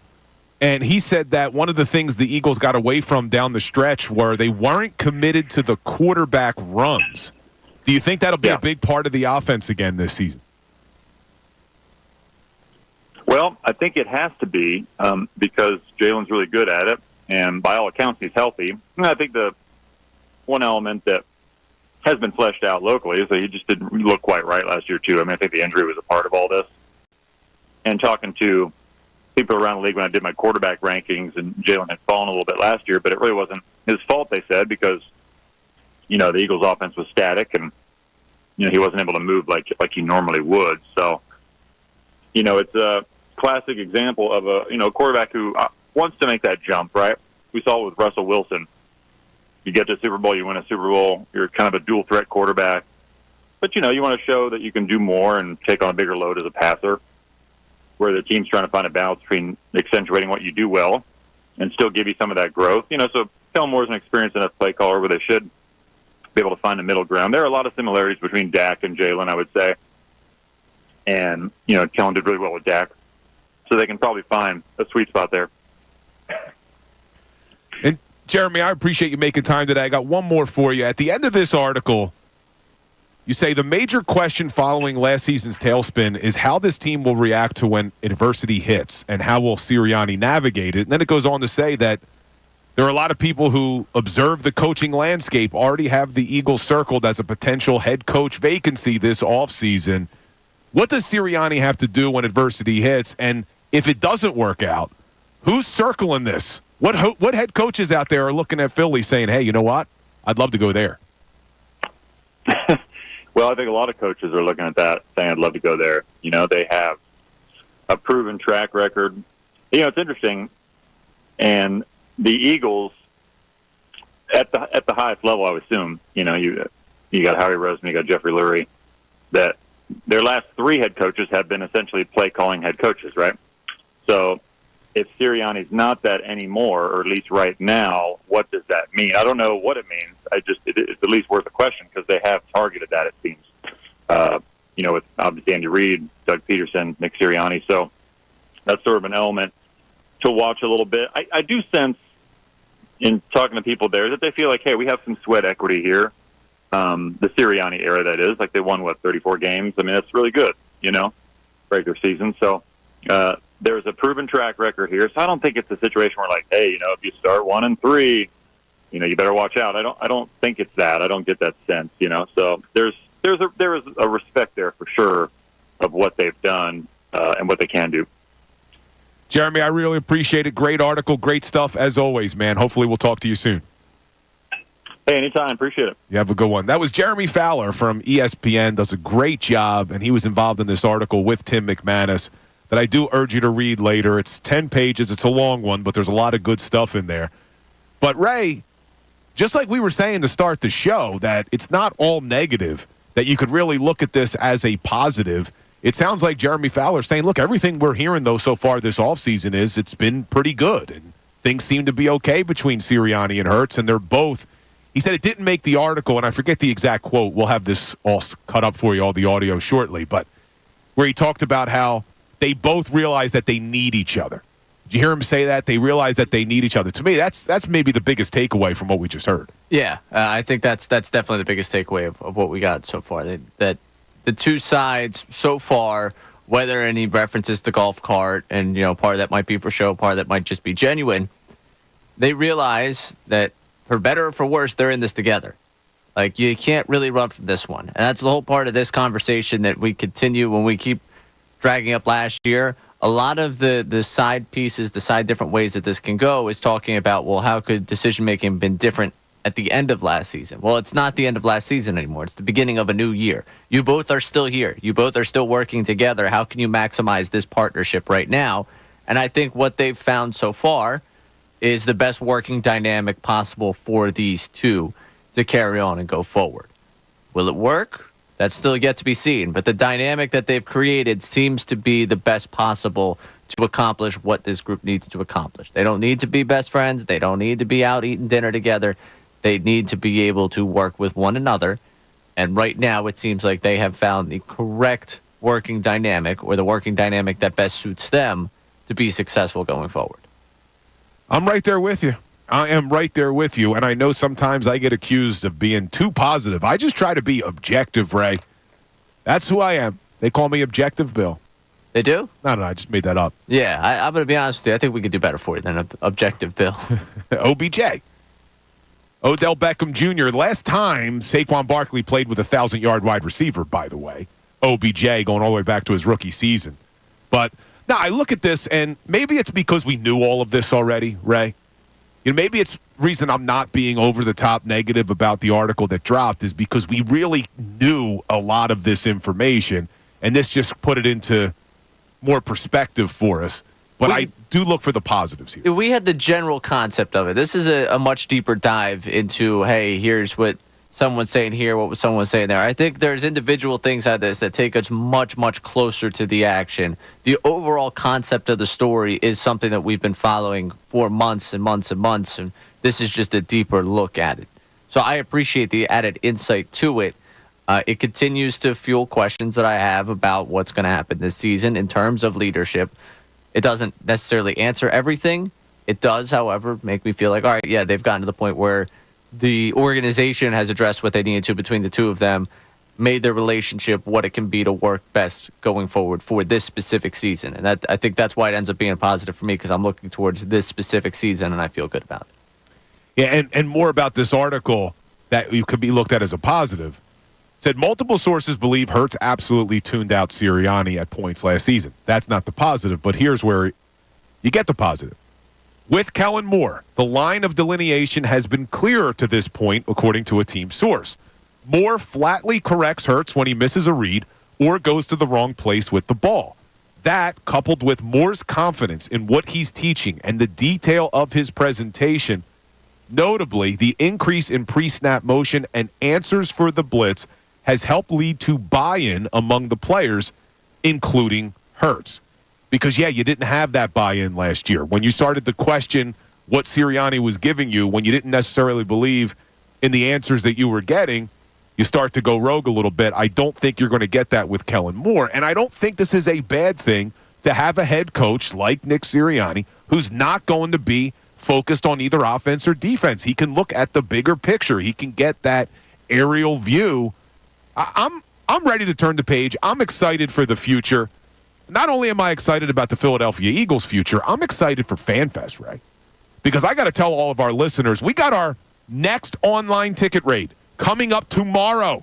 and he said that one of the things the Eagles got away from down the stretch were they weren't committed to the quarterback runs. Do you think that'll be a big part of the offense again this season? Well, I think it has to be because Jalen's really good at it, and by all accounts, he's healthy. And I think the one element that has been fleshed out locally is that he just didn't look quite right last year, too. I think the injury was a part of all this. And talking to people around the league when I did my quarterback rankings, and Jalen had fallen a little bit last year, but it really wasn't his fault, they said, because, the Eagles' offense was static, and, he wasn't able to move like he normally would. So, it's a classic example of a quarterback who wants to make that jump, right? We saw it with Russell Wilson. You get to the Super Bowl, you win a Super Bowl, you're kind of a dual threat quarterback. But, you want to show that you can do more and take on a bigger load as a passer, where the team's trying to find a balance between accentuating what you do well and still give you some of that growth. So Kellen Moore's an experienced enough play caller where they should be able to find a middle ground. There are a lot of similarities between Dak and Jalen, I would say. And, Kellen did really well with Dak. So they can probably find a sweet spot there. And, Jeremy, I appreciate you making time today. I got one more for you. At the end of this article, you say the major question following last season's tailspin is how this team will react to when adversity hits and how will Sirianni navigate it. And then it goes on to say that there are a lot of people who observe the coaching landscape, already have the Eagles circled as a potential head coach vacancy this offseason. What does Sirianni have to do when adversity hits? And if it doesn't work out, who's circling this? What head coaches out there are looking at Philly saying, hey, you know what? I'd love to go there. Well, I think a lot of coaches are looking at that, saying, I'd love to go there. They have a proven track record. It's interesting. And the Eagles, at the highest level, I would assume, you got Howie Roseman, you got Jeffrey Lurie, that their last three head coaches have been essentially play-calling head coaches, right? So if Sirianni's not that anymore, or at least right now, what does that mean? I don't know what it means. It's at least worth a question because they have targeted that, it seems. With obviously Andy Reid, Doug Peterson, Nick Sirianni. So that's sort of an element to watch a little bit. I do sense in talking to people there that they feel like, hey, we have some sweat equity here. The Sirianni era, that is. Like they won, 34 games? I mean, that's really good, regular season. So there's a proven track record here. So I don't think it's a situation where like, hey, if you start 1-3, you better watch out. I don't think it's that. I don't get that sense, So there is a respect there for sure of what they've done and what they can do. Jeremy, I really appreciate it. Great article, great stuff as always, man. Hopefully we'll talk to you soon. Hey, anytime. Appreciate it. You have a good one. That was Jeremy Fowler from ESPN. Does a great job, and he was involved in this article with Tim McManus that I do urge you to read later. It's 10 pages. It's a long one, but there's a lot of good stuff in there. But, Ray, just like we were saying to start the show, that it's not all negative, that you could really look at this as a positive. It sounds like Jeremy Fowler saying, look, everything we're hearing, though, so far this offseason is it's been pretty good. And things seem to be okay between Sirianni and Hurts, and they're both – he said it didn't make the article, and I forget the exact quote. We'll have this all cut up for you, all the audio shortly, but where he talked about how they both realize that they need each other. Did you hear him say that? They realize that they need each other. To me, that's maybe the biggest takeaway from what we just heard. Yeah, I think that's definitely the biggest takeaway of what we got so far. That the two sides so far, whether any references to golf cart, and part of that might be for show, part of that might just be genuine, they realize that for better or for worse, they're in this together. Like, you can't really run from this one. And that's the whole part of this conversation that we continue when we keep dragging up last year. A lot of the side pieces, the side different ways that this can go is talking about, well, how could decision-making have been different at the end of last season? Well, it's not the end of last season anymore. It's the beginning of a new year. You both are still here. You both are still working together. How can you maximize this partnership right now? And I think what they've found so far is the best working dynamic possible for these two to carry on and go forward. Will it work? That's still yet to be seen. But the dynamic that they've created seems to be the best possible to accomplish what this group needs to accomplish. They don't need to be best friends. They don't need to be out eating dinner together. They need to be able to work with one another. And right now, it seems like they have found the correct working dynamic, or the working dynamic that best suits them, to be successful going forward. I'm right there with you. I am right there with you. And I know sometimes I get accused of being too positive. I just try to be objective, Ray. That's who I am. They call me Objective Bill. They do? No, I just made that up. Yeah, I'm going to be honest with you. I think we could do better for you than Objective Bill. OBJ. Odell Beckham Jr. Last time Saquon Barkley played with a 1,000-yard wide receiver, by the way. OBJ going all the way back to his rookie season. But now, I look at this, and maybe it's because we knew all of this already, Ray. Maybe it's the reason I'm not being over-the-top negative about the article that dropped is because we really knew a lot of this information, and this just put it into more perspective for us. But I do look for the positives here. We had the general concept of it. This is a much deeper dive into, hey, here's what someone saying here, what was someone saying there. I think there's individual things out of this that take us much, much closer to the action. The overall concept of the story is something that we've been following for months and months and months, and this is just a deeper look at it. So I appreciate the added insight to it. It continues to fuel questions that I have about what's going to happen this season in terms of leadership. It doesn't necessarily answer everything. It does, however, make me feel like, all right, yeah, they've gotten to the point where the organization has addressed what they needed to between the two of them, made their relationship what it can be to work best going forward for this specific season. And I think that's why it ends up being a positive for me, because I'm looking towards this specific season and I feel good about it. Yeah, and more about this article that could be looked at as a positive. Said multiple sources believe Hurts absolutely tuned out Sirianni at points last season. That's not the positive, but here's where you get the positive. With Kellen Moore, the line of delineation has been clearer to this point, according to a team source. Moore flatly corrects Hurts when he misses a read or goes to the wrong place with the ball. That, coupled with Moore's confidence in what he's teaching and the detail of his presentation, notably the increase in pre-snap motion and answers for the blitz, has helped lead to buy-in among the players, including Hurts. Because, yeah, you didn't have that buy-in last year. When you started to question what Sirianni was giving you, when you didn't necessarily believe in the answers that you were getting, you start to go rogue a little bit. I don't think you're going to get that with Kellen Moore. And I don't think this is a bad thing to have a head coach like Nick Sirianni who's not going to be focused on either offense or defense. He can look at the bigger picture. He can get that aerial view. I'm ready to turn the page. I'm excited for the future. Not only am I excited about the Philadelphia Eagles' future, I'm excited for FanFest, Ray. Because I got to tell all of our listeners, we got our next online ticket raid coming up tomorrow.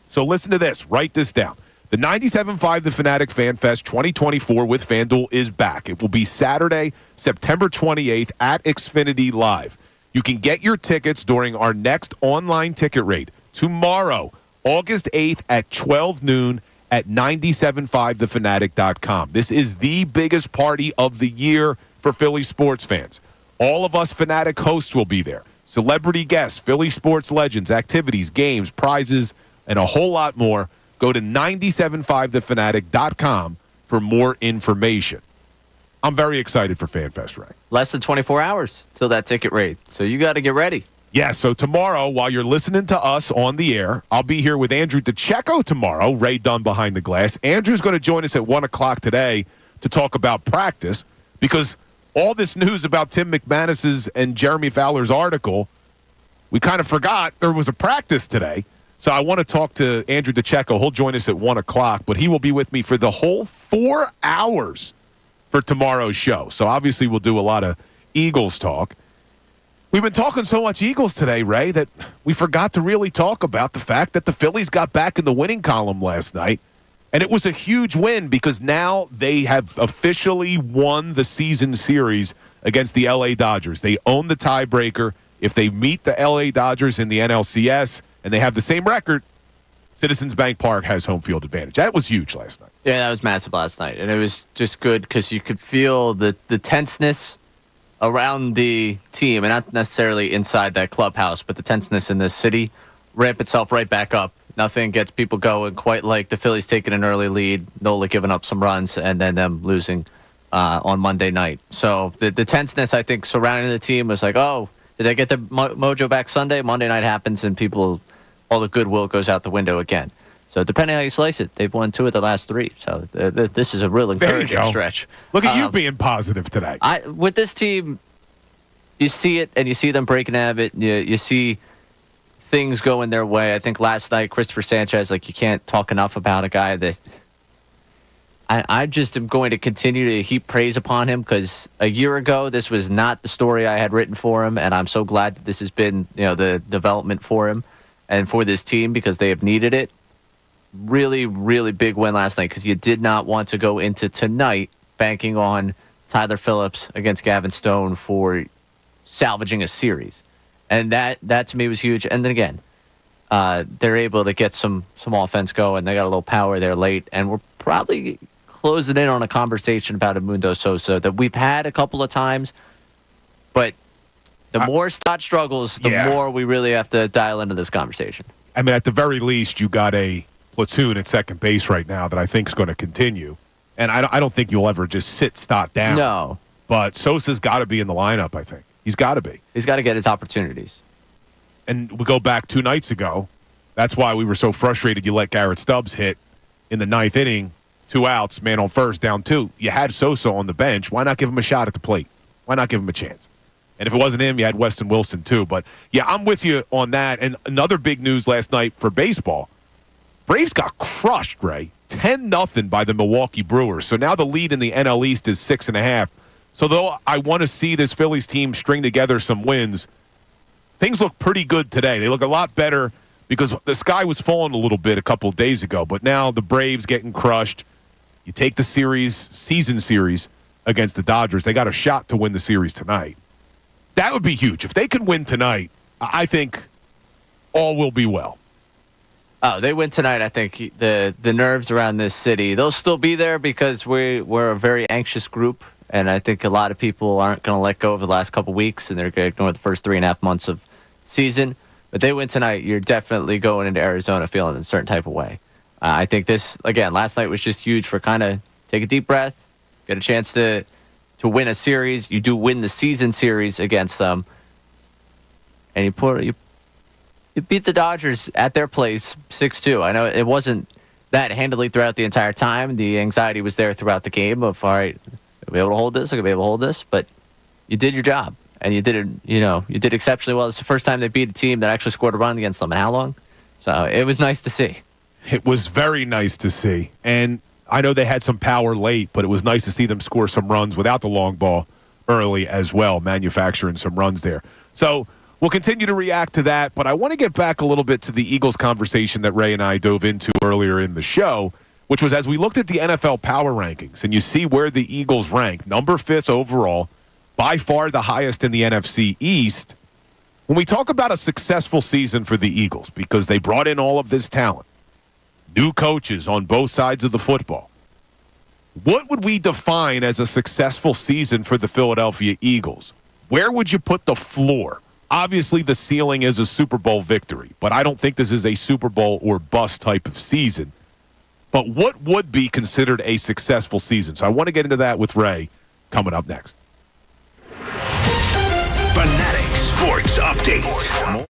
So listen to this. Write this down. The 97.5 The Fanatic FanFest 2024 with FanDuel is back. It will be Saturday, September 28th at Xfinity Live. You can get your tickets during our next online ticket raid tomorrow, August 8th at 12 noon at 975thefanatic.com. This is the biggest party of the year for Philly sports fans. All of us Fanatic hosts will be there. Celebrity guests, Philly sports legends, activities, games, prizes, and a whole lot more. Go to 975thefanatic.com for more information. I'm very excited for FanFest, Ray. Less than 24 hours till that ticket rate, so you got to get ready. Yeah, so tomorrow, while you're listening to us on the air, I'll be here with Andrew DeCecco tomorrow, Ray Dunn behind the glass. Andrew's going to join us at 1 o'clock today to talk about practice, because all this news about Tim McManus's and Jeremy Fowler's article, we kind of forgot there was a practice today. So I want to talk to Andrew DeCecco. He'll join us at 1 o'clock, but he will be with me for the whole 4 hours for tomorrow's show. So obviously we'll do a lot of Eagles talk. We've been talking so much Eagles today, Ray, that we forgot to really talk about the fact that the Phillies got back in the winning column last night. And it was a huge win because now they have officially won the season series against the L.A. Dodgers. They own the tiebreaker. If they meet the L.A. Dodgers in the NLCS and they have the same record, Citizens Bank Park has home field advantage. That was huge last night. Yeah, that was massive last night. And it was just good because you could feel the tenseness around the team, and not necessarily inside that clubhouse, but the tenseness in this city ramp itself right back up. Nothing gets people going quite like the Phillies taking an early lead, Nola giving up some runs, and then them losing on Monday night. So the tenseness, I think, surrounding the team was like, oh, did they get their mojo back Sunday? Monday night happens, and all the goodwill goes out the window again. So depending how you slice it, they've won 2 of the last 3. So this is a real encouraging stretch. Look at you being positive today. With this team, you see it, and you see them breaking out of it. You see things going their way. I think last night, Christopher Sanchez, you can't talk enough about a guy that I just am going to continue to heap praise upon him, because a year ago, this was not the story I had written for him, and I'm so glad that this has been the development for him and for this team, because they have needed it. Really, really big win last night, because you did not want to go into tonight banking on Tyler Phillips against Gavin Stone for salvaging a series. And that to me was huge. And then again, they're able to get some offense going. They got a little power there late. And we're probably closing in on a conversation about Edmundo Sosa that we've had a couple of times. But The more Stott struggles, the more we really have to dial into this conversation. I mean, at the very least, you got a platoon at second base right now that I think is going to continue. And I don't think you'll ever just sit Stott down. No. But Sosa's got to be in the lineup, I think. He's got to be. He's got to get his opportunities. And we go back 2 nights ago. That's why we were so frustrated you let Garrett Stubbs hit in the 9th inning. 2 outs, man on first, down 2. You had Sosa on the bench. Why not give him a shot at the plate? Why not give him a chance? And if it wasn't him, you had Weston Wilson too. But, yeah, I'm with you on that. And another big news last night for baseball. Braves got crushed, Ray. 10-0 by the Milwaukee Brewers. So now the lead in the NL East is 6.5. So though I want to see this Phillies team string together some wins, things look pretty good today. They look a lot better because the sky was falling a little bit a couple of days ago. But now the Braves getting crushed. You take the season series against the Dodgers. They got a shot to win the series tonight. That would be huge. If they could win tonight, I think all will be well. Oh, they win tonight. I think the nerves around this city, they'll still be there because we're a very anxious group. And I think a lot of people aren't going to let go over the last couple weeks, and they're going to ignore the first 3.5 months of season. But they win tonight, you're definitely going into Arizona feeling a certain type of way. I think this, again, last night was just huge for kind of take a deep breath, get a chance to win a series. You do win the season series against them, and you beat the Dodgers at their place 6-2. I know it wasn't that handily throughout the entire time. The anxiety was there throughout the game of, all right, I'll be able to hold this, I'll be able to hold this, but you did your job, and you did it. You did exceptionally well. It's the first time they beat a team that actually scored a run against them in how long? So it was nice to see. It was very nice to see. And I know they had some power late, but it was nice to see them score some runs without the long ball early as well, manufacturing some runs there. So we'll continue to react to that, but I want to get back a little bit to the Eagles conversation that Ray and I dove into earlier in the show, which was as we looked at the NFL power rankings, and you see where the Eagles rank, number 5th overall, by far the highest in the NFC East. When we talk about a successful season for the Eagles, because they brought in all of this talent, new coaches on both sides of the football, what would we define as a successful season for the Philadelphia Eagles? Where would you put the floor? Obviously, the ceiling is a Super Bowl victory, but I don't think this is a Super Bowl or bust type of season. But what would be considered a successful season? So I want to get into that with Ray coming up next. Fanatic Sports Update.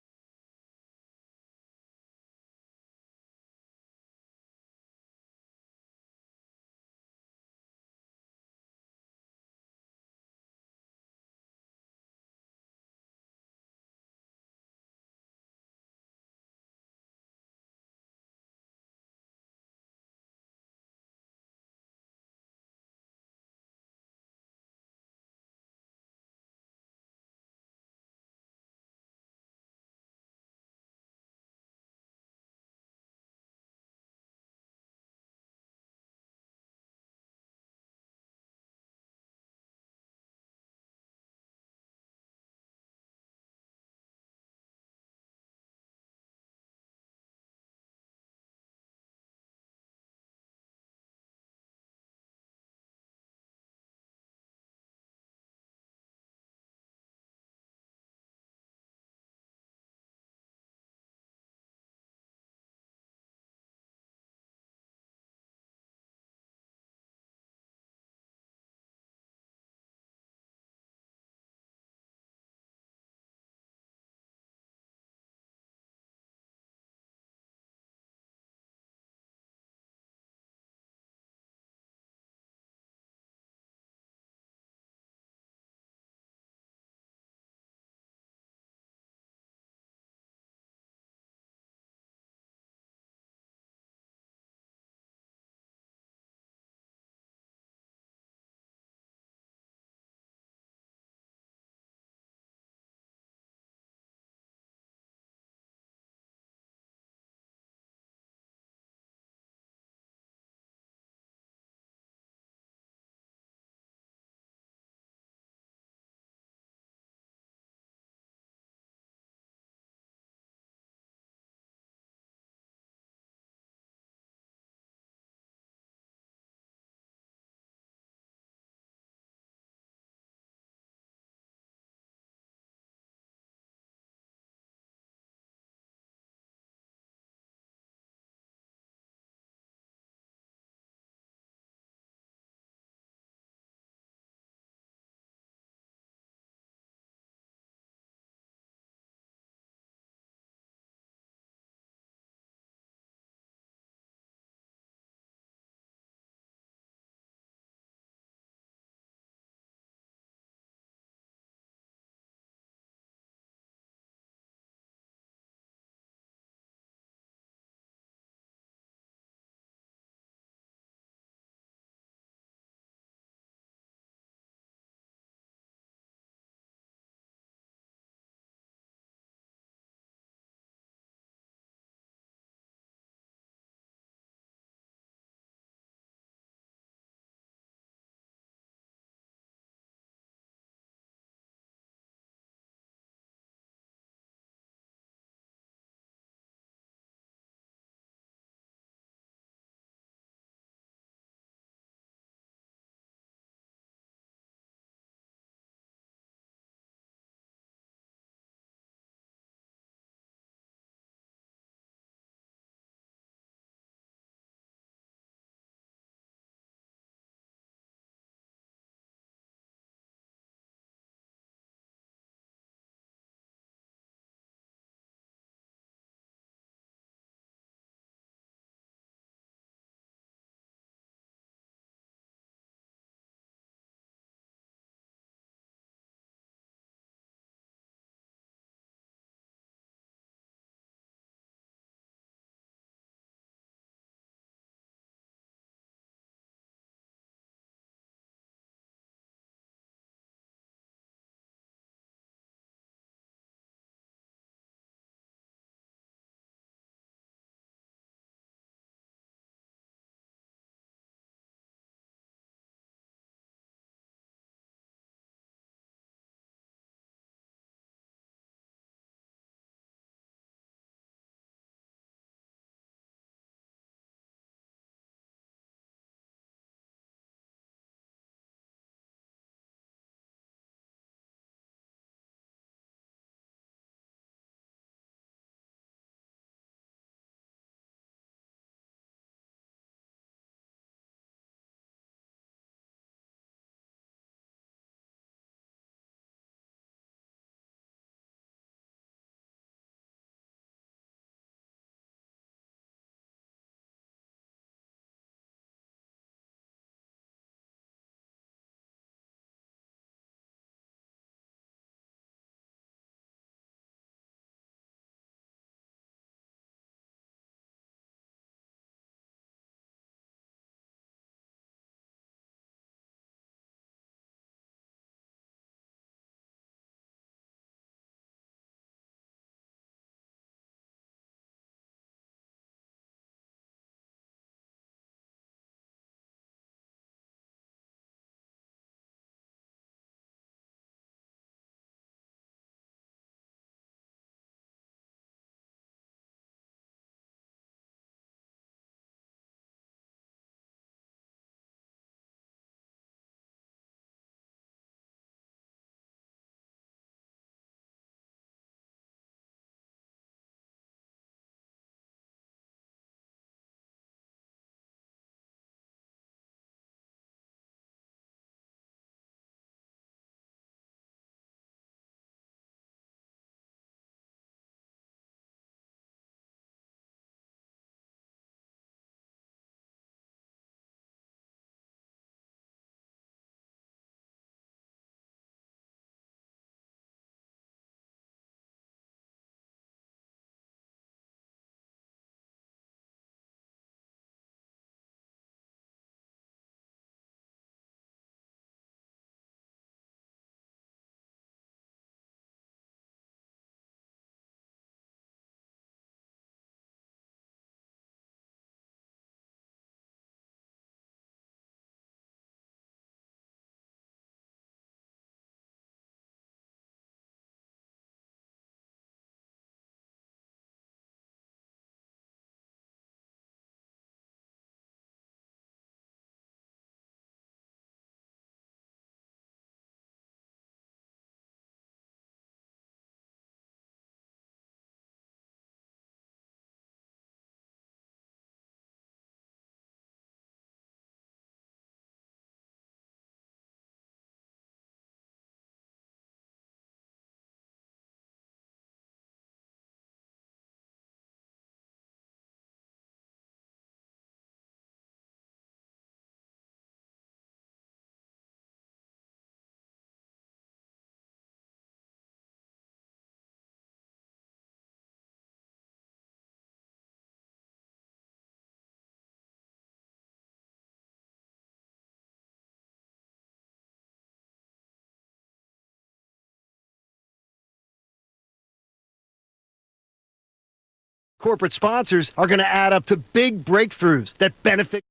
corporate sponsors are going to add up to big breakthroughs that benefit.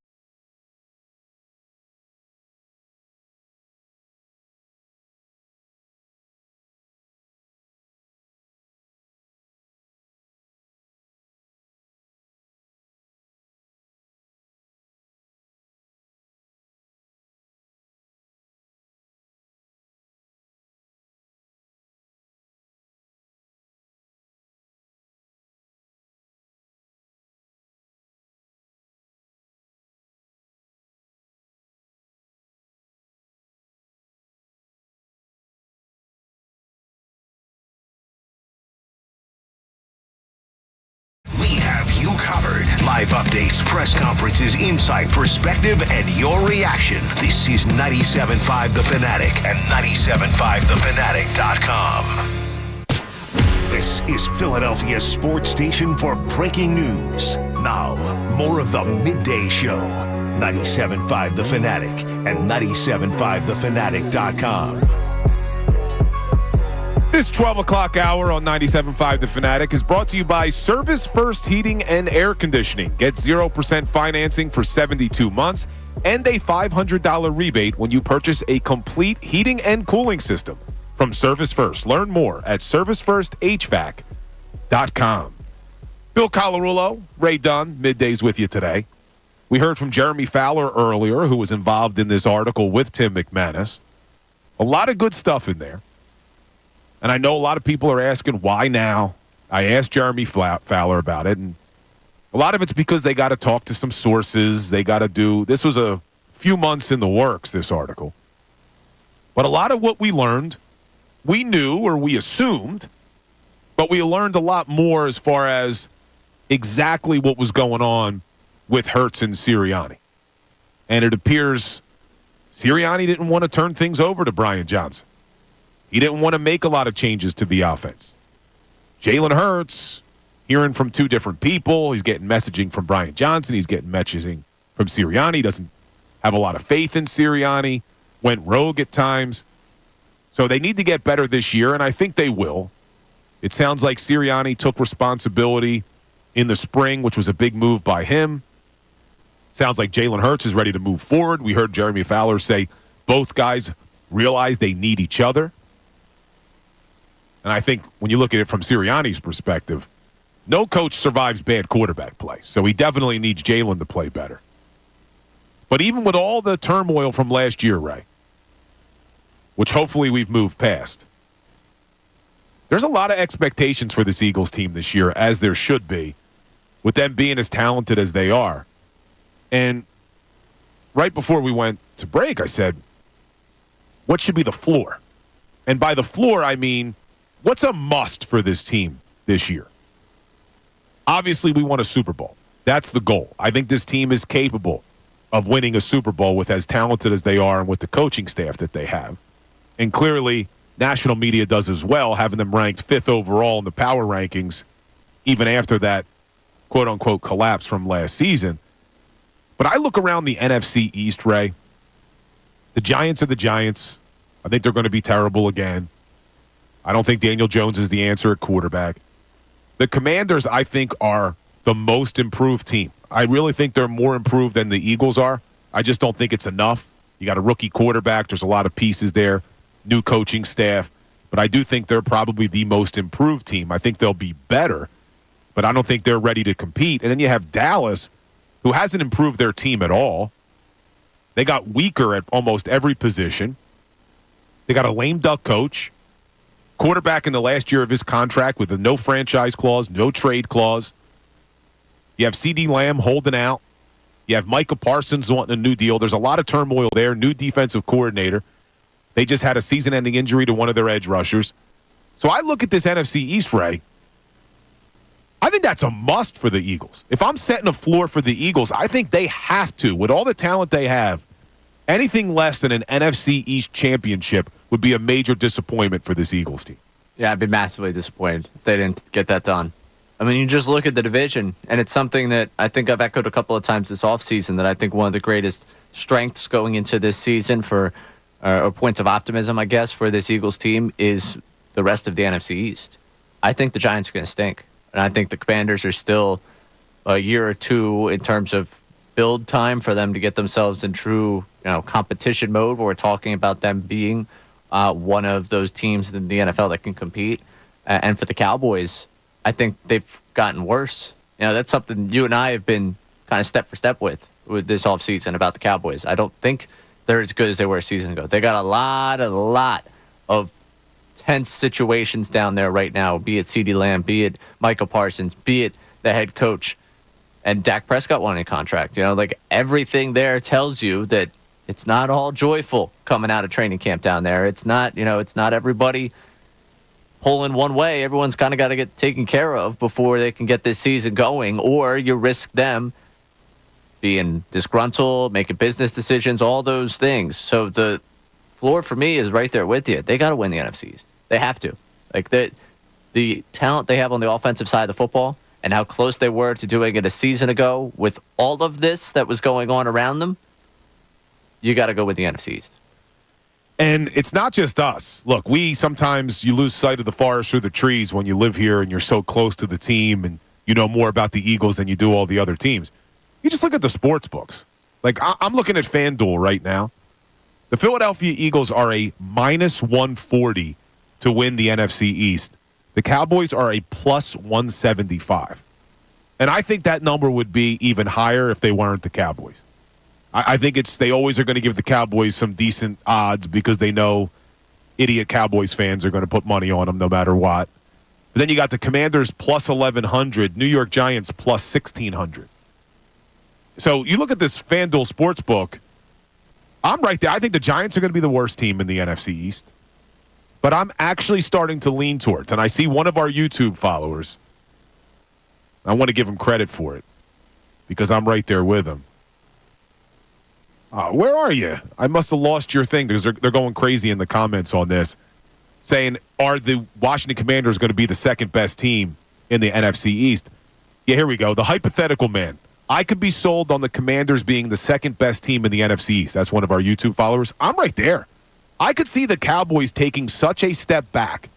We have you covered. Live updates, press conferences, insight, perspective, and your reaction. This is 97.5 The Fanatic and 97.5thefanatic.com. This is Philadelphia's sports station for breaking news. Now, more of the Midday Show. 97.5 The Fanatic and 97.5thefanatic.com. This 12 o'clock hour on 97.5 The Fanatic is brought to you by Service First Heating and Air Conditioning. Get 0% financing for 72 months and a $500 rebate when you purchase a complete heating and cooling system from Service First. Learn more at servicefirst.hvac.com. Bill Colarulo, Ray Dunn, middays with you today. We heard from Jeremy Fowler earlier, who was involved in this article with Tim McManus. A lot of good stuff in there. And I know a lot of people are asking, why now? I asked Jeremy Fowler about it, and a lot of it's because they got to talk to some sources. They got to do – this was a few months in the works, this article. But a lot of what we learned, we knew or we assumed, but we learned a lot more as far as exactly what was going on with Hurts and Sirianni. And it appears Sirianni didn't want to turn things over to Brian Johnson. He didn't want to make a lot of changes to the offense. Jalen Hurts, hearing from two different people. He's getting messaging from Brian Johnson. He's getting messaging from Sirianni. He doesn't have a lot of faith in Sirianni. Went rogue at times. So they need to get better this year, and I think they will. It sounds like Sirianni took responsibility in the spring, which was a big move by him. Sounds like Jalen Hurts is ready to move forward. We heard Jeremy Fowler say both guys realize they need each other. And I think when you look at it from Sirianni's perspective, no coach survives bad quarterback play. So he definitely needs Jalen to play better. But even with all the turmoil from last year, Ray, which hopefully we've moved past, there's a lot of expectations for this Eagles team this year, as there should be, with them being as talented as they are. And right before we went to break, I said, what should be the floor? And by the floor, I mean, what's a must for this team this year? Obviously, we want a Super Bowl. That's the goal. I think this team is capable of winning a Super Bowl with as talented as they are and with the coaching staff that they have. And clearly, national media does as well, having them ranked 5th overall in the power rankings, even after that quote-unquote collapse from last season. But I look around the NFC East, Ray. The Giants are the Giants. I think they're going to be terrible again. I don't think Daniel Jones is the answer at quarterback. The Commanders, I think, are the most improved team. I really think they're more improved than the Eagles are. I just don't think it's enough. You got a rookie quarterback. There's a lot of pieces there, new coaching staff. But I do think they're probably the most improved team. I think they'll be better, but I don't think they're ready to compete. And then you have Dallas, who hasn't improved their team at all. They got weaker at almost every position. They got a lame duck coach. Quarterback in the last year of his contract with a no franchise clause, no trade clause. You have C.D. Lamb holding out. You have Micah Parsons wanting a new deal. There's a lot of turmoil there. New defensive coordinator. They just had a season-ending injury to one of their edge rushers. So I look at this NFC East, Ray. I think that's a must for the Eagles. If I'm setting a floor for the Eagles, I think they have to, with all the talent they have, anything less than an NFC East championship would be a major disappointment for this Eagles team. Yeah, I'd be massively disappointed if they didn't get that done. I mean, you just look at the division, and it's something that I think I've echoed a couple of times this offseason, that I think one of the greatest strengths going into this season or points of optimism, I guess, for this Eagles team is the rest of the NFC East. I think the Giants are going to stink. And I think the Commanders are still a year or two in terms of build time for them to get themselves in true, competition mode. Where we're talking about them being one of those teams in the NFL that can compete. And for the Cowboys, I think they've gotten worse. That's something you and I have been kind of step for step with this offseason about the Cowboys. I don't think they're as good as they were a season ago. They got a lot of tense situations down there right now, be it CeeDee Lamb, be it Michael Parsons, be it the head coach, and Dak Prescott wanting a contract. Everything there tells you that it's not all joyful coming out of training camp down there. It's not, it's not everybody pulling one way. Everyone's kind of got to get taken care of before they can get this season going, or you risk them being disgruntled, making business decisions, all those things. So the floor for me is right there with you. They got to win the NFC East. They have to. The talent they have on the offensive side of the football and how close they were to doing it a season ago with all of this that was going on around them, you got to go with the NFC East. And it's not just us. Look, sometimes you lose sight of the forest through the trees when you live here and you're so close to the team and you know more about the Eagles than you do all the other teams. You just look at the sports books. I'm looking at FanDuel right now. The Philadelphia Eagles are a minus 140 to win the NFC East. The Cowboys are a plus 175. And I think that number would be even higher if they weren't the Cowboys. I think they always are going to give the Cowboys some decent odds because they know idiot Cowboys fans are going to put money on them no matter what. But then you got the Commanders plus 1,100, New York Giants plus 1,600. So you look at this FanDuel Sportsbook, I'm right there. I think the Giants are going to be the worst team in the NFC East. But I'm actually starting to lean towards, and I see one of our YouTube followers. I want to give him credit for it because I'm right there with him. Where are you? I must have lost your thing because they're going crazy in the comments on this, saying, are the Washington Commanders going to be the second best team in the NFC East? Yeah, here we go. The hypothetical man. I could be sold on the Commanders being the second best team in the NFC East. That's one of our YouTube followers. I'm right there. I could see the Cowboys taking such a step back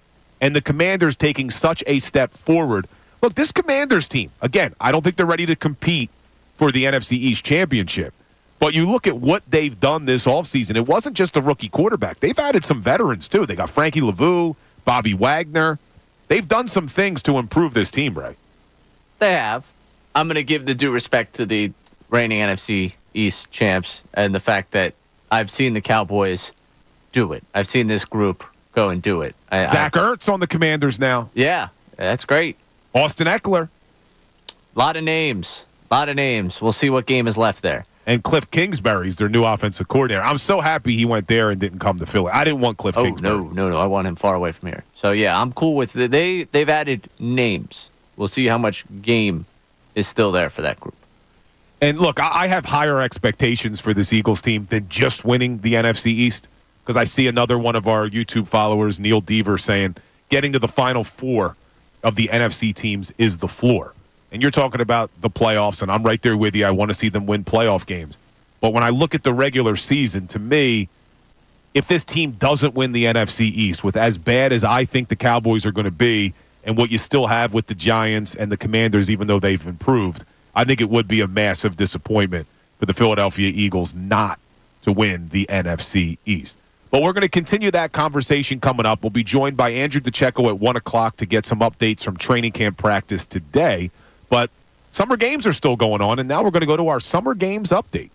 and the Commanders taking such a step forward. Look, this Commanders team, again, I don't think they're ready to compete for the NFC East championship. But you look at what they've done this offseason. It wasn't just a rookie quarterback. They've added some veterans, too. They got Frankie Lavu, Bobby Wagner. They've done some things to improve this team, right? They have. I'm going to give the due respect to the reigning NFC East champs and the fact that I've seen the Cowboys do it. I've seen this group go and do it. Zach Ertz on the Commanders now. Yeah, that's great. Austin Eckler. A lot of names. We'll see what game is left there. And Cliff Kingsbury's their new offensive coordinator. I'm so happy he went there and didn't come to Philly. I didn't want Cliff Kingsbury. No. I want him far away from here. So, yeah, I'm cool with it. They've added names. We'll see how much game is still there for that group. And, look, I have higher expectations for this Eagles team than just winning the NFC East because I see another one of our YouTube followers, Neil Deaver, saying getting to the Final Four of the NFC teams is the floor. And you're talking about the playoffs, and I'm right there with you. I want to see them win playoff games. But when I look at the regular season, to me, if this team doesn't win the NFC East with as bad as I think the Cowboys are going to be and what you still have with the Giants and the Commanders, even though they've improved, I think it would be a massive disappointment for the Philadelphia Eagles not to win the NFC East. But we're going to continue that conversation coming up. We'll be joined by Andrew DeCecco at 1 o'clock to get some updates from training camp practice today. But summer games are still going on, and now we're going to go to our summer games update.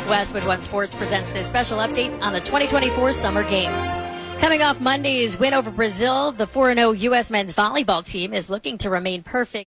Westwood One Sports presents this special update on the 2024 Summer Games. Coming off Monday's win over Brazil, the 4-0 U.S. men's volleyball team is looking to remain perfect.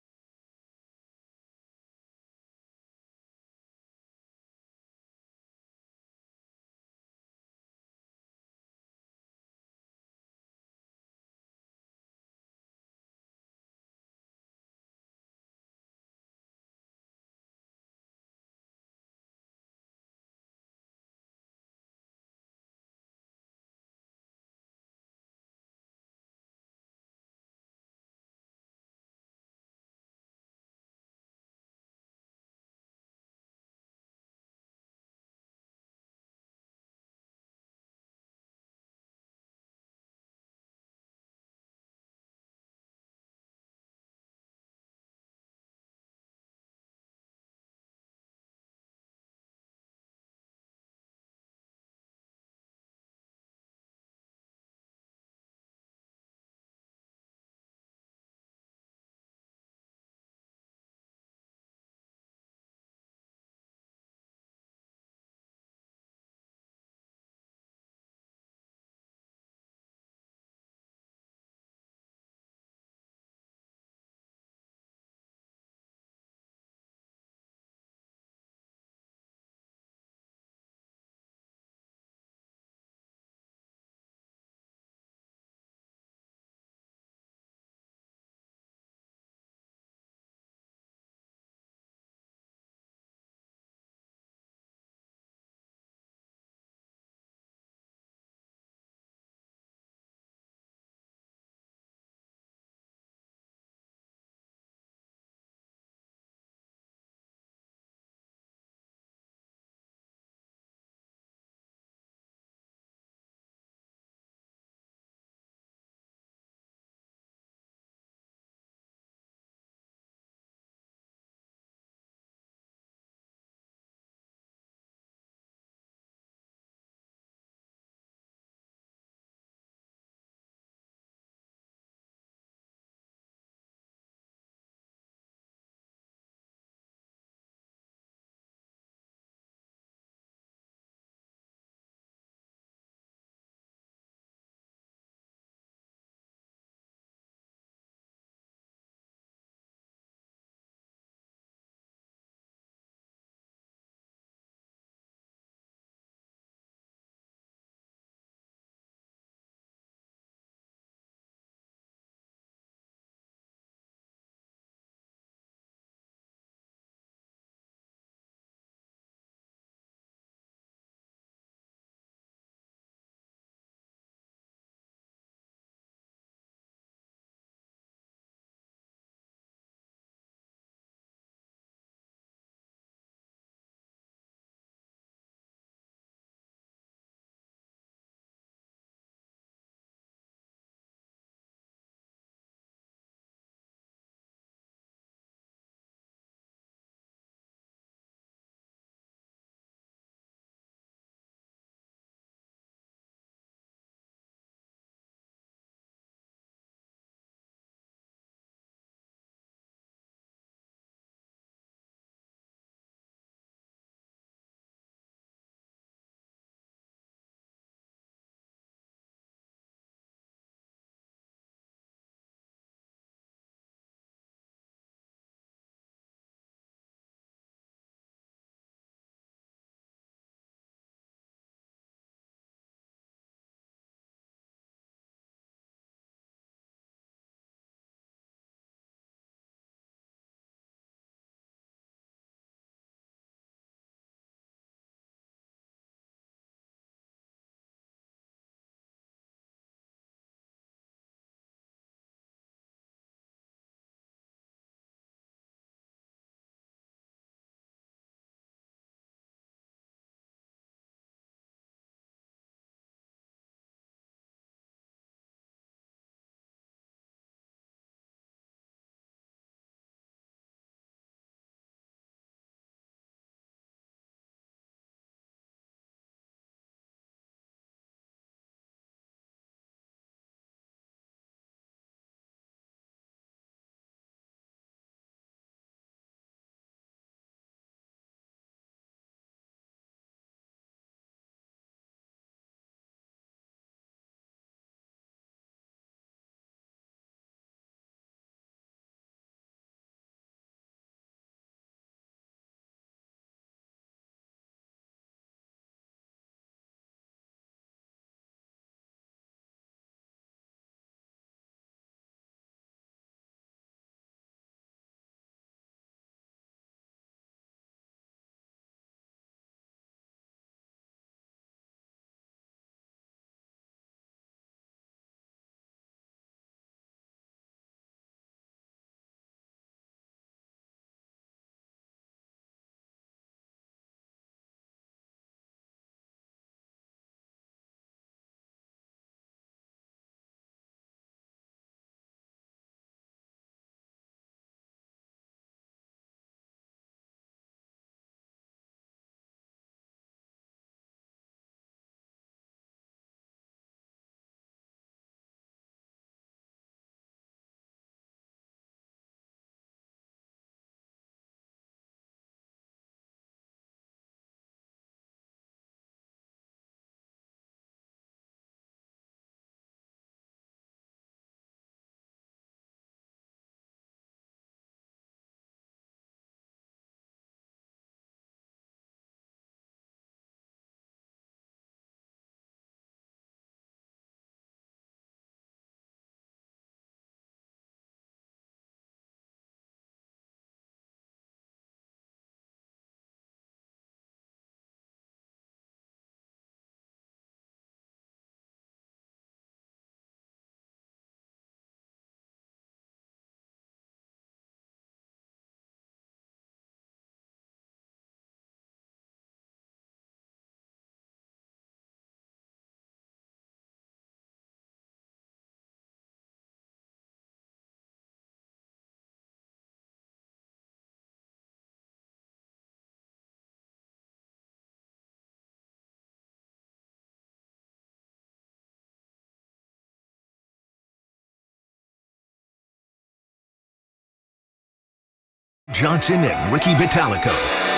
Johnson and Ricky Vitalico.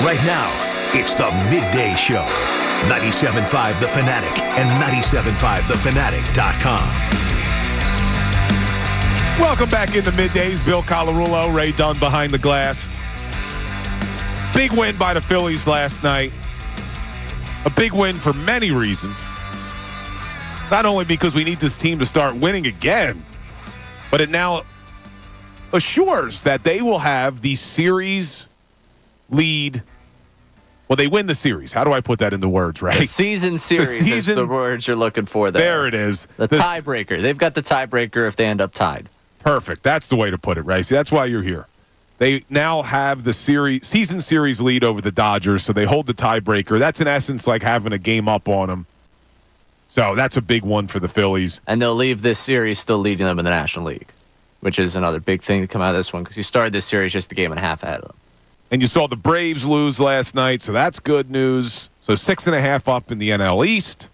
Right now, it's the Midday Show. 97.5 The Fanatic and 97.5thefanatic.com. Welcome back in the middays. Bill Colarulo, Ray Dunn behind the glass. Big win by the Phillies last night. A big win for many reasons. Not only because we need this team to start winning again, but it now assures that they will have the series lead. Well, they win the series. How do I put that into words, right? The season series is the words you're looking for there. There it is. The tiebreaker. They've got the tiebreaker if they end up tied. Perfect. That's the way to put it, right? See, that's why you're here. They now have the season series lead over the Dodgers, so they hold the tiebreaker. That's in essence like having a game up on them. So that's a big one for the Phillies. And they'll leave this series still leading them in the National League, which is another big thing to come out of this one because you started this series just a game and a half ahead of them. And you saw the Braves lose last night, so that's good news. So 6.5 up in the NL East.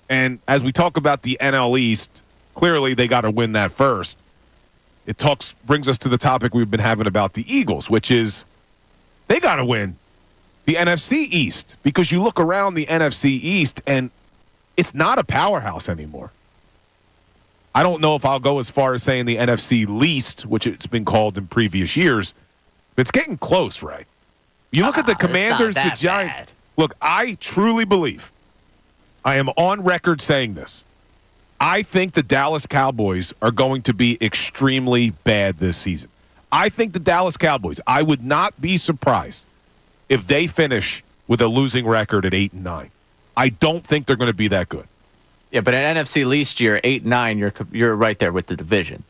And as we talk about the NL East, clearly they got to win that first. It brings us to the topic we've been having about the Eagles, which is they got to win the NFC East because you look around the NFC East and it's not a powerhouse anymore. I don't know if I'll go as far as saying the NFC least, which it's been called in previous years. But it's getting close, Ray. You look at the Commanders, the Giants. Bad. Look, I truly believe, I am on record saying this. I think the Dallas Cowboys are going to be extremely bad this season. I think the Dallas Cowboys, I would not be surprised if they finish with a losing record at 8-9. I don't think they're going to be that good. Yeah, but at NFC least year, 8-9, you're right there with the division.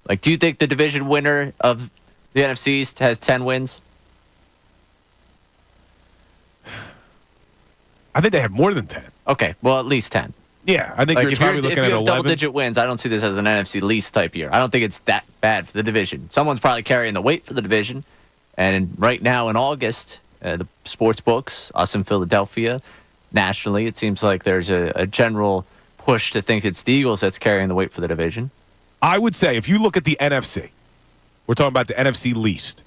Like, do you think the division winner of the NFC East has 10 wins? I think they have more than 10. Okay, well, at least 10. Yeah, I think you're probably looking at 11. If you have double-digit wins, I don't see this as an NFC least type year. I don't think it's that bad for the division. Someone's probably carrying the weight for the division. And right now in August, the sports books, us in Philadelphia, nationally, it seems like there's a general push to think it's the Eagles that's carrying the weight for the division. I would say if you look at the NFC, we're talking about the NFC least,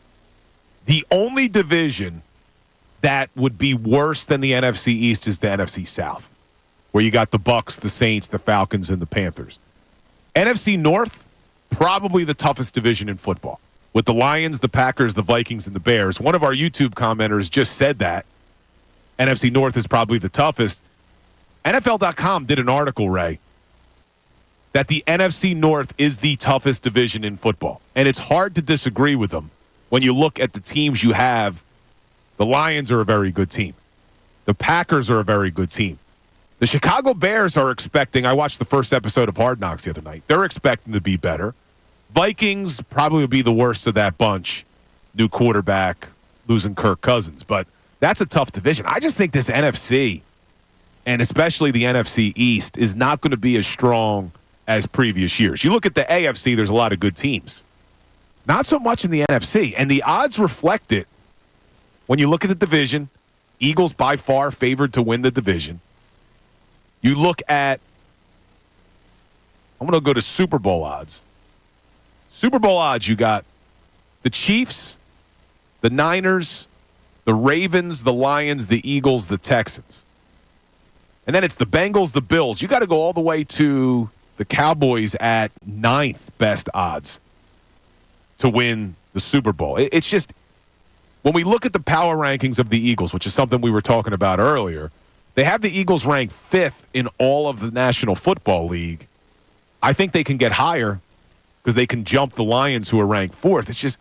the only division that would be worse than the NFC East is the NFC South, where you got the Bucs, the Saints, the Falcons, and the Panthers. NFC North, probably the toughest division in football, with the Lions, the Packers, the Vikings, and the Bears. One of our YouTube commenters just said that NFC North is probably the toughest. NFL.com did an article, Ray, that the NFC North is the toughest division in football. And it's hard to disagree with them when you look at the teams you have. The Lions are a very good team. The Packers are a very good team. The Chicago Bears are expecting, I watched the first episode of Hard Knocks the other night, they're expecting to be better. Vikings probably would be the worst of that bunch. New quarterback, losing Kirk Cousins. But that's a tough division. I just think this NFC, and especially the NFC East, is not going to be as strong as previous years. You look at the AFC, there's a lot of good teams. Not so much in the NFC. And the odds reflect it. When you look at the division, Eagles by far favored to win the division. You look at, I'm going to go to Super Bowl odds. Super Bowl odds, you got the Chiefs, the Niners, the Ravens, the Lions, the Eagles, the Texans. And then it's the Bengals, the Bills. You got to go all the way to the Cowboys at 9th best odds to win the Super Bowl. It's just, when we look at the power rankings of the Eagles, which is something we were talking about earlier, they have the Eagles ranked 5th in all of the National Football League. I think they can get higher because they can jump the Lions, who are ranked 4th. It's just,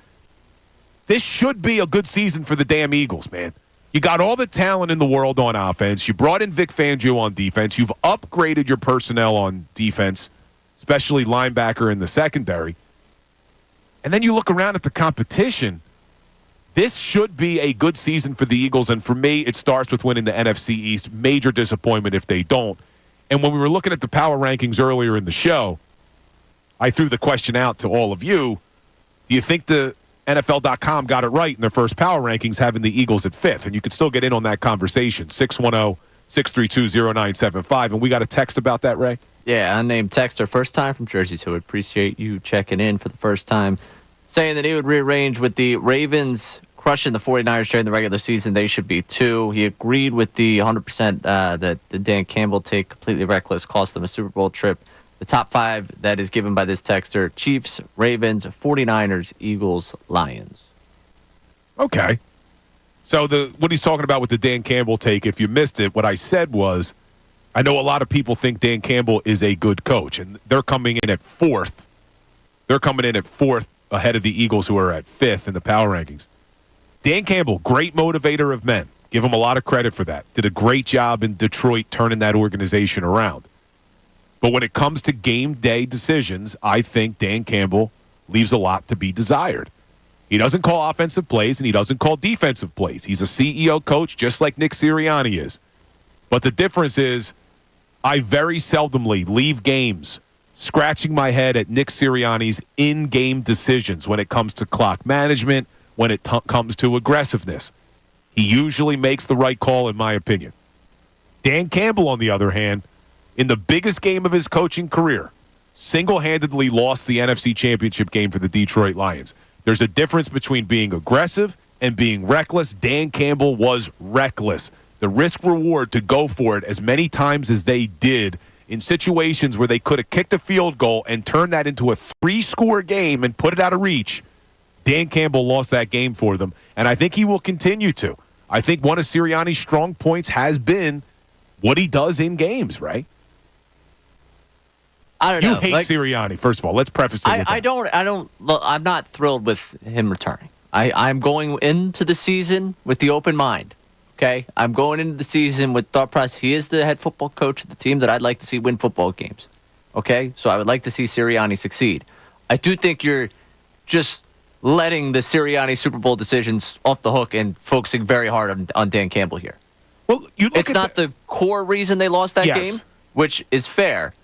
this should be a good season for the damn Eagles, man. You got all the talent in the world on offense. You brought in Vic Fangio on defense. You've upgraded your personnel on defense, especially linebacker in the secondary. And then you look around at the competition. This should be a good season for the Eagles, and for me, it starts with winning the NFC East. Major disappointment if they don't. And when we were looking at the power rankings earlier in the show, I threw the question out to all of you. Do you think the NFL.com got it right in their first power rankings, having the Eagles at 5th? And you could still get in on that conversation, 610-632-0975. And we got a text about that, Ray? Yeah, unnamed texter, first time from Jersey, so we appreciate you checking in for the first time. saying that he would rearrange with the Ravens crushing the 49ers during the regular season. They should be 2. He agreed with the 100% that the Dan Campbell take, completely reckless, cost them a Super Bowl trip. The top 5 that is given by this texter: Chiefs, Ravens, 49ers, Eagles, Lions. Okay. So what he's talking about with the Dan Campbell take, if you missed it, what I said was, I know a lot of people think Dan Campbell is a good coach, and they're coming in at 4th. They're coming in at 4th ahead of the Eagles, who are at 5th in the power rankings. Dan Campbell, great motivator of men. Give him a lot of credit for that. Did a great job in Detroit turning that organization around. But when it comes to game day decisions, I think Dan Campbell leaves a lot to be desired. He doesn't call offensive plays, and he doesn't call defensive plays. He's a CEO coach, just like Nick Sirianni is. But the difference is, I very seldomly leave games scratching my head at Nick Sirianni's in-game decisions when it comes to clock management, when it comes to aggressiveness. He usually makes the right call, in my opinion. Dan Campbell, on the other hand, in the biggest game of his coaching career, single-handedly lost the NFC Championship game for the Detroit Lions. There's a difference between being aggressive and being reckless. Dan Campbell was reckless. The risk-reward to go for it as many times as they did in situations where they could have kicked a field goal and turned that into a 3-score game and put it out of reach, Dan Campbell lost that game for them, and I think he will continue to. I think one of Sirianni's strong points has been what he does in games, right? I don't know. You hate Sirianni, first of all. Let's preface it with that. I'm not thrilled with him returning. I'm going into the season with the open mind. Okay? I'm going into the season with thought process. He is the head football coach of the team that I'd like to see win football games. Okay? So I would like to see Sirianni succeed. I do think you're just letting the Sirianni Super Bowl decisions off the hook and focusing very hard on Dan Campbell here. Well, it's not the core reason they lost that game, which is fair.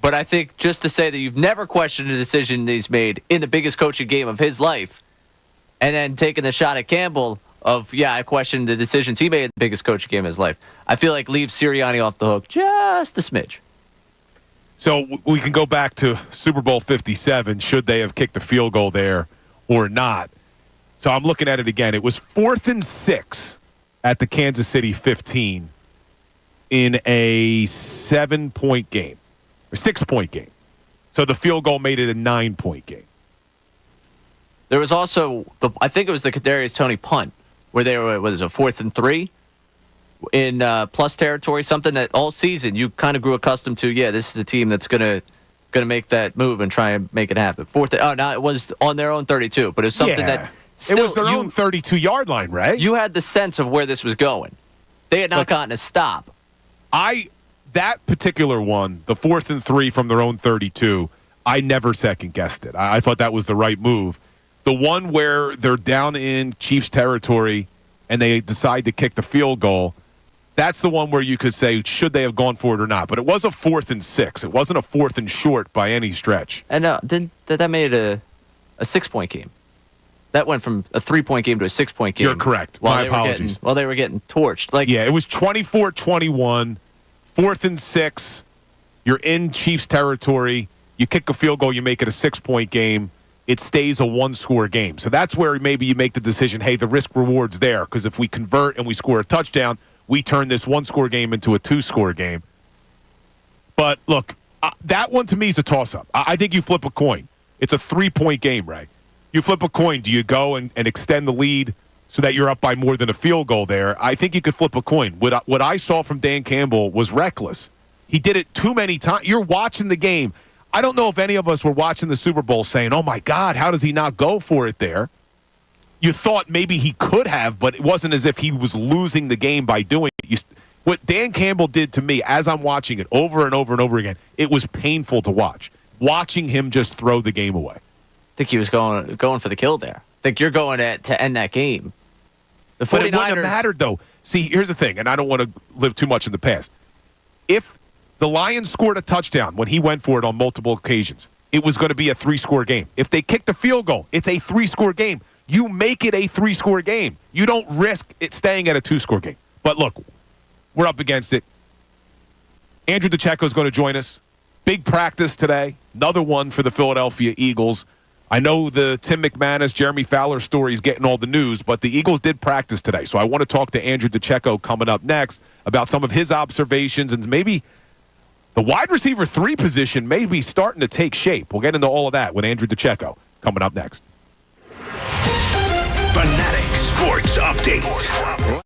But I think just to say that you've never questioned a decision that he's made in the biggest coaching game of his life, and then taking the shot at Campbell of, I questioned the decisions he made in the biggest coaching game of his life, I feel like leaves Sirianni off the hook just a smidge. So we can go back to Super Bowl 57, should they have kicked the field goal there or not. So I'm looking at it again. It was 4th and 6 at the Kansas City 15 in a 7-point game. A 6-point game. So the field goal made it a 9-point game. There was also, I think it was the Kadarius Toney punt, where they were, what is it, 4th and 3 in plus territory, something that all season you kind of grew accustomed to. Yeah, this is a team that's gonna make that move and try and make it happen. Now it was on their own 32, but it was something that still, it was their own 32-yard line, right? You had the sense of where this was going. They had not gotten a stop. That particular one, the 4th and 3 from their own 32, I never second-guessed it. I thought that was the right move. The one where they're down in Chiefs territory and they decide to kick the field goal, that's the one where you could say, should they have gone for it or not? But it was a 4th and 6. It wasn't a 4th and short by any stretch. And that made it a 6-point game. That went from a 3-point game to a 6-point game. You're correct. My apologies. While they were getting torched. It was 24-21. 4th and 6, you're in Chiefs territory, you kick a field goal, you make it a 6-point game, it stays a 1-score game. So that's where maybe you make the decision, hey, the risk-reward's there, because if we convert and we score a touchdown, we turn this 1-score game into a 2-score game. But, look, that one to me is a toss-up. I think you flip a coin. It's a 3-point game, Ray. You flip a coin. Do you go and extend the lead so that you're up by more than a field goal there? I think you could flip a coin. What I saw from Dan Campbell was reckless. He did it too many times. You're watching the game. I don't know if any of us were watching the Super Bowl saying, oh, my God, how does he not go for it there? You thought maybe he could have, but it wasn't as if he was losing the game by doing it. What Dan Campbell did to me as I'm watching it over and over and over again, it was painful to watch. Watching him just throw the game away. I think he was going for the kill there. I think you're going to end that game. But it wouldn't have mattered, though. See, here's the thing, and I don't want to live too much in the past. If the Lions scored a touchdown when he went for it on multiple occasions, it was going to be a 3-score game. If they kicked a field goal, it's a 3-score game. You make it a 3-score game. You don't risk it staying at a 2-score game. But look, we're up against it. Andrew DeCecco is going to join us. Big practice today. Another one for the Philadelphia Eagles. I know the Tim McManus, Jeremy Fowler story is getting all the news, but the Eagles did practice today. So I want to talk to Andrew DeCecco coming up next about some of his observations and maybe the wide receiver 3 position may be starting to take shape. We'll get into all of that with Andrew DeCecco coming up next. Fanatic Sports Update.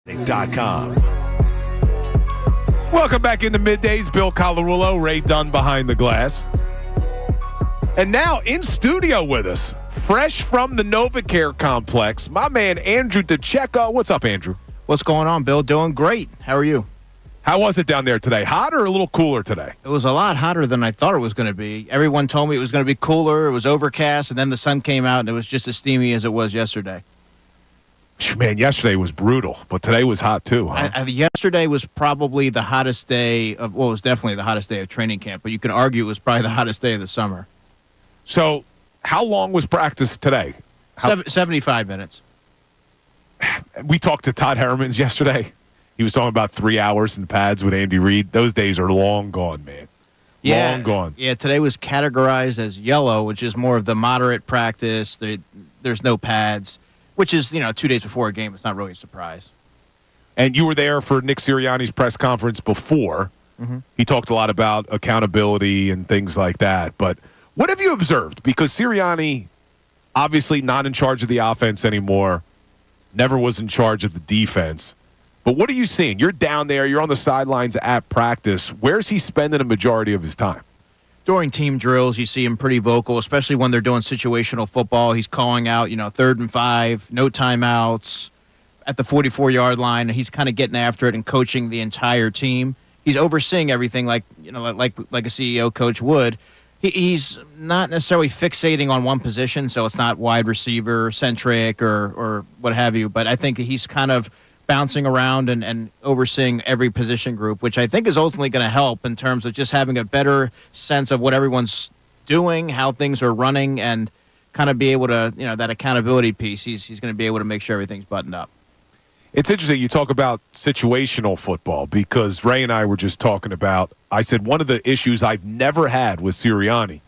Fanatic.com. Welcome back into Middays. Bill Colarulo, Ray Dunn behind the glass. And now in studio with us, fresh from the NovaCare complex, my man Andrew DeCecco. What's up, Andrew? What's going on, Bill? Doing great. How are you? How was it down there today? Hot or a little cooler today? It was a lot hotter than I thought it was going to be. Everyone told me it was going to be cooler. It was overcast, and then the sun came out, and it was just as steamy as it was yesterday. Man, yesterday was brutal, but today was hot too, huh? Yesterday was probably the hottest day of, well, it was definitely the hottest day of training camp, but you can argue it was probably the hottest day of the summer. So how long was practice today? 75 minutes. We talked to Todd Herremans yesterday. He was talking about 3 hours in pads with Andy Reid. Those days are long gone, man. Yeah, long gone. Yeah, today was categorized as yellow, which is more of the moderate practice. There's no pads, which is, 2 days before a game. It's not really a surprise. And you were there for Nick Sirianni's press conference before. Mm-hmm. He talked a lot about accountability and things like that. But what have you observed? Because Sirianni, obviously not in charge of the offense anymore, never was in charge of the defense. But what are you seeing? You're down there. You're on the sidelines at practice. Where's he spending a majority of his time? During team drills, you see him pretty vocal, especially when they're doing situational football. He's calling out, 3rd and 5, no timeouts at the 44-yard line, and he's kind of getting after it and coaching the entire team. He's overseeing everything like a CEO coach would. He's not necessarily fixating on one position, so it's not wide receiver centric or what have you. But I think he's kind of bouncing around and overseeing every position group, which I think is ultimately going to help in terms of just having a better sense of what everyone's doing, how things are running, and kind of be able to, that accountability piece. He's going to be able to make sure everything's buttoned up. It's interesting you talk about situational football because Ray and I were just talking about, I said one of the issues I've never had with Sirianni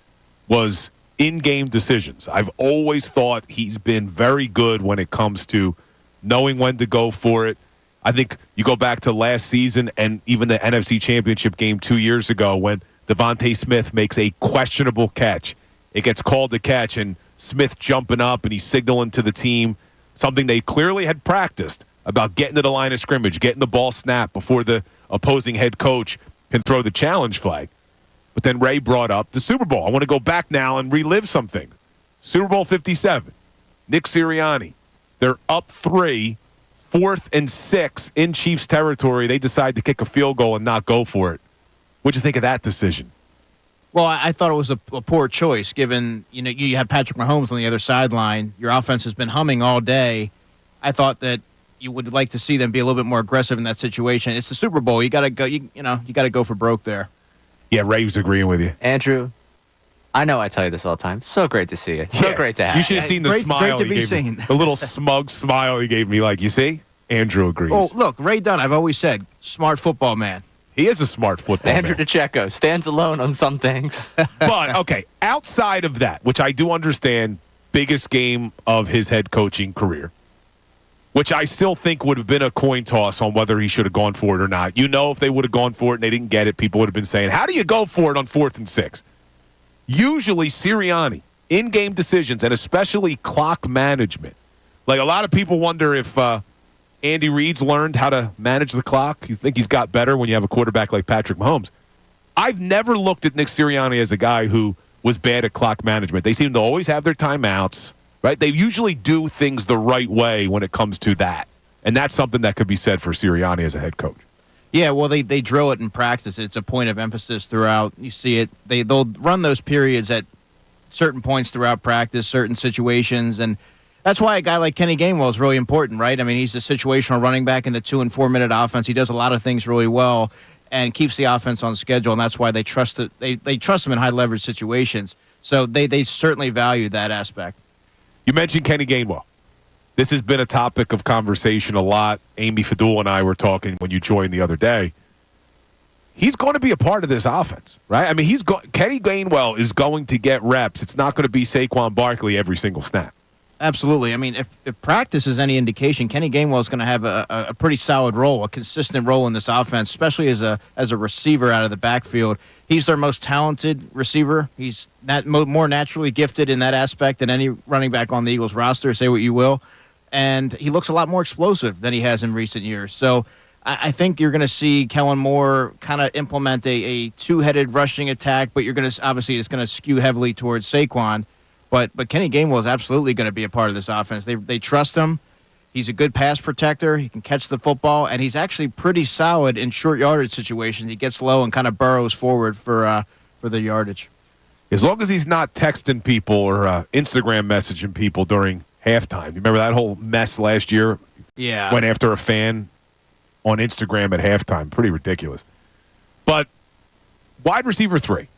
was in-game decisions. I've always thought he's been very good when it comes to knowing when to go for it. I think you go back to last season and even the NFC Championship game 2 years ago when Devontae Smith makes a questionable catch. It gets called a catch, and Smith jumping up and he's signaling to the team something they clearly had practiced about getting to the line of scrimmage, getting the ball snapped before the opposing head coach can throw the challenge flag. But then Ray brought up the Super Bowl. I want to go back now and relive something. Super Bowl 57, Nick Sirianni. They're up 3, 4th and 6 in Chiefs territory. They decide to kick a field goal and not go for it. What'd you think of that decision? Well, I thought it was a poor choice given, you have Patrick Mahomes on the other sideline. Your offense has been humming all day. I thought that you would like to see them be a little bit more aggressive in that situation. It's the Super Bowl. You got to go, you got to go for broke there. Yeah, Ray was agreeing with you. Andrew, I know I tell you this all the time. So great to see you. So great to have you. You should have seen the smile great to he be gave seen. me. The little smug smile he gave me. Like, you see? Andrew agrees. Oh, look, Ray Dunn, I've always said, smart football man. He is a smart football Andrew man. DeCecco stands alone on some things. But, okay, outside of that, which I do understand, biggest game of his head coaching career, which I still think would have been a coin toss on whether he should have gone for it or not. If they would have gone for it and they didn't get it, people would have been saying, how do you go for it on 4th and 6? Usually Sirianni, in-game decisions, and especially clock management. Like, a lot of people wonder if Andy Reid's learned how to manage the clock. You think he's got better when you have a quarterback like Patrick Mahomes. I've never looked at Nick Sirianni as a guy who was bad at clock management. They seem to always have their timeouts, right? They usually do things the right way when it comes to that. And that's something that could be said for Sirianni as a head coach. Yeah, well, they drill it in practice. It's a point of emphasis throughout. You see it. They'll run those periods at certain points throughout practice, certain situations, and that's why a guy like Kenny Gainwell is really important, right? I mean, he's a situational running back in the 2 and 4 minute offense. He does a lot of things really well and keeps the offense on schedule, and that's why they trust it. They trust him in high leverage situations. So they certainly value that aspect. You mentioned Kenny Gainwell. This has been a topic of conversation a lot. Amy Fadul and I were talking when you joined the other day. He's going to be a part of this offense, right? I mean, Kenny Gainwell is going to get reps. It's not going to be Saquon Barkley every single snap. Absolutely. I mean, if practice is any indication, Kenny Gainwell is going to have a pretty solid role, a consistent role in this offense, especially as a receiver out of the backfield. He's their most talented receiver. He's more naturally gifted in that aspect than any running back on the Eagles roster, say what you will. and he looks a lot more explosive than he has in recent years. So I think you're going to see Kellen Moore kind of implement a two-headed rushing attack, but you're going to obviously it's going to skew heavily towards Saquon. But Kenny Gainwell is absolutely going to be a part of this offense. They trust him. He's a good pass protector. He can catch the football, and he's actually pretty solid in short yardage situations. He gets low and kind of burrows forward for the yardage. As long as he's not texting people or Instagram messaging people during halftime. You remember that whole mess last year? Yeah. Went after a fan on Instagram at halftime. Pretty ridiculous. But wide receiver 3.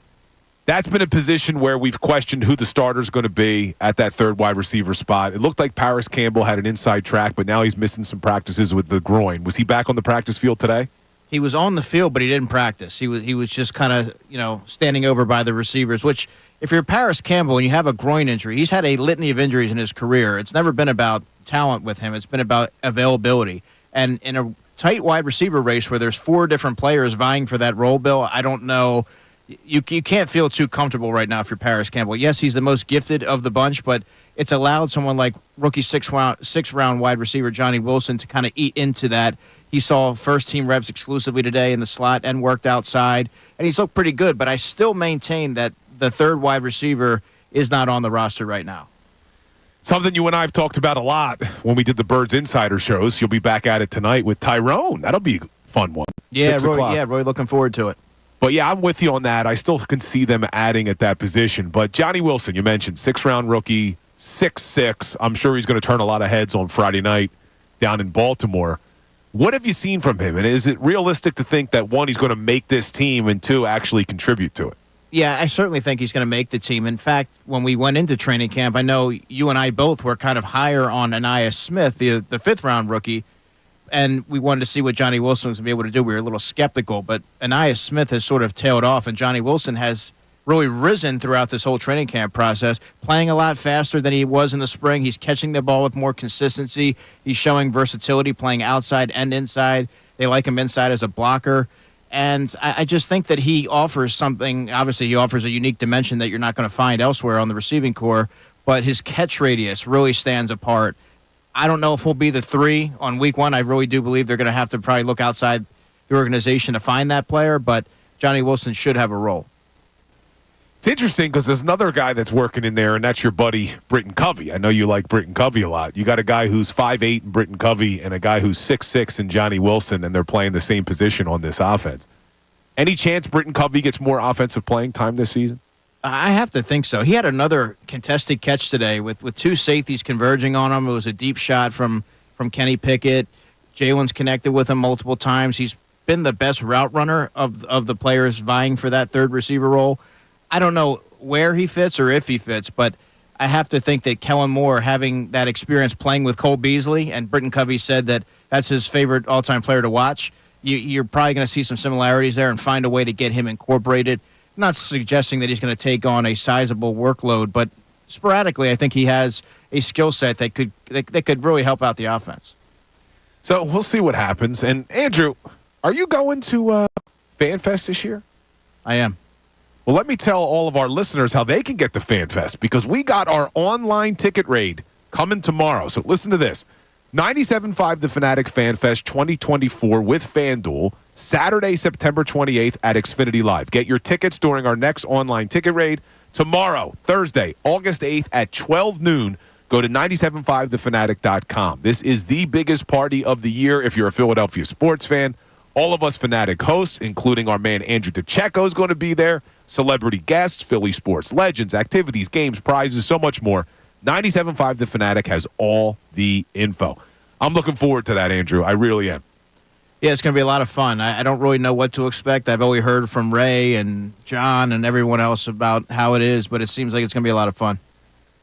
That's been a position where we've questioned who the starter's going to be at that third wide receiver spot. It looked like Paris Campbell had an inside track, but now he's missing some practices with the groin. Was he back on the practice field today? He was on the field, but he didn't practice. He was just kind of, standing over by the receivers, which if you're Paris Campbell and you have a groin injury, he's had a litany of injuries in his career. It's never been about talent with him. It's been about availability. And in a tight wide receiver race where there's 4 different players vying for that role, Bill, I don't know. You can't feel too comfortable right now if you're Paris Campbell. Yes, he's the most gifted of the bunch, but it's allowed someone like rookie six-round wide receiver Johnny Wilson to kind of eat into that. He saw first-team reps exclusively today in the slot and worked outside, and he's looked pretty good, but I still maintain that the third wide receiver is not on the roster right now. Something you and I have talked about a lot when we did the Birds Insider shows. You'll be back at it tonight with Tyrone. That'll be a fun one. Yeah, 6 o'clock. Roy, looking forward to it. But, yeah, I'm with you on that. I still can see them adding at that position. But Johnny Wilson, you mentioned, 6th-round rookie, 6'6". I'm sure he's going to turn a lot of heads on Friday night down in Baltimore. What have you seen from him? And is it realistic to think that, 1, he's going to make this team, and 2, actually contribute to it? Yeah, I certainly think he's going to make the team. In fact, when we went into training camp, I know you and I both were kind of higher on Ainias Smith, the 5th-round rookie, and we wanted to see what Johnny Wilson was going to be able to do. We were a little skeptical, but Ainias Smith has sort of tailed off, and Johnny Wilson has really risen throughout this whole training camp process, playing a lot faster than he was in the spring. He's catching the ball with more consistency. He's showing versatility, playing outside and inside. They like him inside as a blocker. And I just think that he offers something. Obviously, he offers a unique dimension that you're not going to find elsewhere on the receiving core, but his catch radius really stands apart. I don't know if he'll be the 3 on week 1. I really do believe they're going to have to probably look outside the organization to find that player, but Johnny Wilson should have a role. It's interesting because there's another guy that's working in there, and that's your buddy Britton Covey. I know you like Britton Covey a lot. You got a guy who's 5'8" in Britton Covey and a guy who's 6'6" in Johnny Wilson, and they're playing the same position on this offense. Any chance Britton Covey gets more offensive playing time this season? I have to think so. He had another contested catch today with 2 safeties converging on him. It was a deep shot from Kenny Pickett. Jalen's connected with him multiple times. He's been the best route runner of the players vying for that third receiver role. I don't know where he fits or if he fits, but I have to think that Kellen Moore, having that experience playing with Cole Beasley, and Britton Covey said that that's his favorite all-time player to watch, you're probably going to see some similarities there and find a way to get him incorporated. I'm not suggesting that he's going to take on a sizable workload, but sporadically I think he has a skill set that could really help out the offense. So we'll see what happens. And, Andrew, are you going to FanFest this year? I am. Well, let me tell all of our listeners how they can get to FanFest, because we got our online ticket raid coming tomorrow. So listen to this. 97.5 The Fanatic FanFest 2024 with FanDuel, Saturday, September 28th at Xfinity Live. Get your tickets during our next online ticket raid. Tomorrow, Thursday, August 8th at 12 noon, go to 975thefanatic.com. This is the biggest party of the year if you're a Philadelphia sports fan. All of us Fanatic hosts, including our man Andrew DeCecco, is going to be there. Celebrity guests, Philly sports legends, activities, games, prizes, so much more. 97.5 The Fanatic has all the info. I'm looking forward to that, Andrew. I really am. Yeah, it's going to be a lot of fun. I don't really know what to expect. I've only heard from Ray and John and everyone else about how it is, but it seems like it's going to be a lot of fun.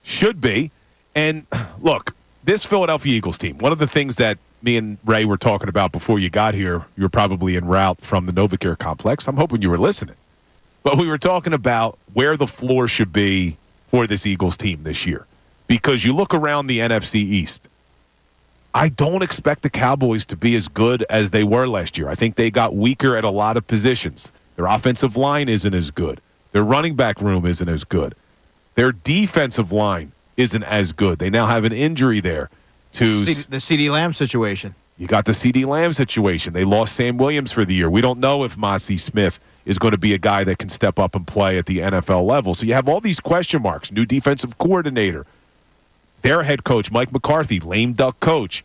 Should be. And look, this Philadelphia Eagles team, one of the things that me and Ray were talking about before you got here, you're probably en route from the NovaCare complex. I'm hoping you were listening. But we were talking about where the floor should be for this Eagles team this year. Because you look around the NFC East, I don't expect the Cowboys to be as good as they were last year. I think they got weaker at a lot of positions. Their offensive line isn't as good. Their running back room isn't as good. Their defensive line isn't as good. They now have an injury there to the CD Lamb situation. You got the CD Lamb situation. They lost Sam Williams for the year. We don't know if Mazi Smith is going to be a guy that can step up and play at the NFL level. So you have all these question marks. New defensive coordinator. Their head coach, Mike McCarthy, lame duck coach.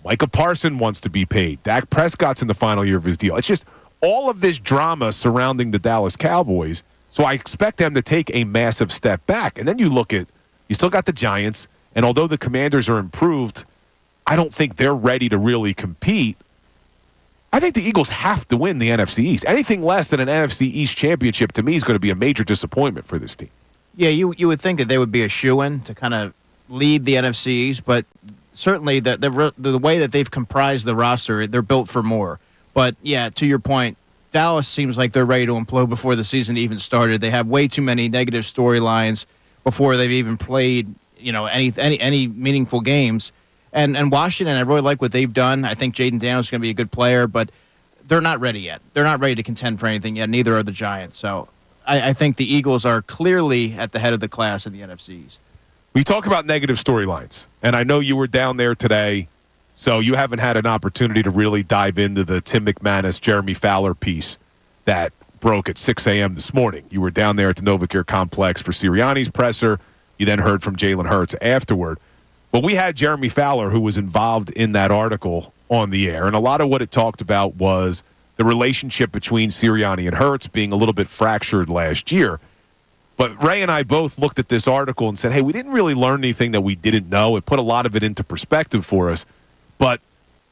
Micah Parsons wants to be paid. Dak Prescott's in the final year of his deal. It's just all of this drama surrounding the Dallas Cowboys. So I expect them to take a massive step back. And then you look at, you still got the Giants. And although the Commanders are improved, I don't think they're ready to really compete. I think the Eagles have to win the NFC East. Anything less than an NFC East championship, to me, is going to be a major disappointment for this team. Yeah, you would think that they would be a shoo-in to kind of lead the NFC East, but certainly the way that they've comprised the roster, they're built for more. But, yeah, to your point, Dallas seems like they're ready to implode before the season even started. They have way too many negative storylines before they've even played, any meaningful games. And Washington, I really like what they've done. I think Jaden Daniels is going to be a good player, but they're not ready yet. They're not ready to contend for anything yet. Neither are the Giants. So I think the Eagles are clearly at the head of the class in the NFC East. We talk about negative storylines, and I know you were down there today, so you haven't had an opportunity to really dive into the Tim McManus, Jeremy Fowler piece that broke at 6 a.m. this morning. You were down there at the Novacare Complex for Sirianni's presser. You then heard from Jalen Hurts afterward. But we had Jeremy Fowler, who was involved in that article, on the air, and a lot of what it talked about was the relationship between Sirianni and Hurts being a little bit fractured last year. But Ray and I both looked at this article and said, hey, we didn't really learn anything that we didn't know. It put a lot of it into perspective for us, but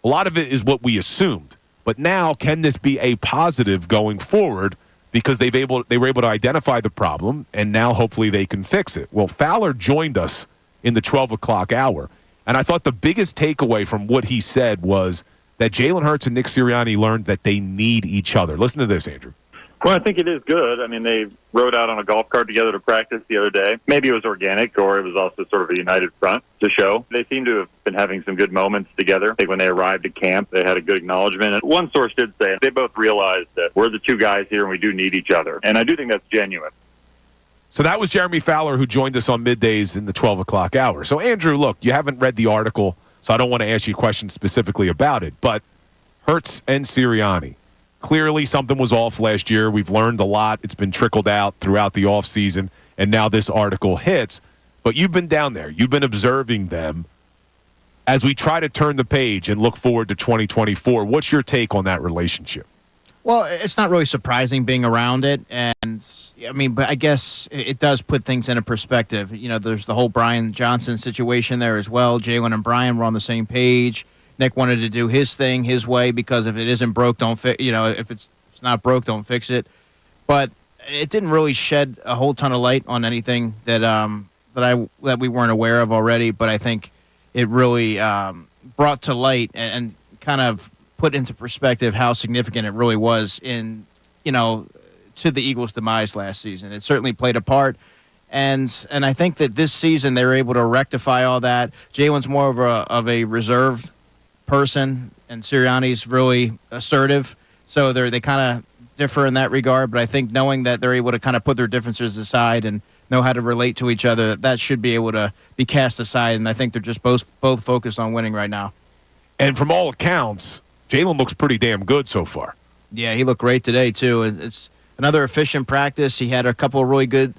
a lot of it is what we assumed. But now, can this be a positive going forward? Because they were able to identify the problem, and now hopefully they can fix it. Well, Fowler joined us in the 12 o'clock hour, and I thought the biggest takeaway from what he said was that Jalen Hurts and Nick Sirianni learned that they need each other. Listen to this, Andrew. Well, I think it is good. I mean, they rode out on a golf cart together to practice the other day. Maybe it was organic, or it was also sort of a united front to show. They seem to have been having some good moments together. I think when they arrived at camp, they had a good acknowledgement. And one source did say they both realized that we're the two guys here and we do need each other. And I do think that's genuine. So that was Jeremy Fowler, who joined us on middays in the 12 o'clock hour. So, Andrew, look, you haven't read the article, so I don't want to ask you questions specifically about it. But Hurts and Sirianni, clearly something was off last year. We've learned a lot. It's been trickled out throughout the offseason, and now this article hits. But you've been down there. You've been observing them. As we try to turn the page and look forward to 2024, what's your take on that relationship? Well, it's not really surprising being around it, and I mean, but I guess it does put things into perspective. There's the whole Brian Johnson situation there as well. Jalen and Brian were on the same page. Nick wanted to do his thing his way because if it isn't broke, don't fix. If it's not broke, don't fix it. But it didn't really shed a whole ton of light on anything that we weren't aware of already. But I think it really brought to light and kind of put into perspective how significant it really was in, to the Eagles' demise last season. It certainly played a part. And I think that this season they were able to rectify all that. Jalen's more of a reserved person, and Sirianni's really assertive. So they kind of differ in that regard. But I think knowing that they're able to kind of put their differences aside and know how to relate to each other, that should be able to be cast aside. And I think they're just both focused on winning right now. And from all accounts, Jalen looks pretty damn good so far. Yeah, he looked great today, too. It's another efficient practice. He had a couple of really good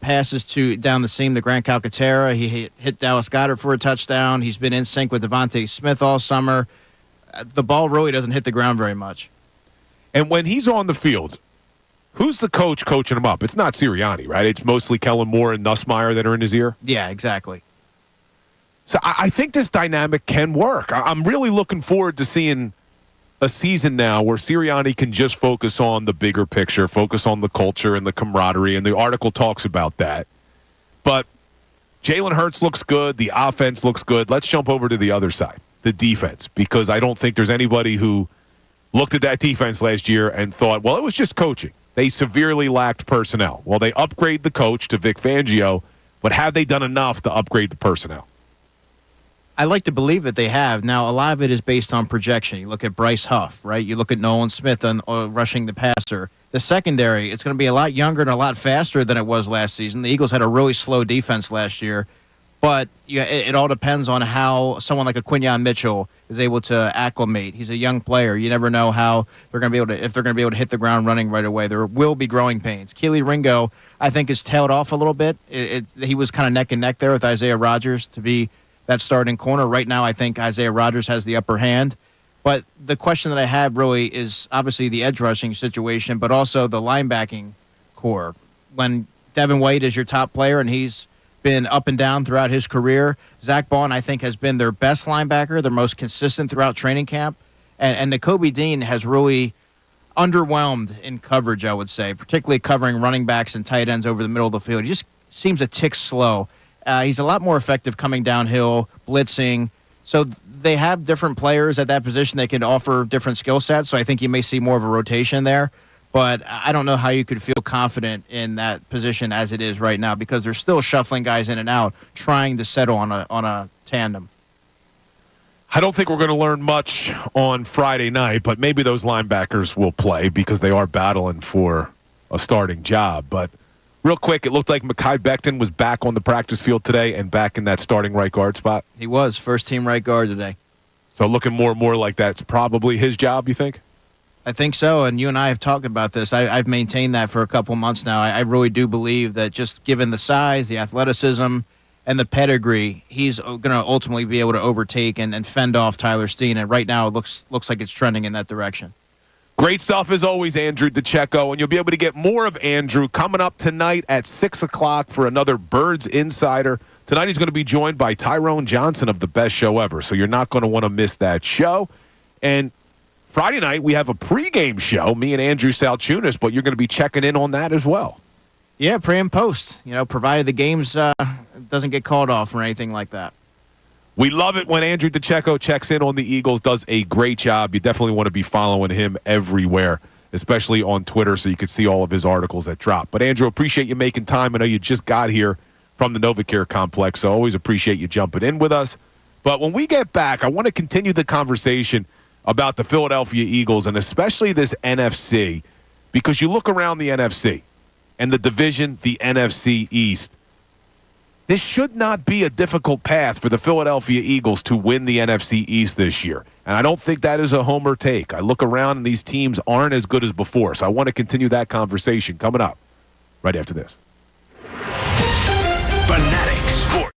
passes down the seam to Grant Calcaterra. He hit Dallas Goedert for a touchdown. He's been in sync with Devontae Smith all summer. The ball really doesn't hit the ground very much. And when he's on the field, who's the coach coaching him up? It's not Sirianni, right? It's mostly Kellen Moore and Nussmeier that are in his ear? Yeah, exactly. So I think this dynamic can work. I'm really looking forward to seeing a season now where Sirianni can just focus on the bigger picture, focus on the culture and the camaraderie, and the article talks about that. But Jalen Hurts looks good. The offense looks good. Let's jump over to the other side, the defense, because I don't think there's anybody who looked at that defense last year and thought, well, it was just coaching. They severely lacked personnel. Well, they upgrade the coach to Vic Fangio, but have they done enough to upgrade the personnel? I like to believe that they have. Now, a lot of it is based on projection. You look at Bryce Huff, right? You look at Nolan Smith on rushing the passer. The secondary, it's going to be a lot younger and a lot faster than it was last season. The Eagles had a really slow defense last year. But it all depends on how someone like a Quinyon Mitchell is able to acclimate. He's a young player. You never know how they're going to be able to, if they're going to be able to hit the ground running right away. There will be growing pains. Keely Ringo, I think, has tailed off a little bit. He was kind of neck and neck there with Isaiah Rodgers to be that starting corner. Right now, I think Isaiah Rodgers has the upper hand. But the question that I have really is obviously the edge rushing situation, but also the linebacking core. When Devin White is your top player and he's been up and down throughout his career, Zach Bond, I think, has been their best linebacker, their most consistent throughout training camp. And Nakobe Dean has really underwhelmed in coverage, I would say, particularly covering running backs and tight ends over the middle of the field. He just seems a tick slow. He's a lot more effective coming downhill, blitzing. So they have different players at that position that can offer different skill sets. So I think you may see more of a rotation there. But I don't know how you could feel confident in that position as it is right now because they're still shuffling guys in and out, trying to settle on a tandem. I don't think we're going to learn much on Friday night, but maybe those linebackers will play because they are battling for a starting job. But real quick, it looked like Mekhi Becton was back on the practice field today and back in that starting right guard spot. He was first-team right guard today. So looking more and more like that's probably his job, you think? I think so, and you and I have talked about this. I've maintained that for a couple months now. I really do believe that just given the size, the athleticism, and the pedigree, he's going to ultimately be able to overtake and fend off Tyler Steen. And right now, it looks like it's trending in that direction. Great stuff as always, Andrew DeCecco, and you'll be able to get more of Andrew coming up tonight at 6 o'clock for another Birds Insider. Tonight he's going to be joined by Tyrone Johnson of The Best Show Ever, so you're not going to want to miss that show. And Friday night, we have a pregame show, me and Andrew Salciunas, but you're going to be checking in on that as well. Yeah, pre and post, provided the games doesn't get called off or anything like that. We love it when Andrew DeCecco checks in on the Eagles, does a great job. You definitely want to be following him everywhere, especially on Twitter, so you can see all of his articles that drop. But, Andrew, appreciate you making time. I know you just got here from the NovaCare complex, so always appreciate you jumping in with us. But when we get back, I want to continue the conversation about the Philadelphia Eagles and especially this NFC, because you look around the NFC and the division, the NFC East. This should not be a difficult path for the Philadelphia Eagles to win the NFC East this year. And I don't think that is a homer take. I look around and these teams aren't as good as before. So I want to continue that conversation coming up right after this. Fanatic Sports.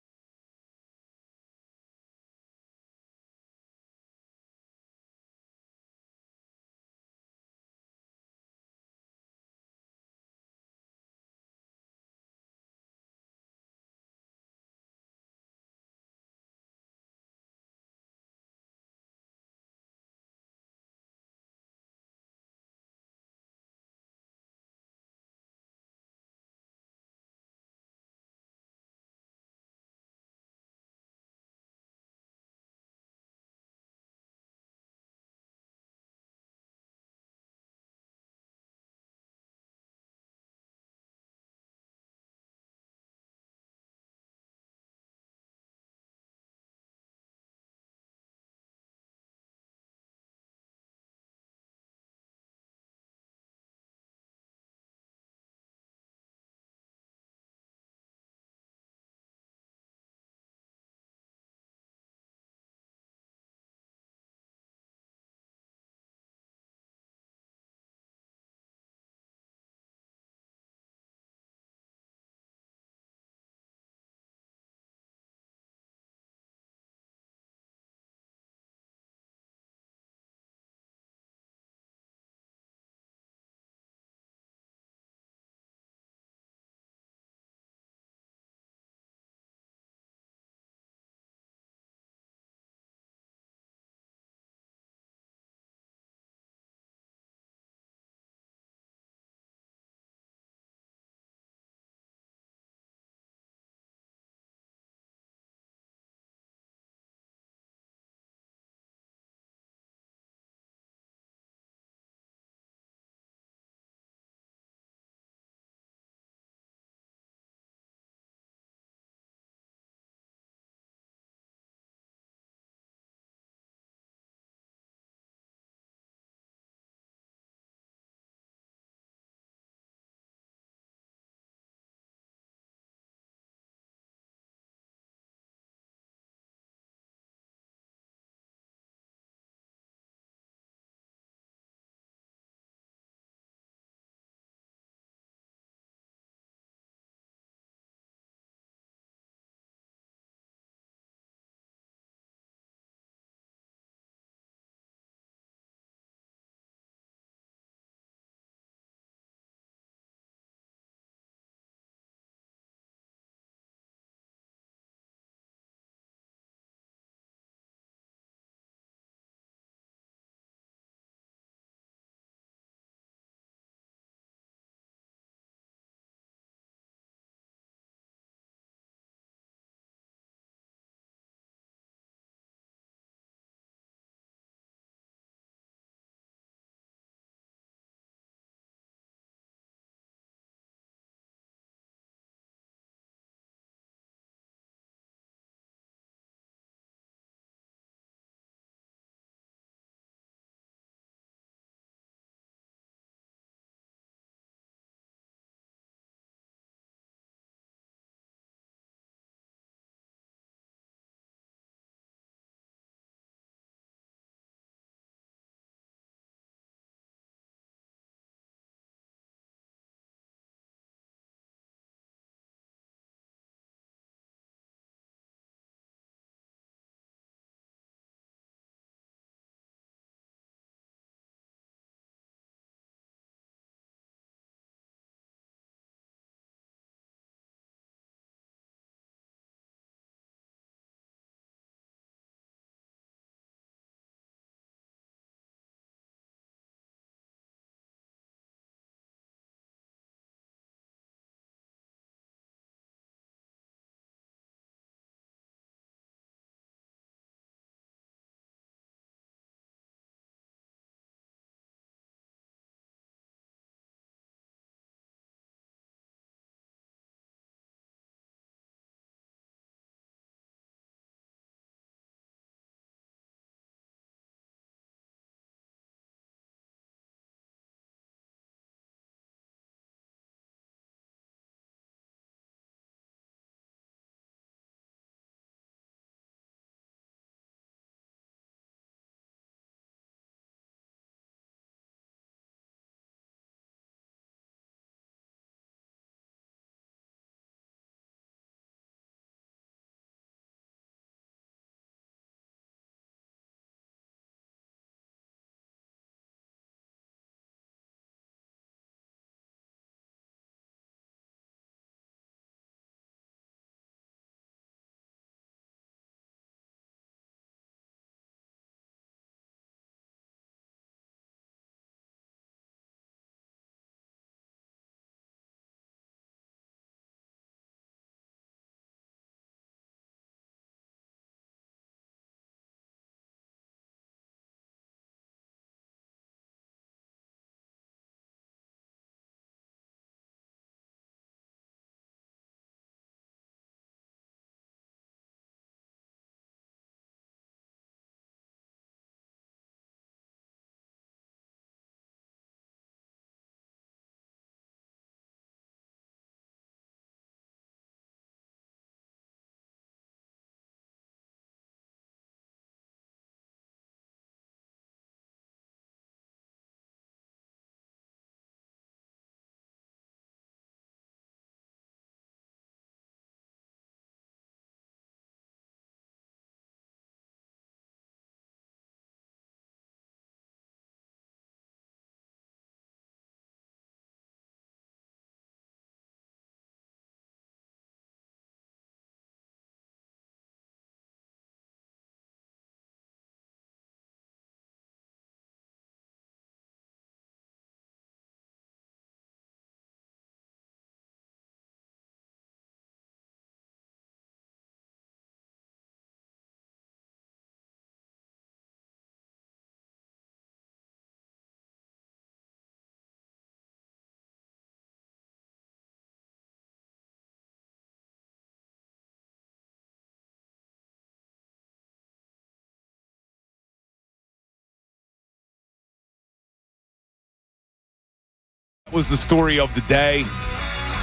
Was the story of the day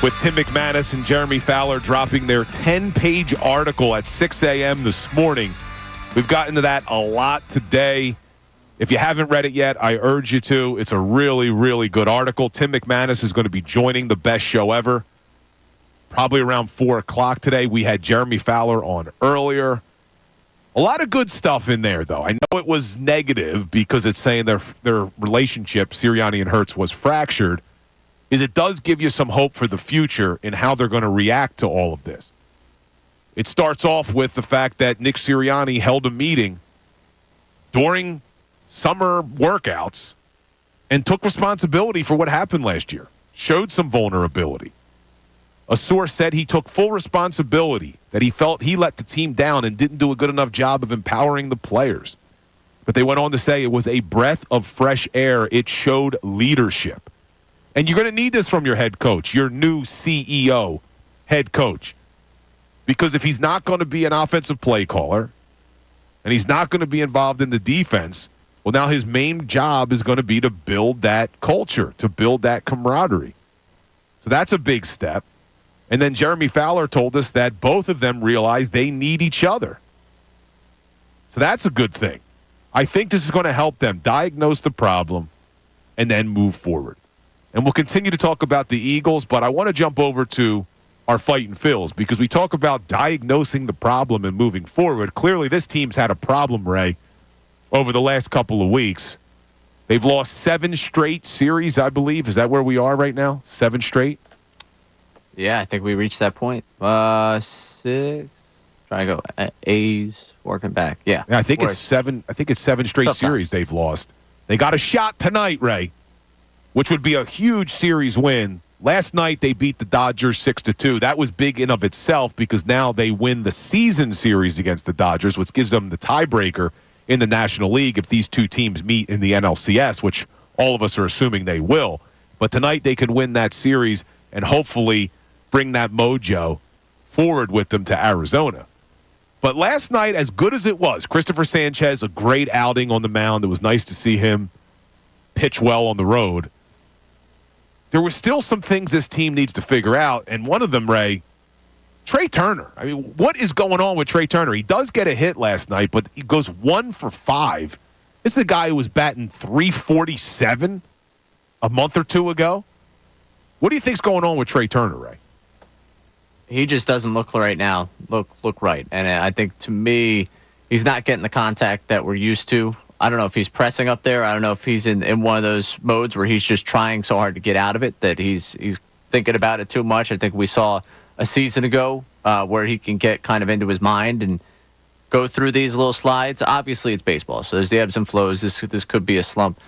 with Tim McManus and Jeremy Fowler dropping their 10-page article at 6 a.m. this morning. We've gotten to that a lot today. If you haven't read it yet, I urge you to. It's a really, really good article. Tim McManus is going to be joining the best show ever, probably around 4 o'clock today. We had Jeremy Fowler on earlier. A lot of good stuff in there, though. I know it was negative because it's saying their relationship, Sirianni and Hurts, was fractured. It does give you some hope for the future in how they're going to react to all of this. It starts off with the fact that Nick Sirianni held a meeting during summer workouts and took responsibility for what happened last year, showed some vulnerability. A source said he took full responsibility, that he felt he let the team down and didn't do a good enough job of empowering the players. But they went on to say it was a breath of fresh air. It showed leadership. And you're going to need this from your head coach, your new CEO head coach. Because if he's not going to be an offensive play caller and he's not going to be involved in the defense, well, now his main job is going to be to build that culture, to build that camaraderie. So that's a big step. And then Jeremy Fowler told us that both of them realize they need each other. So that's a good thing. I think this is going to help them diagnose the problem and then move forward. And we'll continue to talk about the Eagles, but I want to jump over to our Fightin' Phils because we talk about diagnosing the problem and moving forward. Clearly, this team's had a problem, Ray, over the last couple of weeks. They've lost 7 straight series, I believe. Is that where we are right now? 7 straight? Yeah, I think we reached that point. 6. Trying to go. A's working back. Yeah, I think it's 7. I think it's 7 straight series they've lost. They got a shot tonight, Ray, which would be a huge series win. Last night, they beat the Dodgers 6-2. That was big in of itself because now they win the season series against the Dodgers, which gives them the tiebreaker in the National League if these two teams meet in the NLCS, which all of us are assuming they will. But tonight, they can win that series and hopefully bring that mojo forward with them to Arizona. But last night, as good as it was, Christopher Sanchez, a great outing on the mound. It was nice to see him pitch well on the road. There were still some things this team needs to figure out, and one of them, Ray, Trey Turner. I mean, what is going on with Trey Turner? He does get a hit last night, but he goes 1 for 5. This is a guy who was batting .347 a month or two ago. What do you think's going on with Trey Turner, Ray? He just doesn't look right now. Look right, and I think to me, he's not getting the contact that we're used to. I don't know if he's pressing up there. I don't know if he's in one of those modes where he's just trying so hard to get out of it that he's thinking about it too much. I think we saw a season ago where he can get kind of into his mind and go through these little slides. Obviously, it's baseball, so there's the ebbs and flows. This could be a slump.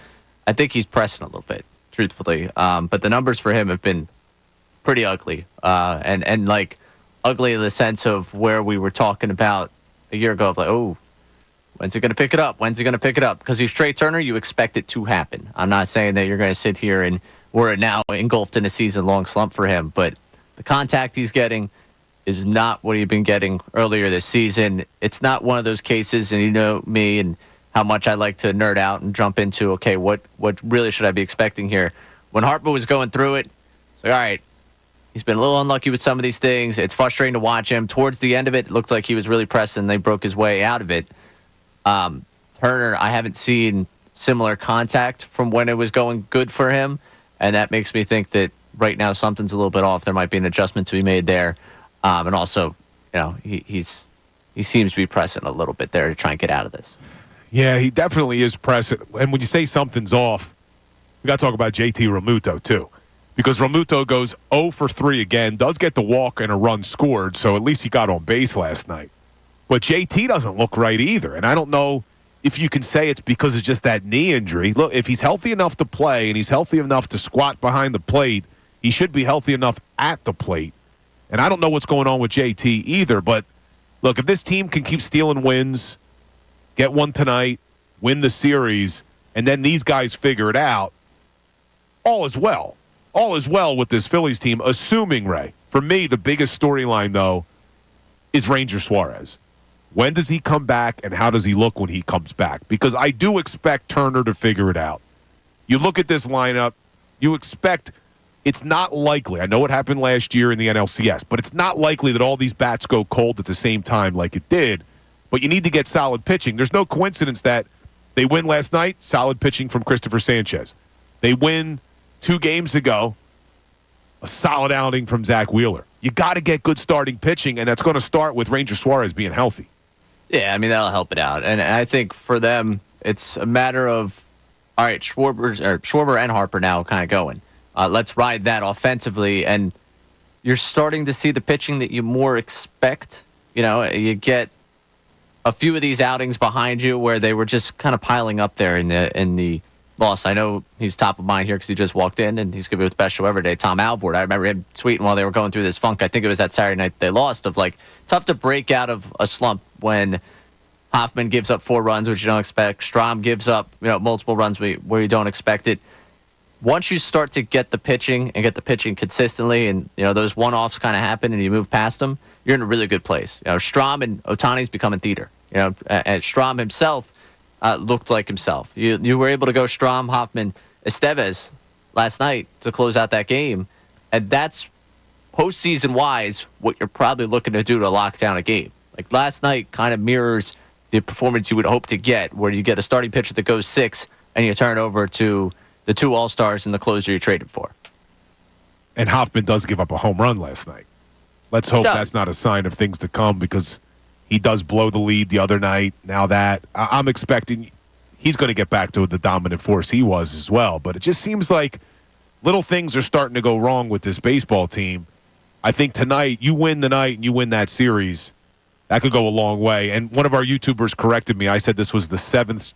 I think he's pressing a little bit, truthfully. But the numbers for him have been pretty ugly, and like ugly in the sense of where we were talking about a year ago of like, oh, when's he going to pick it up? When's he going to pick it up? Because he's Trey Turner, you expect it to happen. I'm not saying that you're going to sit here and we're now engulfed in a season-long slump for him, but the contact he's getting is not what he'd been getting earlier this season. It's not one of those cases, and you know me and how much I like to nerd out and jump into, okay, what really should I be expecting here? When Hartman was going through it, it's like, all right, he's been a little unlucky with some of these things. It's frustrating to watch him. Towards the end of it looked like he was really pressing. They broke his way out of it. Turner, I haven't seen similar contact from when it was going good for him, and that makes me think that right now something's a little bit off. There might be an adjustment to be made there, and also, you know, he seems to be pressing a little bit there to try and get out of this. Yeah, he definitely is pressing. And when you say something's off, we got to talk about JT Realmuto too, because Realmuto goes 0 for 3 again, does get the walk and a run scored, so at least he got on base last night. But JT doesn't look right either, and I don't know if you can say it's because of just that knee injury. Look, if he's healthy enough to play and he's healthy enough to squat behind the plate, he should be healthy enough at the plate. And I don't know what's going on with JT either, but look, if this team can keep stealing wins, get one tonight, win the series, and then these guys figure it out, all is well. All is well with this Phillies team, assuming, Ray. For me, the biggest storyline, though, is Ranger Suarez. When does he come back, and how does he look when he comes back? Because I do expect Turner to figure it out. You look at this lineup, you expect it's not likely. I know it happened last year in the NLCS, but it's not likely that all these bats go cold at the same time like it did. But you need to get solid pitching. There's no coincidence that they win last night, solid pitching from Christopher Sanchez. They win 2 games ago, a solid outing from Zach Wheeler. You got to get good starting pitching, and that's going to start with Ranger Suarez being healthy. Yeah, I mean, that'll help it out. And I think for them, it's a matter of, all right, Schwarber and Harper now kind of going. Let's ride that offensively, and you're starting to see the pitching that you more expect. You know, you get a few of these outings behind you where they were just kind of piling up there in the loss. I know he's top of mind here because he just walked in, and he's going to be with the best show ever today, Tom Alvord. I remember him tweeting while they were going through this funk. I think it was that Saturday night they lost, of like, tough to break out of a slump when Hoffman gives up 4 runs, which you don't expect. Strahm gives up, multiple runs where you don't expect it. Once you start to get the pitching and get the pitching consistently, and those one-offs kind of happen, and you move past them, you're in a really good place. Strahm and Ohtani's becoming theater. And Strahm himself looked like himself. You were able to go Strahm, Hoffman, Estevez last night to close out that game, and that's postseason-wise what you're probably looking to do to lock down a game. Like last night kind of mirrors the performance you would hope to get, where you get a starting pitcher that goes 6 and you turn over to the 2 All-Stars and the closer you traded for. And Hoffman does give up a home run last night. Let's hope that's not a sign of things to come, because he does blow the lead the other night. Now that I'm expecting he's going to get back to the dominant force he was as well. But it just seems like little things are starting to go wrong with this baseball team. I think tonight, you win the night and you win that series, that could go a long way. And one of our YouTubers corrected me. I said this was the 7th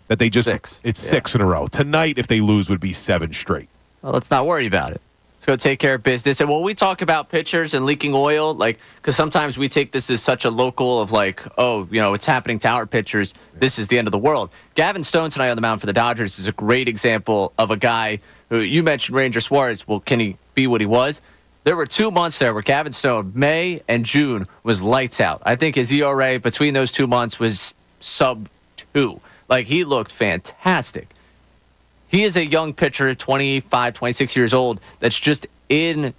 that they just 6. It's 6 in a row. Tonight, if they lose, would be 7 straight. Well, let's not worry about it. Let's go take care of business. And when we talk about pitchers and leaking oil, because sometimes we take this as such a local of it's happening to our pitchers. This is the end of the world. Gavin Stone tonight on the mound for the Dodgers is a great example of a guy who, you mentioned Ranger Suarez. Well, can he be what he was? There were 2 months there where Gavin Stone, May and June, was lights out. I think his ERA between those 2 months was sub 2. He looked fantastic. He is a young pitcher, 25, 26 years old, that's just getting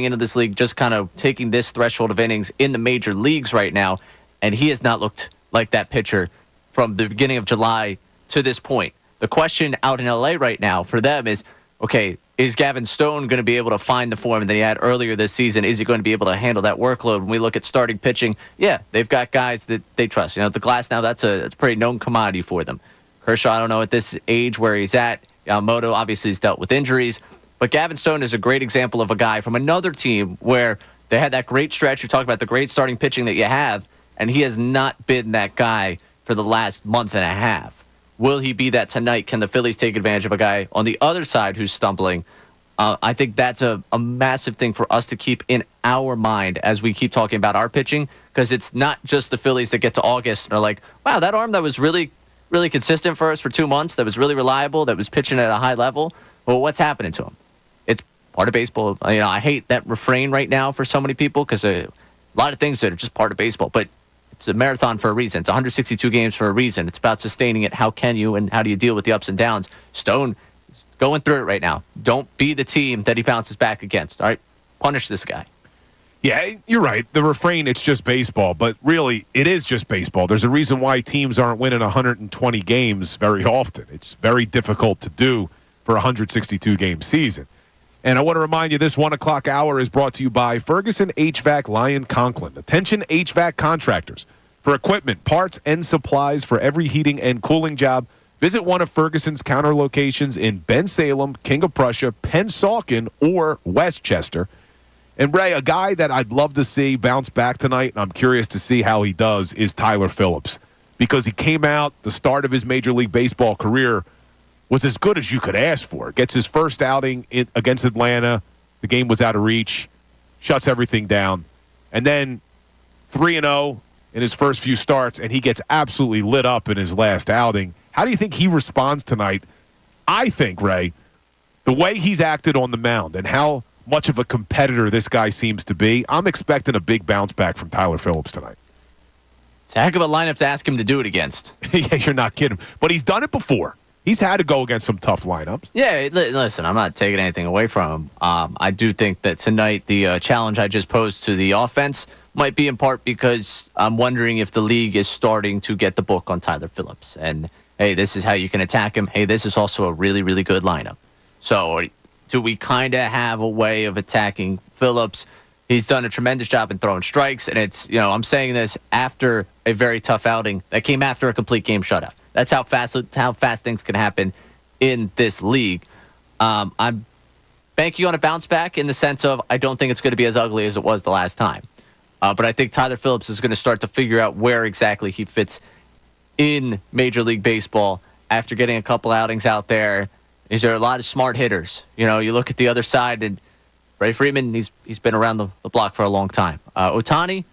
into this league, just kind of taking this threshold of innings in the major leagues right now, and he has not looked like that pitcher from the beginning of July to this point. The question out in LA right now for them is, okay, is Gavin Stone going to be able to find the form that he had earlier this season? Is he going to be able to handle that workload? When we look at starting pitching, yeah, they've got guys that they trust. The Glass now, that's a pretty known commodity for them. Kershaw, I don't know at this age where he's at. Yamamoto obviously has dealt with injuries. But Gavin Stone is a great example of a guy from another team where they had that great stretch. You talk about the great starting pitching that you have, and he has not been that guy for the last month and a half. Will he be that tonight? Can the Phillies take advantage of a guy on the other side who's stumbling? I think that's a massive thing for us to keep in our mind as we keep talking about our pitching, because it's not just the Phillies that get to August and are like, wow, that arm that was really, really consistent for us for 2 months, that was really reliable, that was pitching at a high level. Well, what's happening to him? It's part of baseball. I hate that refrain right now for so many people, because a lot of things that are just part of baseball, but it's a marathon for a reason. It's 162 games for a reason. It's about sustaining it. How can you, and how do you deal with the ups and downs? Stone is going through it right now. Don't be the team that he bounces back against. All right? Punish this guy. Yeah, you're right. The refrain, it's just baseball, but really, it is just baseball. There's a reason why teams aren't winning 120 games very often. It's very difficult to do for a 162-game season. And I want to remind you, this 1 o'clock hour is brought to you by Ferguson HVAC Lyon Conklin. Attention HVAC contractors. For equipment, parts, and supplies for every heating and cooling job, visit one of Ferguson's counter locations in Bensalem, King of Prussia, Pennsauken, or Westchester. And, Ray, a guy that I'd love to see bounce back tonight, and I'm curious to see how he does, is Tyler Phillips. Because he came out, the start of his Major League Baseball career was as good as you could ask for. Gets his first outing against Atlanta. The game was out of reach. Shuts everything down. And then 3-0 in his first few starts, and he gets absolutely lit up in his last outing. How do you think he responds tonight? I think, Ray, the way he's acted on the mound and how much of a competitor this guy seems to be, I'm expecting a big bounce back from Tyler Phillips tonight. It's a heck of a lineup to ask him to do it against. Yeah, you're not kidding. But he's done it before. He's had to go against some tough lineups. Yeah, listen, I'm not taking anything away from him. I do think that tonight the challenge I just posed to the offense might be in part because I'm wondering if the league is starting to get the book on Tyler Phillips. And, hey, this is how you can attack him. Hey, this is also a really, really good lineup. So do we kind of have a way of attacking Phillips? He's done a tremendous job in throwing strikes, and I'm saying this after a very tough outing that came after a complete game shutout. That's how fast things can happen in this league. I'm banking on a bounce back in the sense of I don't think it's going to be as ugly as it was the last time. But I think Tyler Phillips is going to start to figure out where exactly he fits in Major League Baseball after getting a couple outings out there. Is there a lot of smart hitters? You look at the other side, and Freddie Freeman, he's been around the block for a long time. Ohtani,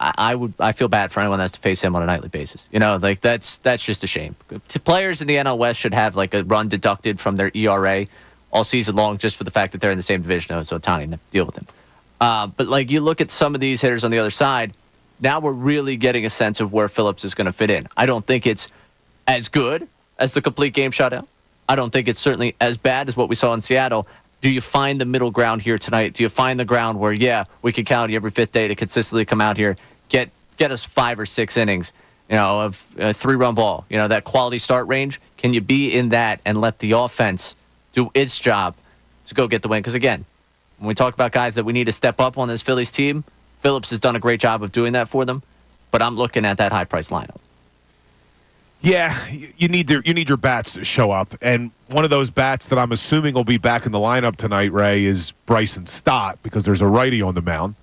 I feel bad for anyone that has to face him on a nightly basis. That's just a shame. Players in the NL West should have like a run deducted from their ERA all season long just for the fact that they're in the same division as Ohtani and have to deal with him. But you look at some of these hitters on the other side, now we're really getting a sense of where Phillips is going to fit in. I don't think it's as good as the complete game shutout. I don't think it's certainly as bad as what we saw in Seattle. Do you find the middle ground here tonight? Do you find the ground where, we can count you every fifth day to consistently come out here, get us 5 or 6 innings, of a 3-run ball, that quality start range? Can you be in that and let the offense do its job to go get the win? Because, again, when we talk about guys that we need to step up on this Phillies team, Phillips has done a great job of doing that for them, but I'm looking at that high-priced lineup. Yeah, you need your bats to show up, and one of those bats that I'm assuming will be back in the lineup tonight, Ray, is Bryson Stott, because there's a righty on the mound,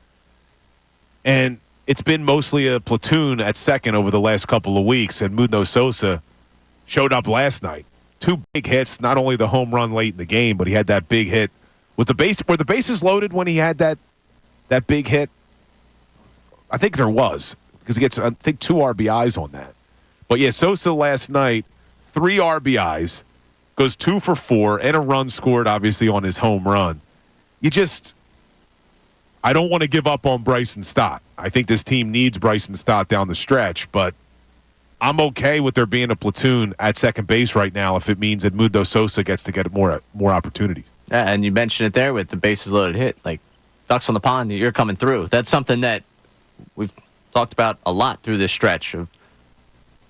and it's been mostly a platoon at second over the last couple of weeks, and Mundo Sosa showed up last night. 2 big hits, not only the home run late in the game, but he had that big hit. Were the bases loaded when he had that big hit? I think there was, because he gets, I think, 2 RBIs on that. But, yeah, Sosa last night, 3 RBIs, goes 2 for 4, and a run scored, obviously, on his home run. I don't want to give up on Bryson Stott. I think this team needs Bryson Stott down the stretch, but I'm okay with there being a platoon at second base right now if it means that Mundo Sosa gets to get more opportunities. Yeah, and you mentioned it there with the bases loaded hit. Like, ducks on the pond, you're coming through. That's something that we've talked about a lot through this stretch of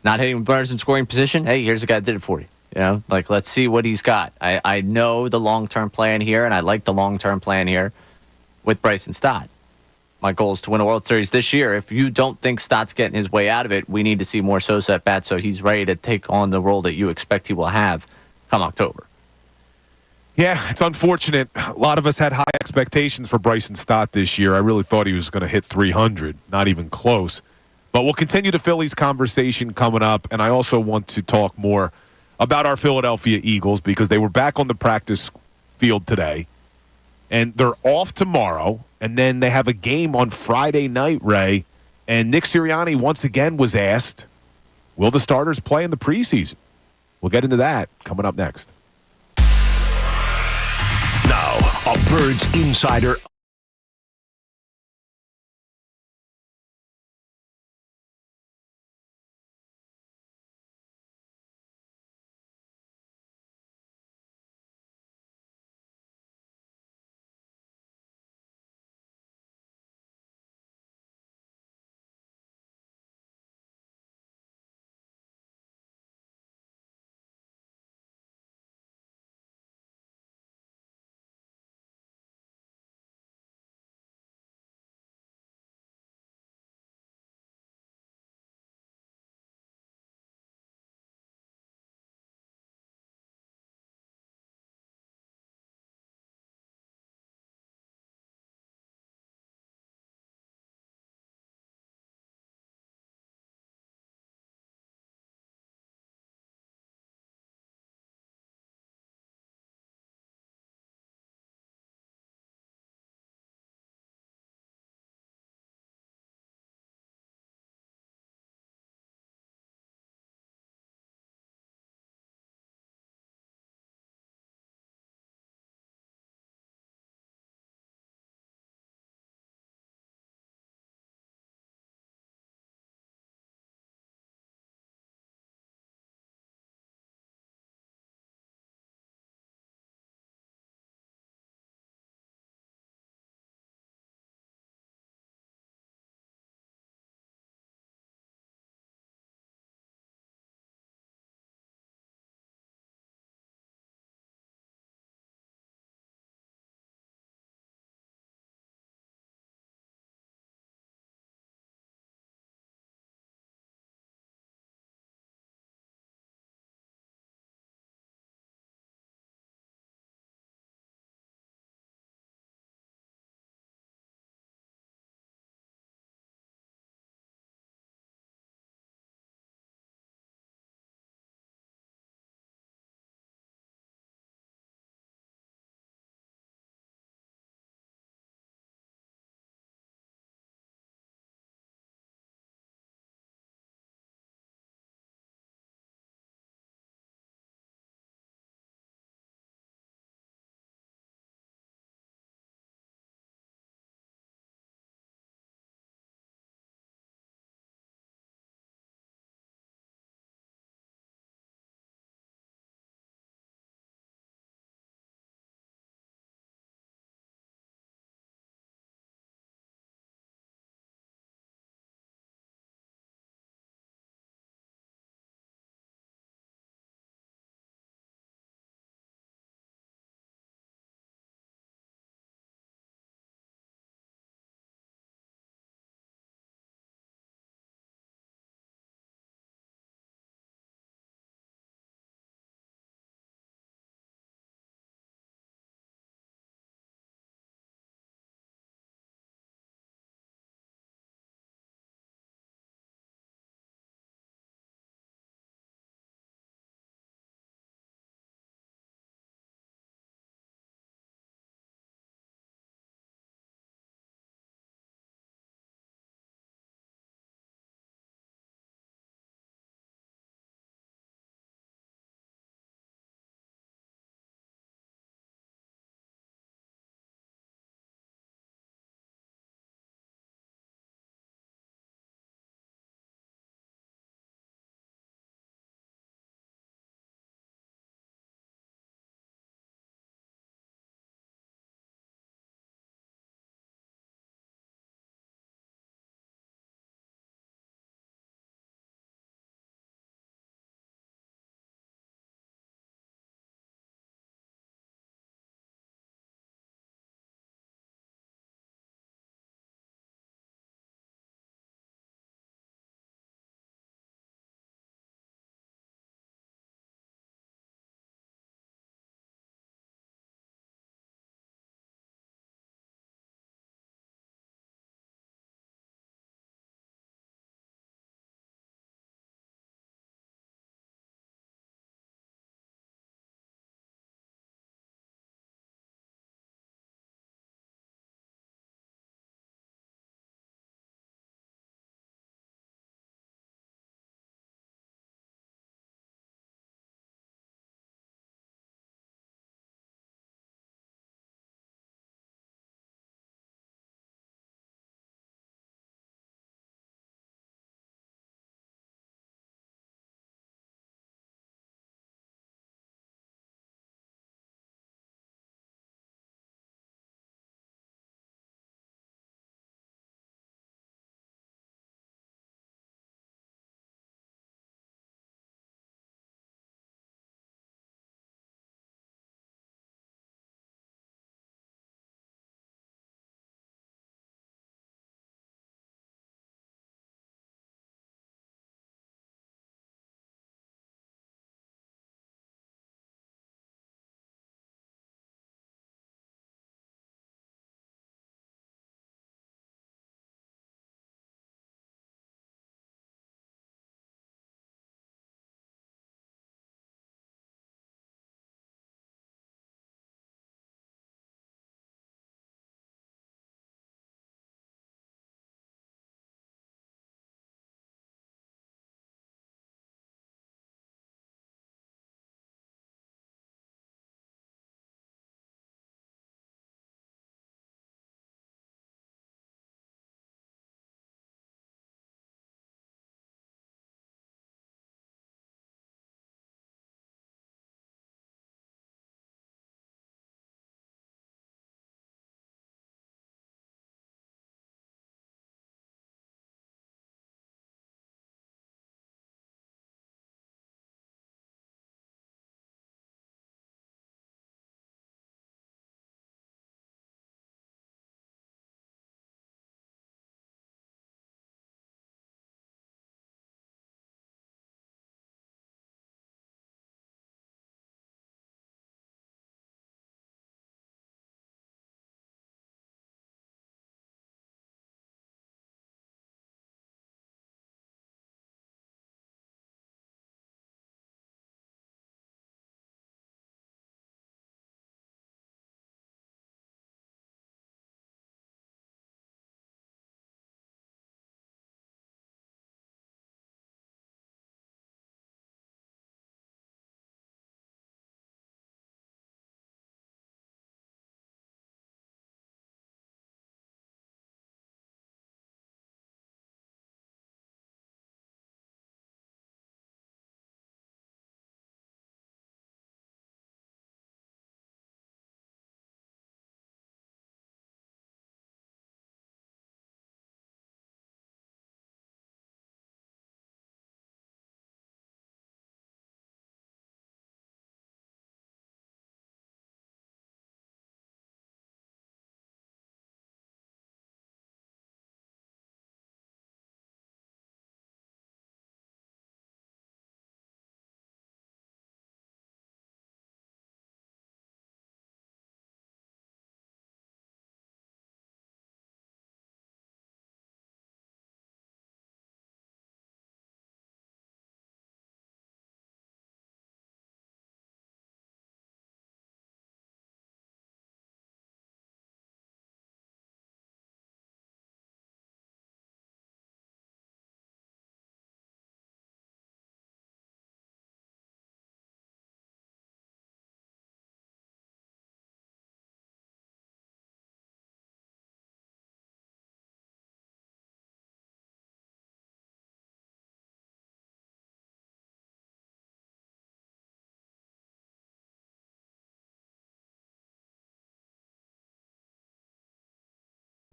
not hitting runners in scoring position. Hey, here's a guy that did it for you. Let's see what he's got. I know the long-term plan here, and I like the long-term plan here with Bryson Stott. My goal is to win a World Series this year. If you don't think Stott's getting his way out of it, we need to see more Sosa at bat so he's ready to take on the role that you expect he will have come October. Yeah, it's unfortunate. A lot of us had high expectations for Bryson Stott this year. I really thought he was going to hit 300, not even close. But we'll continue the Phillies conversation coming up, and I also want to talk more about our Philadelphia Eagles because they were back on the practice field today, and they're off tomorrow, and then they have a game on Friday night, Ray, and Nick Sirianni once again was asked, will the starters play in the preseason? We'll get into that coming up next. Now, a Birds Insider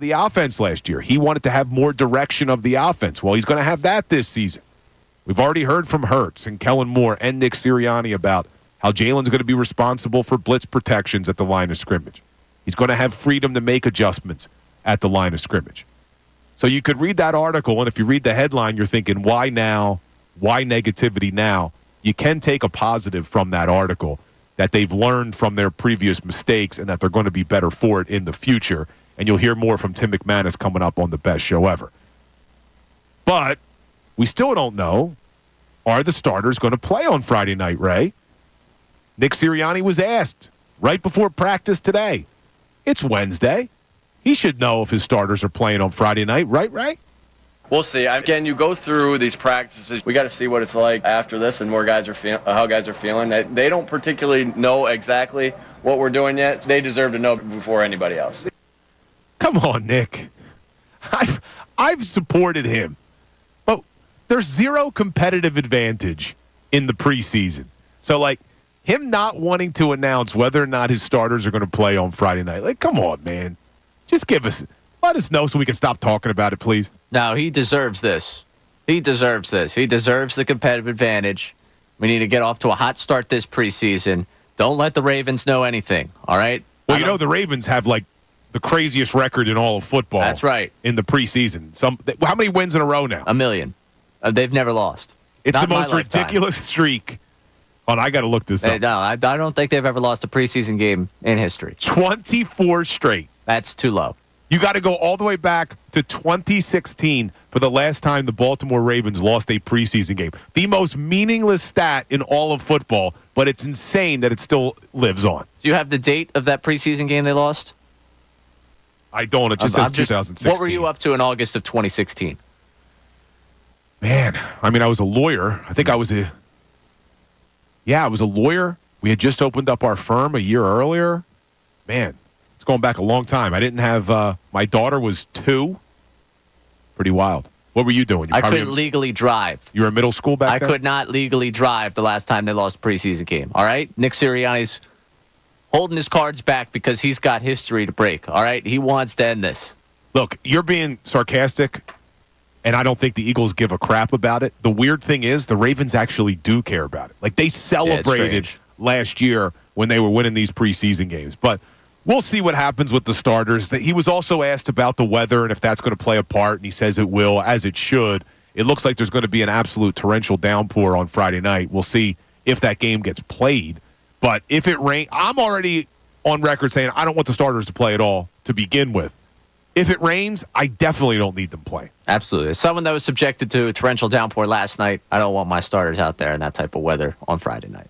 the offense last year. He wanted to have more direction of the offense. Well, he's going to have that this season. We've already heard from Hurts and Kellen Moore and Nick Sirianni about how Jalen's going to be responsible for blitz protections at the line of scrimmage. He's going to have freedom to make adjustments at the line of scrimmage. So you could read that article, and if you read the headline, you're thinking, why now? Why negativity now? You can take a positive from that article that they've learned from their previous mistakes and that they're going to be better for it in the future. And you'll hear more from Tim McManus coming up on the best show ever. But we still don't know, are the starters going to play on Friday night, Ray? Nick Sirianni was asked right before practice today. It's Wednesday. He should know if his starters are playing on Friday night, right, Ray? We'll see. Again, you go through these practices. We got to see what it's like after this and where guys are how guys are feeling. They don't particularly know exactly what we're doing yet. They deserve to know before anybody else. Come on, Nick. I've supported him. But there's zero competitive advantage in the preseason. So, like, him not wanting to announce whether or not his starters are going to play on Friday night. Like, come on, man. Just let us know so we can stop talking about it, please. No, he deserves this. He deserves this. He deserves the competitive advantage. We need to get off to a hot start this preseason. Don't let the Ravens know anything, all right? Well, you know the Ravens have, like, the craziest record in all of football. That's right. In the preseason. How many wins in a row now? 1 million. They've never lost. It's Not the most my lifetime. ridiculous streak. Oh, I got to look this up. No, I don't think they've ever lost a preseason game in history. 24 straight. That's too low. You got to go all the way back to 2016 for the last time the Baltimore Ravens lost a preseason game. The most meaningless stat in all of football, but it's insane that it still lives on. Do you have the date of that preseason game they lost? I don't. It just says 2016. What were you up to in August of 2016? Man, I mean, I was a lawyer. I think I was a lawyer. We had just opened up our firm a year earlier. Man, it's going back a long time. I didn't have, my daughter was 2. Pretty wild. What were you doing? I couldn't legally drive. You were in middle school back then? I could not legally drive the last time they lost a preseason game. All right? Nick Sirianni's holding his cards back because he's got history to break. All right? He wants to end this. Look, you're being sarcastic, and I don't think the Eagles give a crap about it. The weird thing is the Ravens actually do care about it. Like, they celebrated last year when they were winning these preseason games. But we'll see what happens with the starters. He was also asked about the weather and if that's going to play a part, and he says it will, as it should. It looks like there's going to be an absolute torrential downpour on Friday night. We'll see if that game gets played. But if it rains, I'm already on record saying I don't want the starters to play at all to begin with. If it rains, I definitely don't need them play. Absolutely. As someone that was subjected to a torrential downpour last night, I don't want my starters out there in that type of weather on Friday night.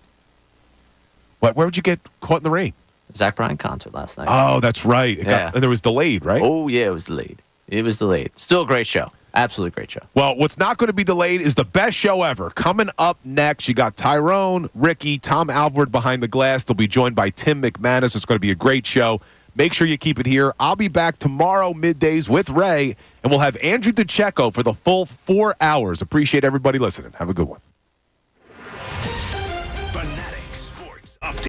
Where would you get caught in the rain? Zach Bryan concert last night. Oh, that's right. And it was delayed, right? Oh, yeah, it was delayed. It was delayed. Still a great show. Absolutely great show. Well, what's not going to be delayed is the best show ever. Coming up next, you got Tyrone, Ricky, Tom Alvord behind the glass. They'll be joined by Tim McManus. It's going to be a great show. Make sure you keep it here. I'll be back tomorrow middays with Ray, and we'll have Andrew DeCecco for the full 4 hours. Appreciate everybody listening. Have a good one.